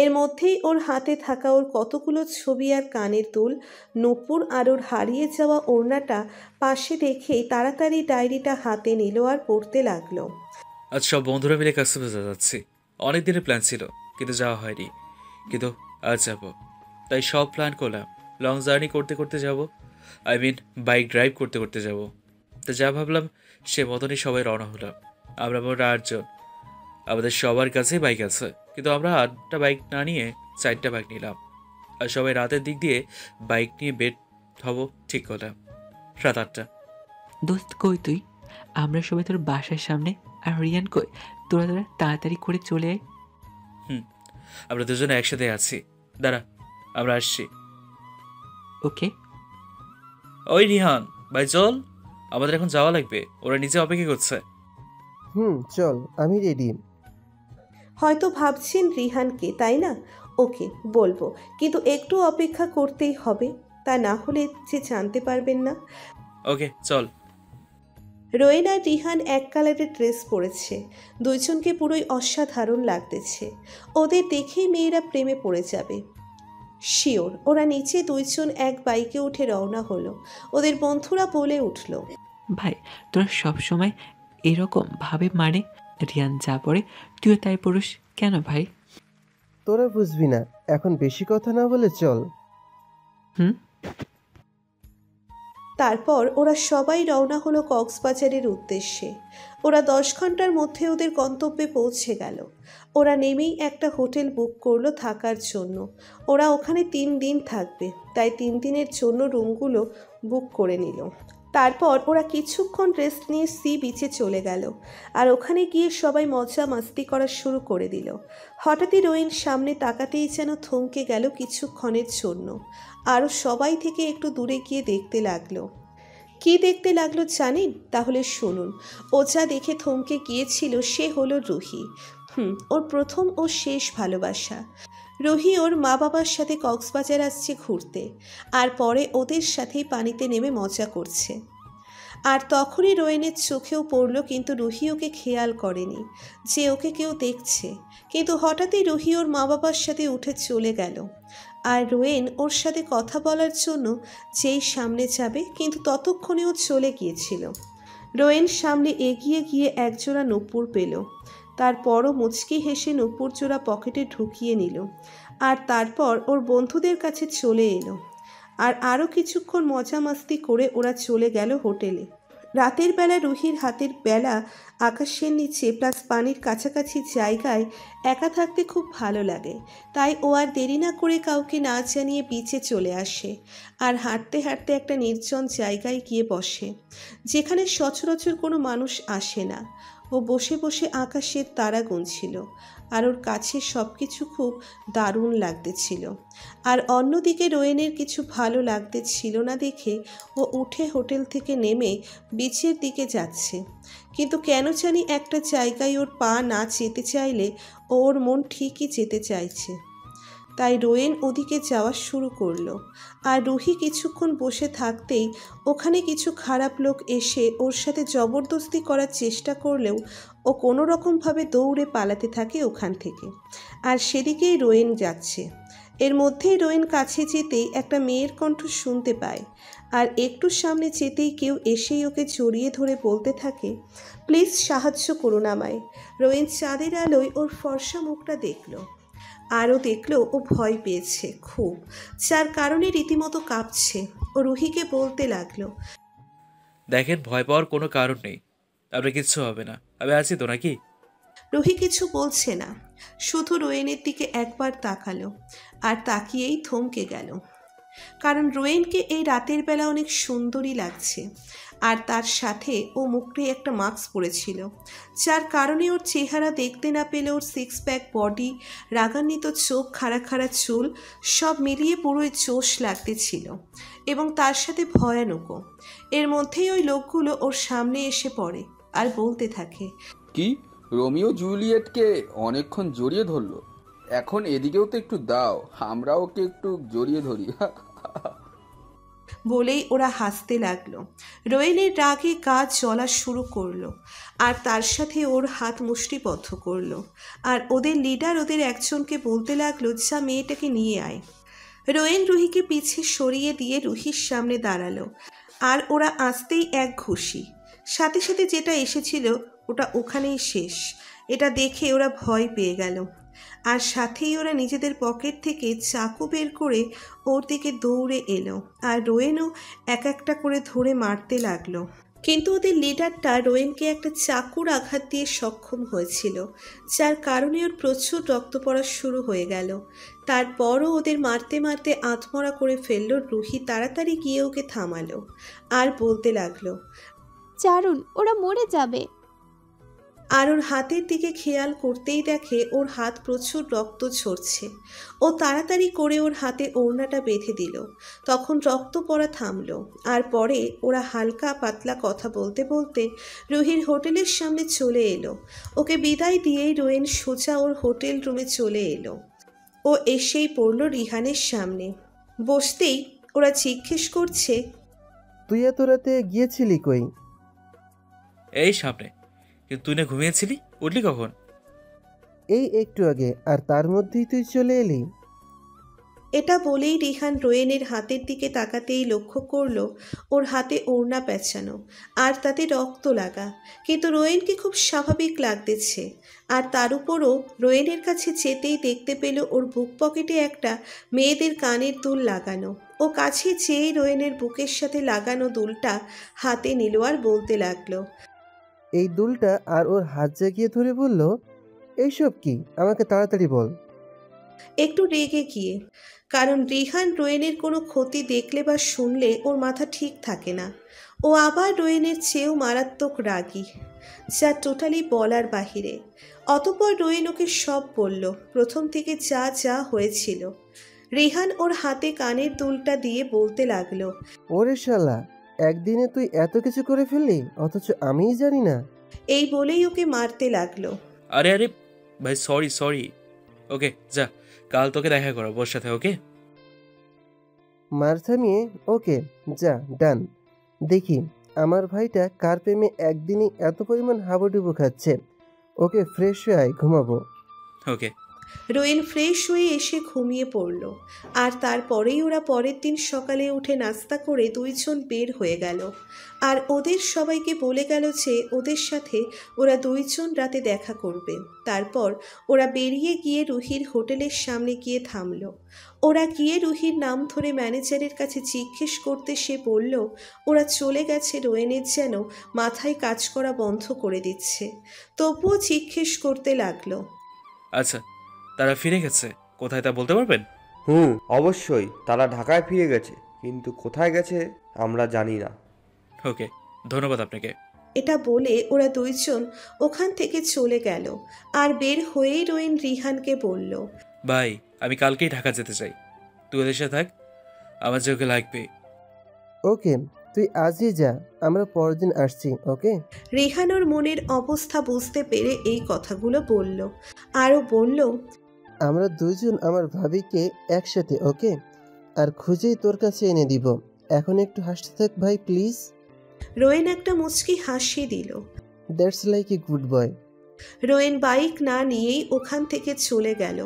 এর মধ্যেই ওর হাতে থাকা ওর কতগুলো ছবি আর কানের দুল, নূপুর আর ওর হারিয়ে যাওয়া ওড়নাটা পাশে রেখেই তাড়াতাড়ি ডায়েরিটা হাতে নিল আর পড়তে লাগলো। আজ সব বন্ধুরা মিলে কক্সবাজার যাচ্ছি। অনেক দিনের প্ল্যান ছিল, কিন্তু যাওয়া হয়নি। কিন্তু আজ যাব, তাই সব প্ল্যান করলাম। লং জার্নি করতে করতে যাব, বাইক ড্রাইভ করতে করতে যাব। তো যা ভাবলাম সে মতনই সবাই রওনা হলাম। আমরা মোট 8 জন। আমাদের সবার কাছে বাইক আছে, কিন্তু আমরা 8টা বাইক না নিয়ে 4টা বাইক নিলাম। আর সবাই রাতের দিক দিয়ে বাইক নিয়ে বের হব ঠিক করলাম। রাত 8টা। দোস্ত কই তুই? আমরা সবাই তোর বাসার সামনে। আর রিয়ান কই? তোরা তাড়াতাড়ি করে চলে আয়। আমরা দুজনে একসাথে আছি। দাঁড়া, আমরা আসছি। ওকে। ওই রিহান ভাই, চল, আমাদের এখন যাওয়া লাগবে। ওরা নিচে অপেক্ষা করছে। চল, আমি রেডি। হয়তো ভাবছেন রিহানকে, তাই না? ওকে, বলবো, কিন্তু একটু অপেক্ষা করতেই হবে, তা না হলে যে জানতে পারবেন না। ওকে, চল। রোয়েন আর রিহান এক কালারের ড্রেস পরেছে। দুইজনকে পুরোই অসাধারণ লাগতেছে। ওদের দেখেই মেয়েরা প্রেমে পড়ে যাবে শিওর। ওরা নিচে দুইজন এক বাইকে উঠে রওনা হলো। ওদের বন্ধুরা বলে উঠল, ভাই তোরা সবসময় এরকম ভাবে, মানে রিয়ান যা পড়ে তুইও তাই পড়িস কেন ভাই? তোরা বুঝবি না, এখন বেশি কথা না বলে চল। তারপর ওরা সবাই রওনা হলো কক্সবাজারের উদ্দেশ্যে। ওরা 10 ঘন্টার মধ্যে ওদের গন্তব্যে পৌঁছে গেল। ওরা নেমেই একটা হোটেল বুক করলো থাকার জন্য। ওরা ওখানে 3 দিন থাকবে, তাই 3 দিনের জন্য রুমগুলো বুক করে নিল। তারপর ওরা কিছুক্ষণ রেস্ট নিয়ে সি বিচে চলে গেল। আর ওখানে গিয়ে সবাই মজা মাস্তি করা শুরু করে দিল। হঠাৎই রোয়েন সামনে তাকাতেই যেন থমকে গেল কিছুক্ষণের জন্য। আরও সবাই থেকে একটু দূরে গিয়ে দেখতে লাগলো। কি দেখতে লাগলো জানেন? তাহলে শুনুন। ও যা দেখে থমকে গিয়েছিল সে হলো রুহি। ওর প্রথম ও শেষ ভালোবাসা। রুহি ওর মা বাবার সাথে কক্সবাজার আসছে ঘুরতে, আর পরে ওদের সাথেই পানিতে নেমে মজা করছে। আর তখনই রোয়েনের চোখেও পড়ল, কিন্তু রুহি ওকে খেয়াল করেনি যে ওকে কেউ দেখছে। কিন্তু হঠাৎই রুহি ওর মা বাবার সাথে উঠে চলে গেল। আর রোয়েন ওর সাথে কথা বলার জন্য যেই সামনে যাবে, কিন্তু ততক্ষণে ও চলে গিয়েছিল। রোয়েন সামনে এগিয়ে গিয়ে একজোড়া নূপুর পেল। তারপরও মুচকি হেসে নূপুর জোড়া পকেটে ঢুকিয়ে নিল। আর তারপর ওর বন্ধুদের কাছে চলে এলো। আর আরও কিছুক্ষণ মজা মাস্তি করে ওরা চলে গেল হোটেলে। রাতের বেলা রুহির হাতের বেলা আকাশের নিচে প্লাস পানির কাছাকাছি জায়গায় একা থাকতে খুব ভালো লাগে। তাই ও আর দেরি না করে কাউকে না জানিয়ে বিচে চলে আসে। আর হাঁটতে হাঁটতে একটা নির্জন জায়গায় গিয়ে বসে, যেখানে সচরাচর কোনো মানুষ আসে না। ও বসে বসে আকাশের তারা গুনছিল, আর ওর কাছে সব কিছু খুব দারুণ লাগতেছিল। আর অন্যদিকে রোয়েনের কিছু ভালো লাগতেছিল না দেখে ও উঠে হোটেল থেকে নেমে বিচের দিকে যাচ্ছে। কিন্তু কেন জানি একটা জায়গায় ওর পা না যেতে চাইলে ওর মন ঠিকই যেতে চাইছে। তাই রোয়েন ওদিকে যাওয়া শুরু করলো। আর রুহি কিছুক্ষণ বসে থাকতেই ওখানে কিছু খারাপ লোক এসে ওর সাথে জবরদস্তি করার চেষ্টা করলেও ও কোনো রকমভাবে দৌড়ে পালাতে থাকে ওখান থেকে। আর সেদিকেই রোয়েন যাচ্ছে। এর মধ্যেই রোয়েন কাছে যেতেই একটা মেয়ের কণ্ঠ শুনতে পায়। আর একটু সামনে যেতেই কেউ এসেই ওকে জড়িয়ে ধরে বলতে থাকে, প্লিজ সাহায্য করুন আমায়। রোয়েন চাঁদের আলোয় ওর ফর্সা মুখটা দেখল। আরও দেখলো ও ভয় পেয়েছে খুব, যার কারণে রীতিমতো কাঁপছে। ও রুহিকে বলতে লাগলো, দেখেন, ভয় পাওয়ার কোনো কারণ নেই, আপনার কিচ্ছু হবে না, আমি আছি তো নাকি? রুহি কিছু বলছে না, শুধু রোয়েনের দিকে একবার তাকালো। আর তাকিয়েই থমকে গেল, কারণ রোয়েনকে এই রাতের বেলা অনেক সুন্দরী লাগছে। আর তার সাথে ও মুখে একটা মাস্ক পরেছিল, যার কারণে ওর চেহারা দেখতে না পেলে ওর 6 প্যাক বডি, রাগান্বিত চোখ, খাড়া খাড়া চুল সব মিলিয়ে পুরোই জোশ লাগতেছিল, এবং তার সাথে ভয়ানকও। এর মধ্যেই ওই লোকগুলো ওর সামনে এসে পড়ে আর বলতে থাকে, কি রোমিও জুলিয়েটকে অনেকক্ষণ জড়িয়ে ধরলো? এখন এদিকেও তো একটু দাও, আমরা ওকে একটু জড়িয়ে ধরি। বলেই ওরা হাসতে লাগলো। রোয়েনের রাগে গা জ্বলা শুরু করলো, আর তার সাথে ওর হাত মুষ্টিবদ্ধ করলো। আর ওদের লিডার ওদের একজনকে বলতে লাগলো, যা মেয়েটাকে নিয়ে আয়। রোয়েন রুহিকে পিছে সরিয়ে দিয়ে রুহির সামনে দাঁড়ালো, আর ওরা আসতেই এক ঘুষি। সাথে সাথে যেটা এসেছিল ওটা ওখানেই শেষ। এটা দেখে ওরা ভয় পেয়ে গেল, আর সাথেই ওরা নিজেদের পকেট থেকে চাকু বের করে ওর দিকে দৌড়ে এলো, আর রোয়েনও এক একটা করে ধরে মারতে লাগলো। কিন্তু ওদের লিডারটা রোয়েনকে একটা চাকুর আঘাত দিয়ে সক্ষম হয়েছিল, যার কারণে ওর প্রচুর রক্ত পড়া শুরু হয়ে গেল। তারপরও ওদের মারতে মারতে আধমরা করে ফেললো। রুহি তাড়াতাড়ি গিয়ে ওকে থামালো আর বলতে লাগলো, চারুন, ওরা মরে যাবে। আর ওর হাতের দিকে খেয়াল করতেই দেখে ওর হাত প্রচুর রক্ত ঝরছে। ও তাড়াতাড়ি করে ওর হাতে ওড়নাটা বেঁধে দিল। তখন রক্ত পড়া থামলো, আর পরে ওরা হালকা পাতলা কথা বলতে বলতে রুহির হোটেলের সামনে চলে এলো। ওকে বিদায় দিয়েই রোয়েন সোজা ওর হোটেল রুমে চলে এলো। ও এসেই পড়লো রিহানের সামনে। বসতেই ওরা জিজ্ঞেস করছে, তুই এত রাতে গিয়েছিলি কই? এই সামনে। কিন্তু তুই না ঘুমিয়েছিলি, উঠলি কখন? এই একটু আগে, আর তার মধ্যেই তুই চলে এলি? এটা বলেই রিহান রোয়েনের হাতের দিকে তাকাতেই লক্ষ্য করলো ওর হাতে ওড়না পেঁচানো, আর তাতে রক্ত লাগা। কিন্তু রোয়েনকে খুব স্বাভাবিক লাগতেছে। আর তার উপরও রোয়েনের কাছে যেতেই দেখতে পেল ওর বুক পকেটে একটা মেয়েদের কানের দুল লাগানো। ও কাছে চেয়ে রোয়েনের বুকের সাথে লাগানো দুলটা হাতে নিল আর বলতে লাগলো, এই দুলটা, আর ওর হাত জাগিয়ে ধরে বলল, এইসব কি, আমাকে তাড়াতাড়ি বল। একটু রেগে গিয়ে, কারণ রিহান রোয়েনের কোনো ক্ষতি দেখলে বা শুনলে ওর মাথা ঠিক থাকে না। ও আবার রোয়েনের চেয়েও মারাত্মক রাগী, যা টোটালি বলার বাহিরে। অতঃপর রোয়েন ওকে সব বলল, প্রথম থেকে যা যা হয়েছিল। রিহান ওর হাতে কানের দুলটা দিয়ে বলতে লাগলো, ওরে শালা, একদিনে তুই এত কিছু করে ফেললি, অথচ আমিই জানি না। এই বলেই ওকে মারতে লাগলো। আরে আরে ভাই, সরি সরি। ওকে যা, কাল তোকে দেখা করাবো ওর সাথে। ওকে মার থামিয়ে, ওকে যা, ডান। দেখি আমার ভাইটা কার প্রেমে একদিনই এত পরিমাণ হাবুডুবু খাচ্ছে। ওকে ফ্রেশ হয়ে আয়, ঘুমাবো। ওকে। রোয়েন ফ্রেশ হয়ে এসে ঘুমিয়ে পড়ল। আর তারপরেই ওরা পরের দিন সকালে উঠে নাস্তা করে দুইজন বের হয়ে গেল। আর ওদের সবাইকে বলে গেল যে ওদের সাথে ওরা দুইজন রাতে দেখা করবে। তারপর ওরা বেরিয়ে গিয়ে রুহির হোটেলের সামনে গিয়ে থামলো। ওরা গিয়ে রুহির নাম ধরে ম্যানেজারের কাছে জিজ্ঞেস করতে সে বলল ওরা চলে গেছে। রোয়েনের যেন মাথায় কাজ করা বন্ধ করে দিচ্ছে। তবুও জিজ্ঞেস করতে লাগলো, আচ্ছা, তারা ফিরে গেছে কোথায় তা বলতে পারবেন? অবশ্যই তারা ঢাকায় ফিরে গেছে, কিন্তু কোথায় গেছে আমরা জানি না। ওকে, ধন্যবাদ আপনাকে। এটা বলে ওরা দুইজন ওখান থেকে চলে গেল। আর বের হয়েই রোয়েন রিহানকে বলল, ভাই, আমি কালকেই ঢাকা যেতে চাই, তুই ওদের সাথে থাক, আমার যে ওকে লাগবে। ওকে, তুই আজই যা, আমরা পরের দিন আসছি। ওকে। রিহান ওর মনের অবস্থা বুঝতে পেরে এই কথাগুলো বলল। আরও বলল, আমরা দুইজন আমার ভাবিকে একসাথে, ওকে, আর খুঁজেই তোর কাছে এনে দিব। এখন একটু হাসতে থাক ভাই, প্লিজ। রোয়েন একটা মুচকি হাসি দিল। That's like a good boy. Rowen bike না নিয়েই ওখান থেকে চলে গেল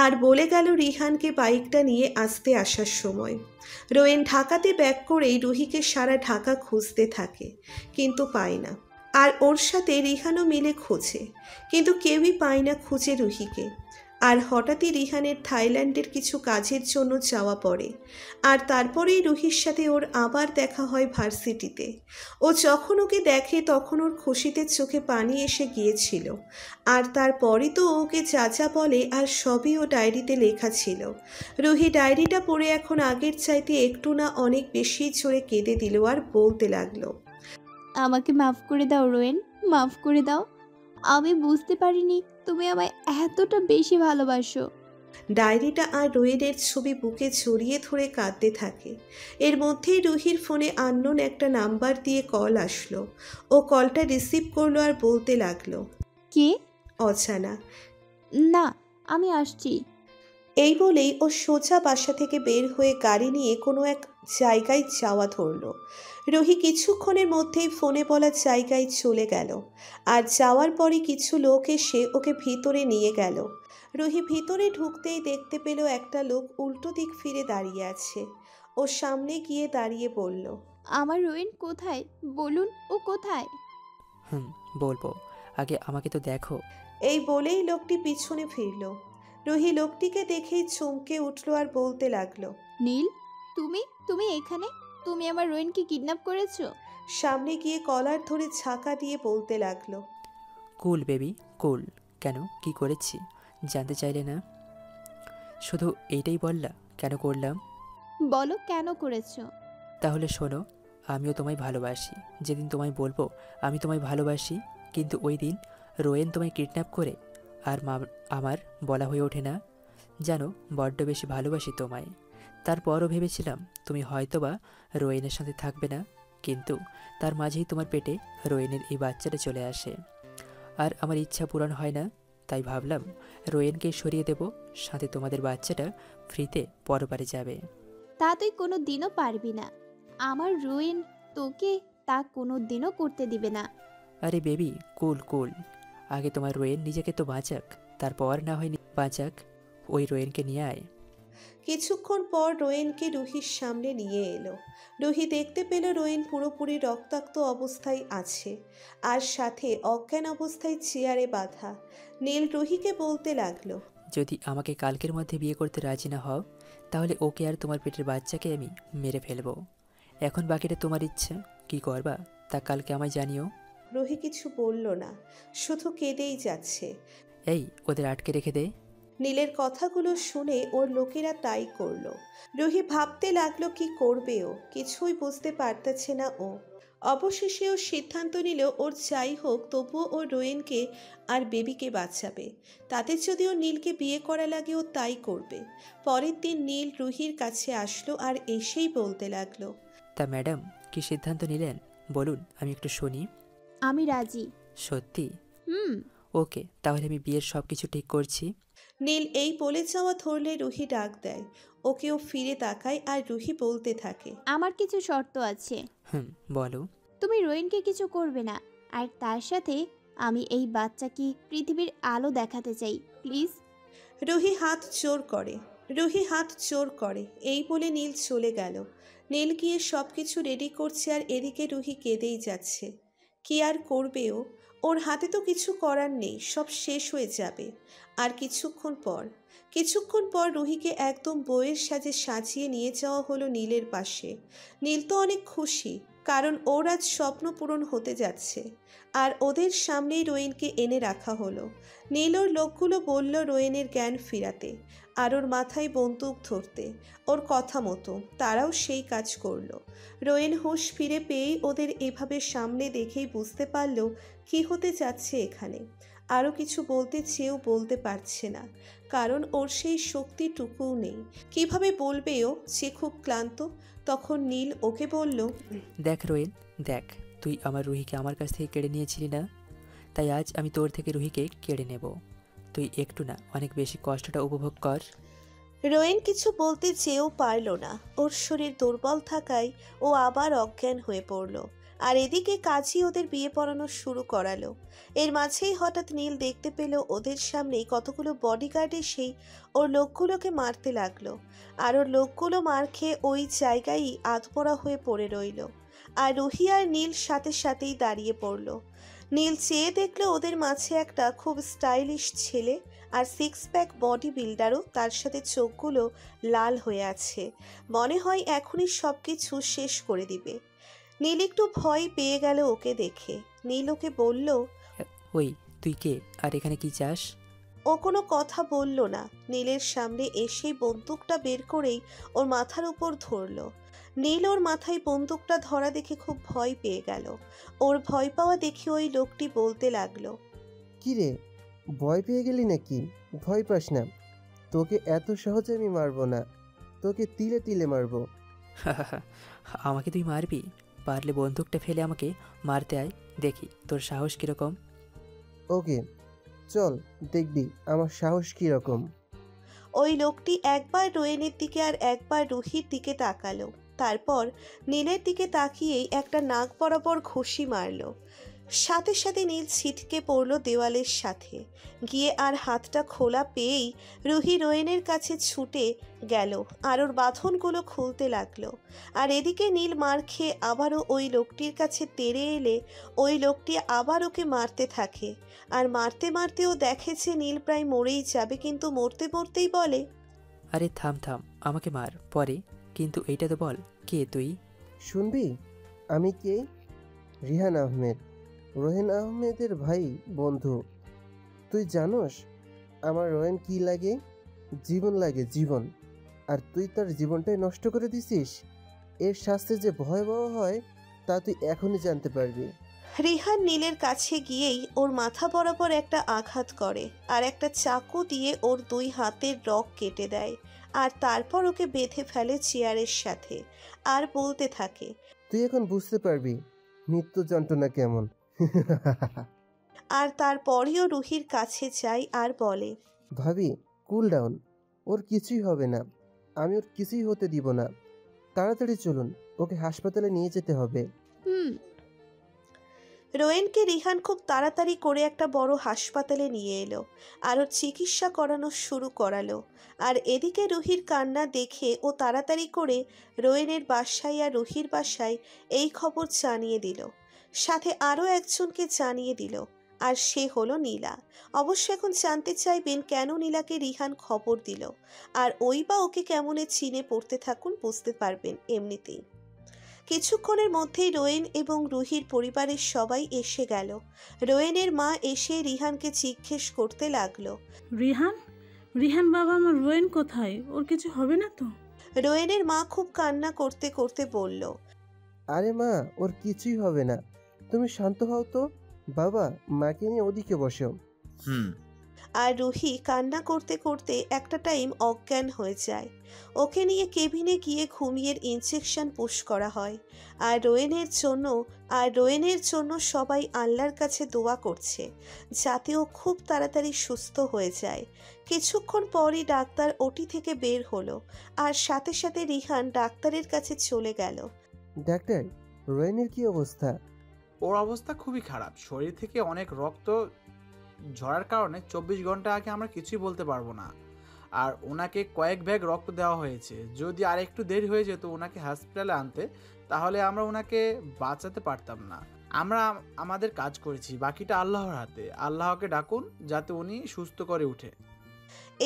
আর বলে গেল রিহানকে বাইকটা নিয়ে আসতে আসার সময়। রোয়েন ঢাকাতে ব্যাক করেই রুহিকে সারা ঢাকা খুঁজতে থাকে, কিন্তু পায় না। আর ওর সাথে রিহানও মিলে খোঁজে, কিন্তু কেউই পায় না খুঁজে রুহিকে। আর হঠাৎই রিহানের থাইল্যান্ডের কিছু কাজের জন্য যাওয়া পড়ে। আর তারপরেই রুহির সাথে ওর আবার দেখা হয় ভার্সিটিতে। ও যখন ওকে দেখে তখন ওর খুশিতে চোখে পানি এসে গিয়েছিল। আর তারপরে তো ওকে যা যা বলে আর সবই ও ডায়েরিতে লেখা ছিল। রুহি ডায়েরিটা পড়ে এখন আগের চাইতে একটু না অনেক বেশি জোরে কেঁদে দিল আর বলতে লাগলো, আমাকে মাফ করে দাও রোয়েন, মাফ করে দাও। আমি বুঝতে পারিনি তুমি আমায় এতটা বেশি ভালোবাসো। ডায়েরিটা আর রোয়েনের ছবি বুকে জড়িয়ে ধরে কাঁদতে থাকে। এর মধ্যেই রুহির ফোনে আননোন একটা নাম্বার দিয়ে কল আসলো। ও কলটা রিসিভ করলো আর বলতে লাগলো, কে? অজানা। না, আমি আসছি। এই বলেই ও সোজা বাসা থেকে বের হয়ে গাড়ি নিয়ে কোনো এক জায়গায় যাওয়া ধরল। রুহি কিছুক্ষণের মধ্যেই ফোনে বলা জায়গায় চলে গেল। আর যাওয়ার পরই কিছু লোক এসে ওকে ভিতরে নিয়ে গেল। রুহি ভিতরে ঢুকতেই দেখতে পেল একটা লোক উল্টো দিক ফিরে দাঁড়িয়ে আছে। ও সামনে গিয়ে দাঁড়িয়ে বলল, আমার রোয়েন কোথায়? বলুন, ও কোথায়? বলবো, আগে আমাকে তো দেখো। এই বলেই লোকটি পিছনে ফিরল। রুহি লোকটিকে দেখেই চমকে উঠল আর বলতে লাগলো, নীল, তুমি তুমি এখানে? তুমি আমার রোয়েনকে কিডন্যাপ করেছো? সামনে গিয়ে কলার ধরে ঝাঁকা দিয়ে বলতে লাগলো, কুল বেবি কুল। কেন, কি করেছি জানতে চাইলে না? শুধু এইটাই বললা কেন করলাম? বলো কেন করেছো? তাহলে শোনো, আমিও তোমায় ভালোবাসি। যেদিন তোমায় বলবো আমি তোমায় ভালোবাসি, কিন্তু ওই দিন রোয়েন তোমায় কিডন্যাপ করে আর আমার বলা হয়ে ওঠে না। জানো, বড্ড বেশি ভালোবাসি তোমায়। তারপরও ভেবেছিলাম তুমি হয়তোবা রোয়েনের সাথে থাকবে না, কিন্তু তার মাঝেই তোমার পেটে রোয়েনের এই বাচ্চাটা চলে আসে। আর আমার ইচ্ছা পূরণ হয় না, তাই ভাবলাম রোয়েনকে সরিয়ে দেব, সাথে তোমাদের বাচ্চাটা ফ্রিতে পরপারে যাবে। তা তুই কোনো দিনও পারবি না। আমার রোয়েন তোকে তা কোনো দিনও করতে দিবে না। আরে বেবি কুল কুল, আগে তোমার রোয়েন নিজেকে তো বাঁচাক, তারপর না হয় বাঁচাক। ওই রোয়েনকে নিয়ে আয়। কিছুক্ষণ পর রোয়েনকে রুহির সামনে নিয়ে এলো। রুহি দেখতে পেল রোয়েন পুরোপুরি রক্তাক্ত অবস্থায় আছে, আর সাথে অজ্ঞান অবস্থায় চেয়ারে বাঁধা। নীল রুহিকে বলতে লাগলো, যদি আমাকে কালকের মধ্যে বিয়ে করতে রাজি না হও, তাহলে ওকে আর তোমার পেটের বাচ্চাকে আমি মেরে ফেলবো। এখন বাকিটা তোমার ইচ্ছা, কি করবা তা কালকে আমায় জানিও। রুহি কিছু বলল না, শুধু কেঁদেই যাচ্ছে। এই, ওদের আটকে রেখে দে। নীলের কথাগুলো শুনে ওর লোকেরা তাই করলো। রুহি ভাবতে লাগলো কি করবে ও, কিছুই বুঝতে পারতেছে না ও। অবশেষে ও সিদ্ধান্ত নিল ওর যাই হোক তবুও ও রোয়েনকে আর বেবিকে বাঁচাবে। তাতে যদি ও নীলকে বিয়ে করা লাগে ও তাই করবে। পরের দিন নীল রুহির কাছে আসলো আর এসেই বলতে লাগলো, তা ম্যাডাম, কি সিদ্ধান্ত নিলেন বলুন, আমি একটু শুনি। আমি রাজি। সত্যি? ওকে, তাহলে আমি বিয়ের সব কিছু ঠিক করছি। নীল এই বলে যাওয়া ধরলে রুহি ডাক দেয়। ওকেও ফিরে তাকায় আর রুহি বলতে থাকে, আমার কিছু শর্ত আছে। বলো। তুমি রোয়েনকে কিছু করবে না, আর তার সাথে আমি এই বাচ্চাকে পৃথিবীর আলো দেখাতে চাই, প্লিজ। রুহি হাত জোর করে এই বলে নীল চলে গেল। নীল গিয়ে সব কিছু রেডি করছে আর এদিকে রুহি কেঁদেই যাচ্ছে। কি আর করবে ও, ওর হাতে তো কিছু করার নেই, সব শেষ হয়ে যাবে। আর কিছুক্ষণ পর রুহিকে একদম বউয়ের সাজে সাজিয়ে নিয়ে যাওয়া হলো নীলের পাশে। নীল তো অনেক খুশি, কারণ ওর আজ স্বপ্ন পূরণ হতে যাচ্ছে। আর ওদের সামনেই রোয়েনকে এনে রাখা হলো। নীল ওর লোকগুলো বলল রোয়েনের জ্ঞান ফিরাতে আর ওর মাথায় বন্দুক ধরতে। ওর কথা মতো তারাও সেই কাজ করলো। রোয়েন হুঁশ ফিরে পেয়েই ওদের এভাবে সামনে দেখেই বুঝতে পারল কি হতে যাচ্ছে এখানে। আরও কিছু বলতে চেয়েও বলতে পারছে না, কারণ ওর সেই শক্তিটুকুও নেই। কিভাবে বলবে ও, সে খুব ক্লান্ত। তখন নীল ওকে বলল, দেখ রোয়েন, দেখ, তুই আমার রুহিকে আমার কাছ থেকে কেড়ে নিয়েছিলি না, তাই আজ আমি তোর থেকে রুহিকে কেড়ে নেব। তুই একটু না, অনেক বেশি কষ্টটা উপভোগ কর। রোয়েন কিছু বলতে চেয়েও পারল না। ওর শরীর দুর্বল থাকায় ও আবার অজ্ঞান হয়ে পড়ল। আর এদিকে কাজী ওদের বিয়ে পড়ানো শুরু করালো। এর মাঝেই হঠাৎ নীল দেখতে পেল ওদের সামনেই কতগুলো বডিগার্ড এসেই ওর লোকগুলোকে মারতে লাগলো। আর ওর লোকগুলো মার খেয়ে ওই জায়গায়ই আধপোড়া হয়ে পড়ে রইল। আর রুহি আর নীল সাথে সাথেই দাঁড়িয়ে পড়ল। নীল চেয়ে দেখলো ওদের মাঝে একটা খুব স্টাইলিশ ছেলে আর সিক্স প্যাক বডি বিল্ডারও, তার সাথে চোখগুলো লাল হয়ে আছে। মনে হয় এখনই সব কিছু শেষ করে দিবে। নীল একটু ভয় পেয়ে গেল ওকে দেখে। নীল ওকে বলল, ওই তুই কে আর এখানে কি চাস? ও কোনো কথা বলল না। নীলের সামনে এসেই বন্দুকটা বের করেই ওর মাথার উপর ধরল। নীল ওর মাথায় বন্দুকটা ধরা দেখে খুব ভয় পেয়ে গেল। ওর ভয় পাওয়া দেখে ওই লোকটি বলতে লাগলো, কি রে, ভয় পেয়ে গেলি নাকি? ভয় পাস না, তোকে এত সহজে আমি মারবো না, তোকে তিলে তিলে মারবো। আমাকে তুই মারবি? পারলে বন্দুকটা ফেলে আমাকে মারতে আয়, দেখি তোর সাহস কিরকম। ওকে, চল দেখবি আমার সাহস কি রকম। ওই লোকটি একবার রোয়েনের দিকে আর একবার রুহির দিকে তাকালো, তারপর নীলের দিকে তাকিয়েই একটা নাক বরাবর ঘুষি মারল। সাথে সাথে নীল ছিটকে পড়ল দেওয়ালের সাথে, গিয়ে আর হাতটা খোলা পেয়েই রুহি রোয়েনের কাছে ছুটে গেল আর ওর বাঁধনগুলো খুলতে লাগলো। আর এদিকে নীল মার খেয়ে আবারও ওই লোকটির কাছে তেড়ে এলে ওই লোকটি আবার ওকে মারতে থাকে। আর মারতে মারতেও দেখেছে নীল প্রায় মরেই যাবে, কিন্তু মরতে মরতেই বলে, আরে থাম থাম, আমাকে মার পরে, কিন্তু এইটা তো বল কে তুই? শুনবি আমি কে? রিহান আহমেদ, রোহেন আহমেদের ভাই, বন্ধু। তুই জানোস আমার রোহেন কি লাগে? জীবন লাগে, জীবন। আর তুই তার জীবনটাই নষ্ট করে দিছিস। এর শাস্তি যে ভয়াবহ হয় তা তুই এখনই জানতে পারবি। রিহান নীলের কাছে গিয়েই ওর মাথা বরাবর একটা আঘাত করে আর একটা চাকু দিয়ে ওর 2 হাতের রগ কেটে দেয়। আর তারপর ওকে বেঁধে ফেলে চেয়ারের সাথে আর বলতে থাকে, তুই এখন বুঝতে পারবি মৃত্যু যন্ত্রণা কেমন। আর তারপরেও রুহির কাছে যায় আর বলে, ভাবি কুল ডাউন, ওর কিছুই হবে না, আমি ওর কিছুই হতে দিব না। তাড়াতাড়ি চলুন, ওকে হাসপাতালে নিয়ে যেতে হবে। রোয়েনকে রিহান খুব তাড়াতাড়ি করে একটা বড় হাসপাতালে নিয়ে এলো আর ওর চিকিৎসা করানো শুরু করালো। আর এদিকে রুহির কান্না দেখে ও তাড়াতাড়ি করে রোয়েনের বাসায় আর রুহির বাসায় এই খবর জানিয়ে দিল, সাথে আরও একজনকে জানিয়ে দিল, আর সে হলো নীলা। অবশ্য এখন জানতে চাইবেন কেন নীলাকে রিহান খবর দিল, আর ওই বা ওকে কেমনে চিনে পড়তে থাকুন, বুঝতে পারবেন এমনিতেই। কিছুক্ষণের মধ্যেই রোয়েন এবং রুহির পরিবারের সবাই এসে গেল। রোয়েনের মা এসে রিহানকে জিজ্ঞেস করতে লাগলো, রিহান, রিহান বাবা, আমার রোয়েন কোথায়? ওর কিছু হবে না তো? রোয়েনের মা খুব কান্না করতে করতে বলল, আরে মা, ওর কিছুই হবে না, তুমি শান্ত হও তো। বাবা, মাকে নিয়ে ওদিকে বসো। আর রুহি কান্না করতে করতে একটা টাইম অজ্ঞান হয়ে যায়। ওকে নিয়ে কেবিনে গিয়ে ঘুমিয়ে ইনজেকশন পুশ করা হয়। আর রোয়েনের জন্য সবাই আল্লাহর কাছে দোয়া করছে যাতে ও খুব তাড়াতাড়ি সুস্থ হয়ে যায়। কিছুক্ষণ পরই ডাক্তার ওটি থেকে বের হলো আর সাথে সাথে রিহান ডাক্তারের কাছে চলে গেল। ডাক্তার, রোয়েনের কি অবস্থা? ওর অবস্থা খুবই খারাপ, শরীর থেকে অনেক রক্ত ঝরার কারণে 24 ঘন্টা আগে আমরা কিছুই বলতে পারবো না। আর ওনাকে কয়েক ব্যাগ রক্ত দেওয়া হয়েছে। যদি আর একটু দেরি হয়ে যেত ওনাকে হসপিটালে আনতে, তাহলে আমরা ওনাকে বাঁচাতে পারতাম না। আমরা আমাদের কাজ করেছি, বাকিটা আল্লাহর হাতে। আল্লাহকে ডাকুন যাতে উনি সুস্থ করে উঠে।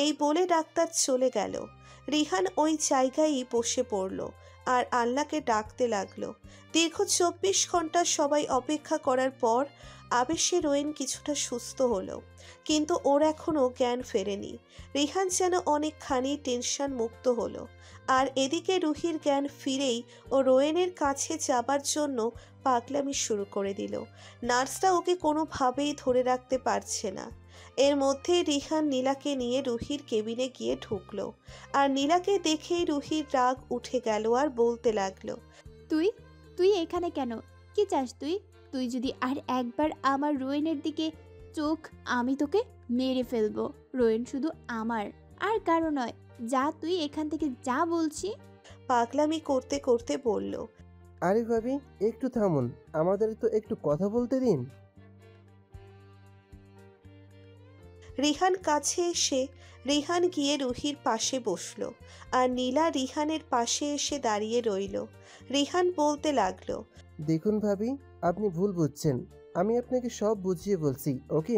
এই বলে ডাক্তার চলে গেল। রিহান ওই জায়গায়ই বসে পড়ল আর আল্লাহকে ডাকতে লাগলো। দীর্ঘ 24 ঘন্টা সবাই অপেক্ষা করার পর আবেশে রোয়েন কিছুটা সুস্থ হলো, কিন্তু ওর এখনও জ্ঞান ফেরেনি। রিহান যেন অনেকখানি টেনশন মুক্ত হলো। আর এদিকে রুহির জ্ঞান ফিরেই ও রোয়েনের কাছে যাবার জন্য পাগলামি শুরু করে দিল। নার্সরা ওকে কোনোভাবেই ধরে রাখতে পারছে না। এর মধ্যে রিহান নীলাকে নিয়ে রুহির কেবিনে গিয়ে ঢুকলো। আর নীলাকে দেখেই রুহির রাগ উঠে গেল আর বলতে লাগলো, তুই তুই এখানে কেন? কি চাস তুই? তুই যদি আর একবার আমার রোয়েনের দিকে চোখ, আমি তোকে মেরে ফেলবো। রোয়েন শুধু আমার, আর কারো নয়। যা তুই এখান থেকে, যা বলছি। পাগলামি করতে করতে বলল, আরে ভাবি একটু থামুন, আমাদের তো একটু কথা বলতে দিন। রিহান কাছে এসে রিহান গিয়ে রুহির পাশে বসলো আর নীলা রিহানের পাশে এসে দাঁড়িয়ে রইল। রিহান বলতে লাগলো, দেখুন ভাবি, আপনি ভুল বুঝছেন। আমি আপনাকে সব বুঝিয়ে বলছি, ওকে?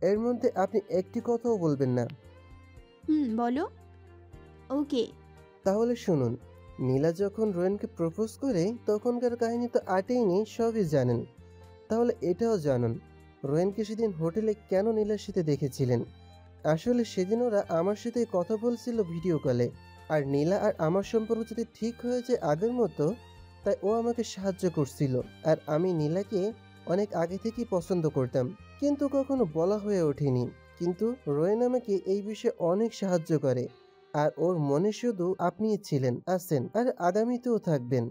এর মধ্যে আপনি একটি কথাও বলবেন না। বলো। ওকে। তাহলে শুনুন, নীলা যখন রোয়েনকে প্রপোজ করে তখনকার কাহিনী তো আটেইনি, সবই জানেন। তাহলে এটাও জানুন রোয়েনকে সেদিন হোটেলে কেন নীলার সাথে দেখেছিলেন। আসলে সেদিন ওরা আমার সাথে কথা বলছিল ভিডিও কলে। আর নীলা আর আমার সম্পর্ক যদি ঠিক হয়ে যায় আগের মতো, তাই ও আমাকে সাহায্য করছিল। আর আমি নীলাকে অনেক আগে থেকেই পছন্দ করতাম, কিন্তু কখনো বলা হয়ে ওঠেনি। কিন্তু রোয়েন আমাকে এই বিষয়ে অনেক সাহায্য করে। আর ওর মনে শুধু আপনিই ছিলেন, আছেন, আর আগামীতেও থাকবেন।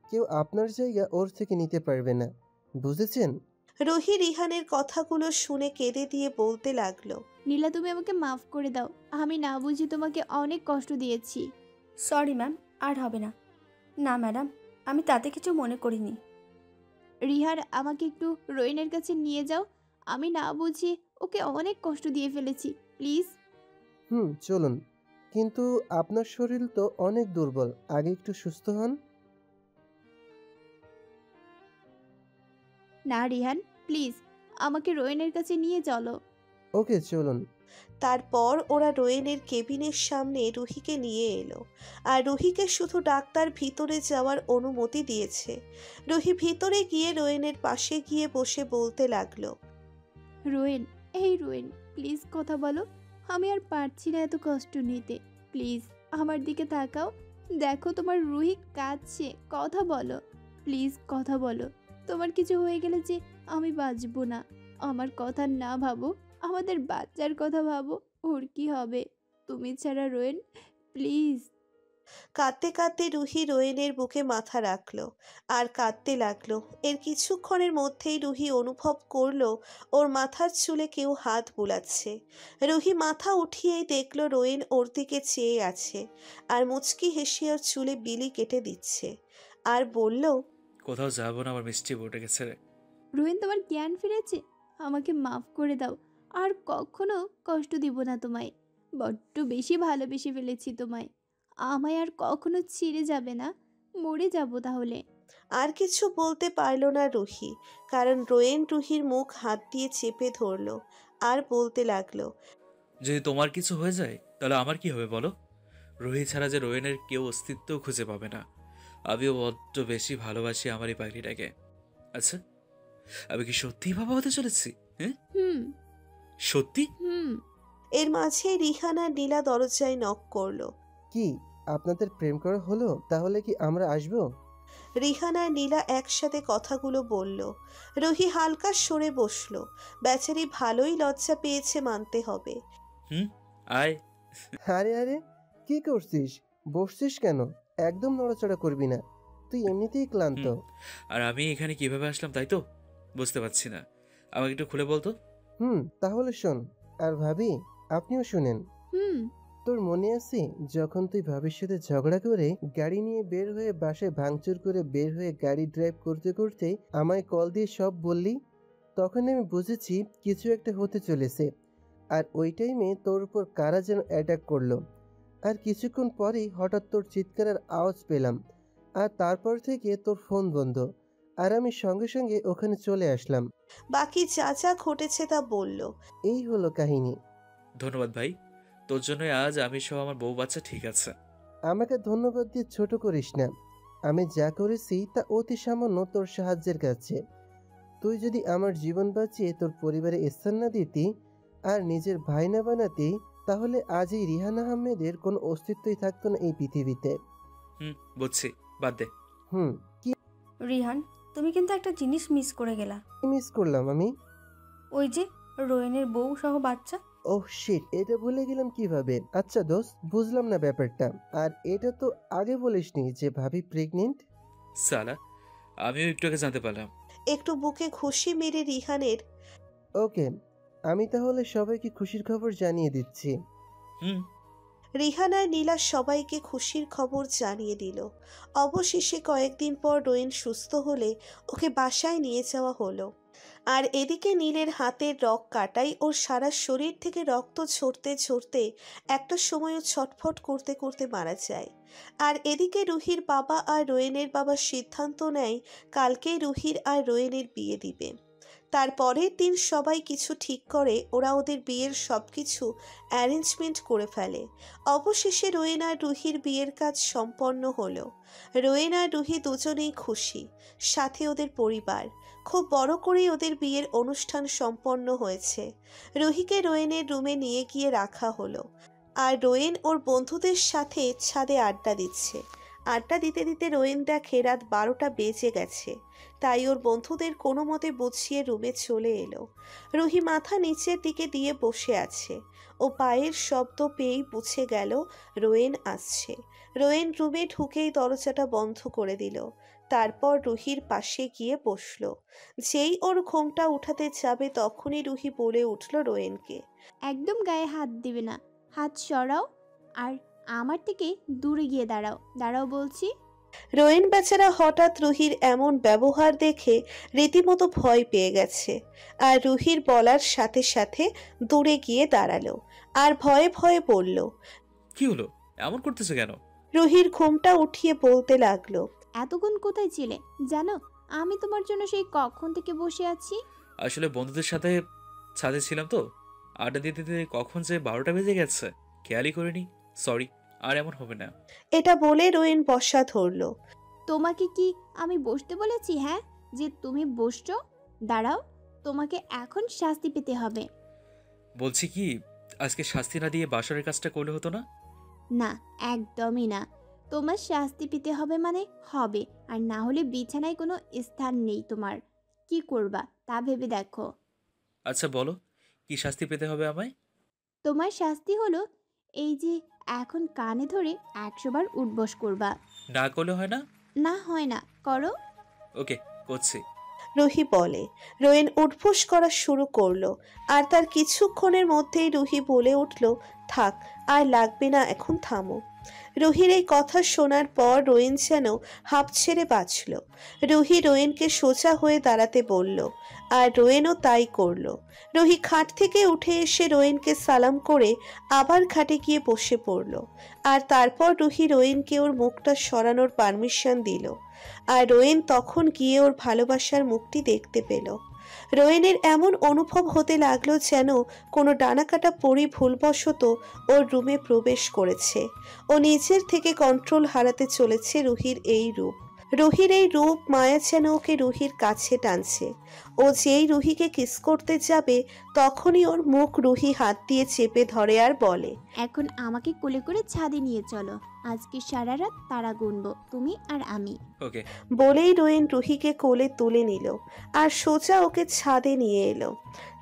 কেউ আপনার জায়গা ওর থেকে নিতে পারবে না, বুঝেছেন? রুহি রিহানের কথাগুলো শুনে কেঁদে দিয়ে বলতে লাগলো, নীলা তুমি আমাকে মাফ করে দাও, আমি না বুঝি তোমাকে অনেক কষ্ট দিয়েছি। সরি ম্যাম, আর হবে না। না ম্যাডাম, আমি তাতে কিছু মনে করিনি। রিহার আমাকে একটু রোয়েনের কাছে নিয়ে যাও, আমি না বুঝি ওকে অনেক কষ্ট দিয়ে ফেলেছি, প্লিজ। চলুন, কিন্তু আপনার শরীর তো অনেক দুর্বল, আগে একটু সুস্থ হন। না রিহান, প্লিজ আমাকে রোয়েনের কাছে নিয়ে চলো। ওকে চলুন। তারপর ওরা রোয়েনের কেবিনের সামনে রুহিকে নিয়ে এলো, আর রুহিকে শুধু ডাক্তার ভিতরে যাওয়ার অনুমতি দিয়েছে। রুহি ভিতরে গিয়ে রোয়েনের পাশে গিয়ে বসে বলতে লাগলো, রোয়েন, এই রোয়েন, প্লিজ কথা বলো, আমি আর পারছি না এত কষ্ট নিতে, প্লিজ আমার দিকে তাকাও, দেখো তোমার রুহি কাঁদছে, কথা বলো, প্লিজ কথা বলো, তোমার কিছু হয়ে গেলে যে আমি বাঁচবো না, আমার কথা না ভাবো, আমাদের বাচ্চার কথা ভাবো, ওর কি হবে, তুমি ছাড়া রোয়েন, প্লিজ। কাঁদতে কাঁদতে রুহি রোয়েনের বুকে মাথা রাখলো আর কাঁদতে লাগলো। এর কিছুক্ষণের মধ্যেই রুহি অনুভব করলো ওর মাথার চুলে কেউ হাত বুলাচ্ছে। রুহি মাথা উঠিয়েই দেখলো রোয়েন ওর দিকে চেয়ে আছে আর মুচকি হেসে ওর চুলে বিলি কেটে দিচ্ছে আর বলল, কোথাও যাবো না, আমার মিষ্টি বটে গেছে রে। রোয়েন, তোমার জ্ঞান ফিরেছে, আমাকে মাফ করে দাও, আর কখনো কষ্ট দিব না তোমায়, বড্ড বেশি ভালোবেসে ফেলেছি তোমায়, আমায় আর কখনো ছিঁড়ে যাবে না, মরে যাব তাহলে। আর কিছু বলতে পারলো না রুহি, কারণ রোয়েন রুহির মুখ হাত দিয়ে চেপে ধরলো আর বলতে লাগলো, যদি তোমার কিছু হয়ে যায় তাহলে আমার কি হবে বলো? রুহি ছাড়া যে রোয়েনের কেউ অস্তিত্ব খুঁজে পাবে না। আমিও বড্ড বেশি ভালোবাসি আমার এই পাখিটাকে। আচ্ছা, আমি কি সত্যিই বাবা হতে চলেছি? হ্যাঁ, সত্যি? এর মাঝে রিহান আর নীলা দরজায় নক করলো। কি আপনাদের প্রেম করা হলো? তাহলে কি আমরা আসবো? রিহান আর নীলা একসাথে কথাগুলো বলল। রুহি হালকা সরে বসলো। বেচারি ভালোই লজ্জা পেয়েছে মানতে হবে। আয়। আরে আরে, কি করছিস? বসছিস কেন? একদম নড়াচড়া করবি না, তুই এমনিতেই ক্লান্ত। আর আমি এখানে কিভাবে আসলাম তাই তো বুঝতে পারছি না, আমাকে একটু খুলে বলতো। তাহলে শোন, আর ভাবি আপনিও শুনেন। তোর মনে আছে যখন তুই ভাবির সাথে ঝগড়া করে গাড়ি নিয়ে বের হয়ে বাসায় ভাঙচুর করে বের হয়ে গাড়ি ড্রাইভ করতে করতে আমায় কল দিয়ে সব বললি? তখন আমি বুঝেছি কিছু একটা হতে চলেছে। আর ওই টাইমে তোর উপর কারা যেন অ্যাটাক করলো, আর কিছুক্ষণ পরেই হঠাৎ তোর চিৎকারের আওয়াজ পেলাম, আর তারপর থেকে তোর ফোন বন্ধ, আর আমি সঙ্গে সঙ্গে ওখানে চলে আসলাম। বাকি যা যা ঘটেছে তা বলল। এই হলো কাহিনী। ধন্যবাদ ভাই, তোর জন্য আজ আমি সহ আমার বউ বাচ্চা ঠিক আছে। আমাকে ধন্যবাদ দিয়ে ছোট করিস না, আমি যা করেছি তা অতি সামান্য তোর সাহায্যের কাছে। তুই যদি আমার জীবন বাঁচিয়ে তোর পরিবারে স্থান না দিতি আর নিজের ভাই না বানাতি, তাহলে আজ এই রিহান আহমেদের কোনো অস্তিত্বই থাকতো না এই পৃথিবীতে। বুঝছি, বাদ দে। কি রিহান, তুমি কিন্তু একটা জিনিস মিস করে গেলা। কি মিস করলাম আমি? ওই যে রোয়েনের বউ সহ বাচ্চা। ওহ শিট, এটা ভুলে গেলাম কিভাবে? আচ্ছা দোস্ত, বুঝলাম না ব্যাপারটা। আর এটা তো আগে বলিসনি যে ভাবি প্রেগনেন্ট। সালা, আমিও একটু আগে জানতে পারলাম। একটু বুকে খুশি মেরে রিহানের, ওকে, আমি তাহলে সবাইকে খুশির খবর জানিয়ে দিচ্ছি। রিহান আর নীলা সবাইকে খুশির খবর জানিয়ে দিল। অবশেষে কয়েকদিন পর রোয়েন সুস্থ হলে ওকে বাসায় নিয়ে যাওয়া হলো। আর এদিকে নীলের হাতের রক কাটাই ওর সারা শরীর থেকে রক্ত ঝরতে ঝরতে একটা সময়ও ছটফট করতে করতে মারা যায়। আর এদিকে রুহির বাবা আর রোয়েনের বাবা সিদ্ধান্ত নেয় কালকেই রুহির আর রোয়েনের বিয়ে দিবে। তারপরের দিন সবাই কিছু ঠিক করে ওরা ওদের বিয়ের সব কিছু অ্যারেঞ্জমেন্ট করে ফেলে। অবশেষে রোয়েন আর রুহির বিয়ের কাজ সম্পন্ন হলো। রোয়েন আর রুহি দুজনেই খুশি, সাথে ওদের পরিবার। খুব বড় করেই ওদের বিয়ের অনুষ্ঠান সম্পন্ন হয়েছে। রুহিকে রোয়েনের রুমে নিয়ে গিয়ে রাখা হলো, আর রোয়েন ওর বন্ধুদের সাথে ছাদে আড্ডা দিচ্ছে। আড্ডা দিতে দিতে রোয়েন দেখে রাত 12টা বেজে গেছে, তাই ওর বন্ধুদের কোনো মতে বুঝিয়ে রুমে চলে এলো। রুহি মাথা নিচের দিকে দিয়ে বসে আছে। ও পায়ের শব্দ পেয়েই বুঝে গেল রোয়েন আসছে। রোয়েন রুমে ঢুকেই দরজাটা বন্ধ করে দিল। তারপর রুহির পাশে গিয়ে বসলো। যেই ওর ঘোমটা উঠাতে যাবে তখনই রুহি বলে উঠল রোয়েনকে, একদম গায়ে হাত দিবে না, হাত সরাও আর আমার থেকে দূরে গিয়ে দাঁড়াও, দাঁড়াও বলছি। রোয়েন বেচারা হঠাৎ রুহির এমন ব্যবহার দেখে রীতিমতো ভয় পেয়ে গেছে, আর রুহির বলার সাথে সাথে দূরে গিয়ে দাঁড়ালো আর ভয়ে ভয়ে বলল, কি হলো, এমন করতেছো কেন? রুহির ঘুমটা উঠিয়ে বলতে লাগলো, এতক্ষণ কোথায় ছিলে জানো? আমি তোমার জন্য সেই কখন থেকে বসে আছি। আসলে বন্ধুদের সাথে ছাদে ছিলাম তো, আড্ডা দিতে দিতে কখন যে 12টা বেজে গেছে খেয়ালই করিনি। সরি, আর এমন হবে না। এটা বলে রোয়েন বসা ধরলো। তোমাকে কি আমি বসতে বলেছি? হ্যাঁ, যে তুমি বসছো? দাঁড়াও, তোমাকে এখন শাস্তি পেতে হবে। বলছি কি, আজকে শাস্তি না দিয়ে বাসরের কাজটা করলে হতো না? না, একদমই না। তোমার শাস্তি পেতে হবে মানে হবে, আর না হলে বিছানায় কোনো স্থান নেই তোমার। কি করবা তা ভেবে দেখো। আচ্ছা বলো, কি শাস্তি পেতে হবে আমায়? তোমার শাস্তি হলো এই যে এখন কানে ধরে 100 বার উঠবস করবা। না করলে হয় না? না হয় না, করো। ওকে, করছি। রুহি বলে। রোয়েন উঠবোস করা শুরু করলো, আর তার কিছুক্ষণের মধ্যেই রুহি বলে উঠল, থাক আর লাগবে না, এখন থামো। রুহির এই কথা শোনার পর রোয়েন যেন হাঁপ ছেড়ে বাঁচল। রুহি রোয়েনকে সোজা হয়ে দাঁড়াতে বলল, আর রোয়েনও তাই করলো। রুহি খাট থেকে উঠে এসে রোয়েনকে সালাম করে আবার খাটে গিয়ে বসে পড়ল, আর তারপর রুহি রোয়েনকে ওর মুখটা সরানোর পারমিশন দিল, আর রোয়েন তখন গিয়ে ওর ভালোবাসার মুখটি দেখতে পেল। রোয়েনের এমন অনুভব হতে লাগলো যেন কোনো ডানাকাটা পরি ভুলবশত ওর রুমে প্রবেশ করেছে। ও নিজের থেকে কন্ট্রোল হারাতে চলেছে রুহির এই রূপ। রুহির এই রূপ মায়া যেন ওকে রুহির কাছে টানছে। ও যেই রুহিকে কিস করতে যাবে তখনই ওর মুখ রুহি হাত দিয়ে চেপে ধরে আর বলে, এখন আমাকে কোলে করে ছাদে নিয়ে চলো, আজকে সারা রাত তারা গুনবো তুমি আর আমি। ওকে। বলেই রোয়েন রুহিকে কোলে তুলে নিল আর সোজা ওকে ছাদে নিয়ে এলো।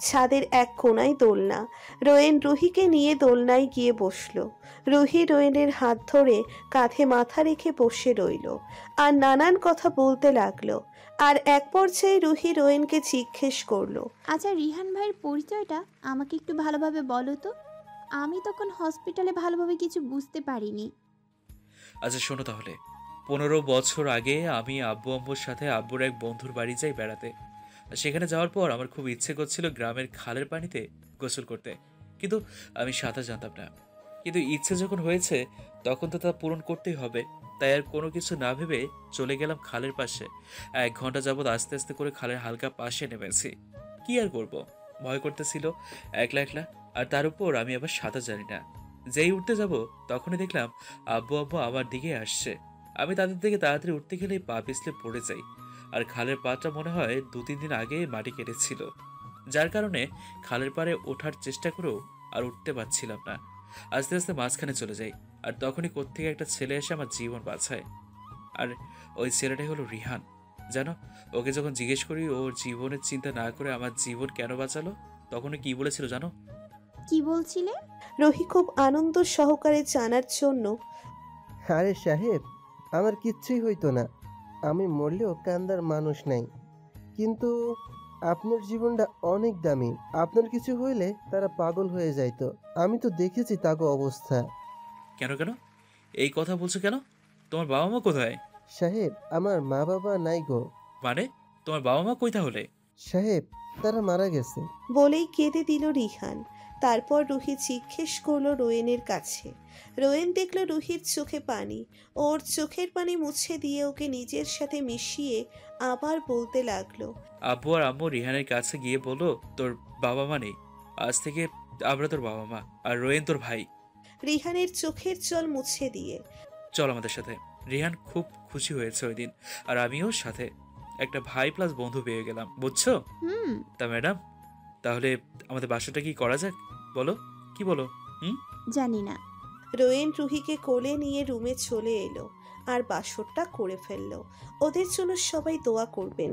ছাদের এক কোনায় দোলনা। রোয়েন রুহিকে নিয়ে দোলনায় গিয়ে বসলো। রুহি রোয়েনের হাত ধরে কাঁধে মাথা রেখে বসে রইল আর নানান কথা বলতে লাগলো। আর এক পর্যায়ে রুহি রোয়েনকে জিজ্ঞেস করলো, আচ্ছা রিহান ভাইয়ের পরিচয়টা আমাকে একটু ভালোভাবে বলো তো, আমি তখন হসপিটালে ভালোভাবে কিছু বুঝতে পারিনি। আচ্ছা শোনো তাহলে, 15 বছর আগে আমি আব্বু আম্মুর সাথে আব্বুর এক বন্ধুর বাড়ি যাই বেড়াতে। সেখানে যাওয়ার পর আমার খুব ইচ্ছে করছিল গ্রামের খালের পানিতে গোসল করতে, কিন্তু আমি সাঁতার জানতাম না। কিন্তু ইচ্ছে যখন হয়েছে তখন তো তা পূরণ করতেই হবে, তাই আর কোনো কিছু না ভেবে চলে গেলাম খালের পাশে। 1 ঘন্টা যাবৎ আস্তে আস্তে করে খালের হালকা পাশে নেমেছি। কি আর করব, ভয় করতেছিল একলা একলা, আর তার উপর আমি আবার সাঁতার জানি না। যেই উঠতে যাব তখনই দেখলাম আব্বু আব্বু আমার দিকে আসছে। আমি তাদের দিকে তাড়াতাড়ি উঠতে গেলেই পা পিছলে পড়ে যাই, আর খালের পাটা মনে হয় 2-3 দিন আগে মাটি কেটেছিল, যার কারণে খালের পাড়ে ওঠার চেষ্টা করেও আর উঠতে পারছিলাম না। আস্তে আস্তে মাঝখানে চলে যাই, আর তখনই কোত্থেকে একটা ছেলে এসে আমার জীবন বাঁচায়। আর ওই ছেলেটাই হলো রিহান। জানো, ওকে যখন জিজ্ঞেস করি ওর জীবনের চিন্তা না করে আমার জীবন কেন বাঁচালো, তখন কি বলেছিল জানো? কি বলছিলে? রুহি খুব আনন্দ সহকারে জানার জন্য, আরে সাহেব, আমার কিচ্ছুই হইতো না, আমি মরলেও কান্দার মানুষ নাই, কিন্তু আপনার জীবনটা অনেক দামি, আপনার কিছু হইলে তারা পাগল হয়ে যাইতো, আমি তো দেখেছি তাকে অবস্থা। কেন কেন এই কথা বলছো কেন? তোমার বাবা মা কোথায়? সাহেব, আমার মা বাবা নাই গো। মানে তোমার বাবা মা কই তাহলে? সাহেব, তারা মারা গেছে। বলেই কেঁদে দিল রিহান। তারপর রুহি জিজ্ঞেস করলো রোয়েনের কাছে। রোয়েন দেখলো রুহির চোখে পানি। ওর চোখের পানি মুছে দিয়ে ওকে নিজের সাথে মিশিয়ে আবার বলতে লাগলো, আব্বু আর আম্মু রিহানের কাছে গিয়ে বলো তোর বাবা মা নেই, আজ থেকে আমরা তোর বাবা মা, আর রোয়েন তোর ভাই। রিহানের চোখের জল মুছে দিয়ে, চল আমাদের সাথে। রিহান খুব খুশি হয়েছে ওই দিন, আর আমিও সাথে। একটা ভাই প্লাস বন্ধু পেয়ে গেলাম, বুঝছো? তা ম্যাডাম, তাহলে আমাদের বাসাটা কি করা যাক, বলো? কি বলো? জানি না। রোয়েন রুহিকে কোলে নিয়ে রুমে চলে এলো আর বাসরটা করে ফেললো। ওদের জন্য সবাই দোয়া করবেন।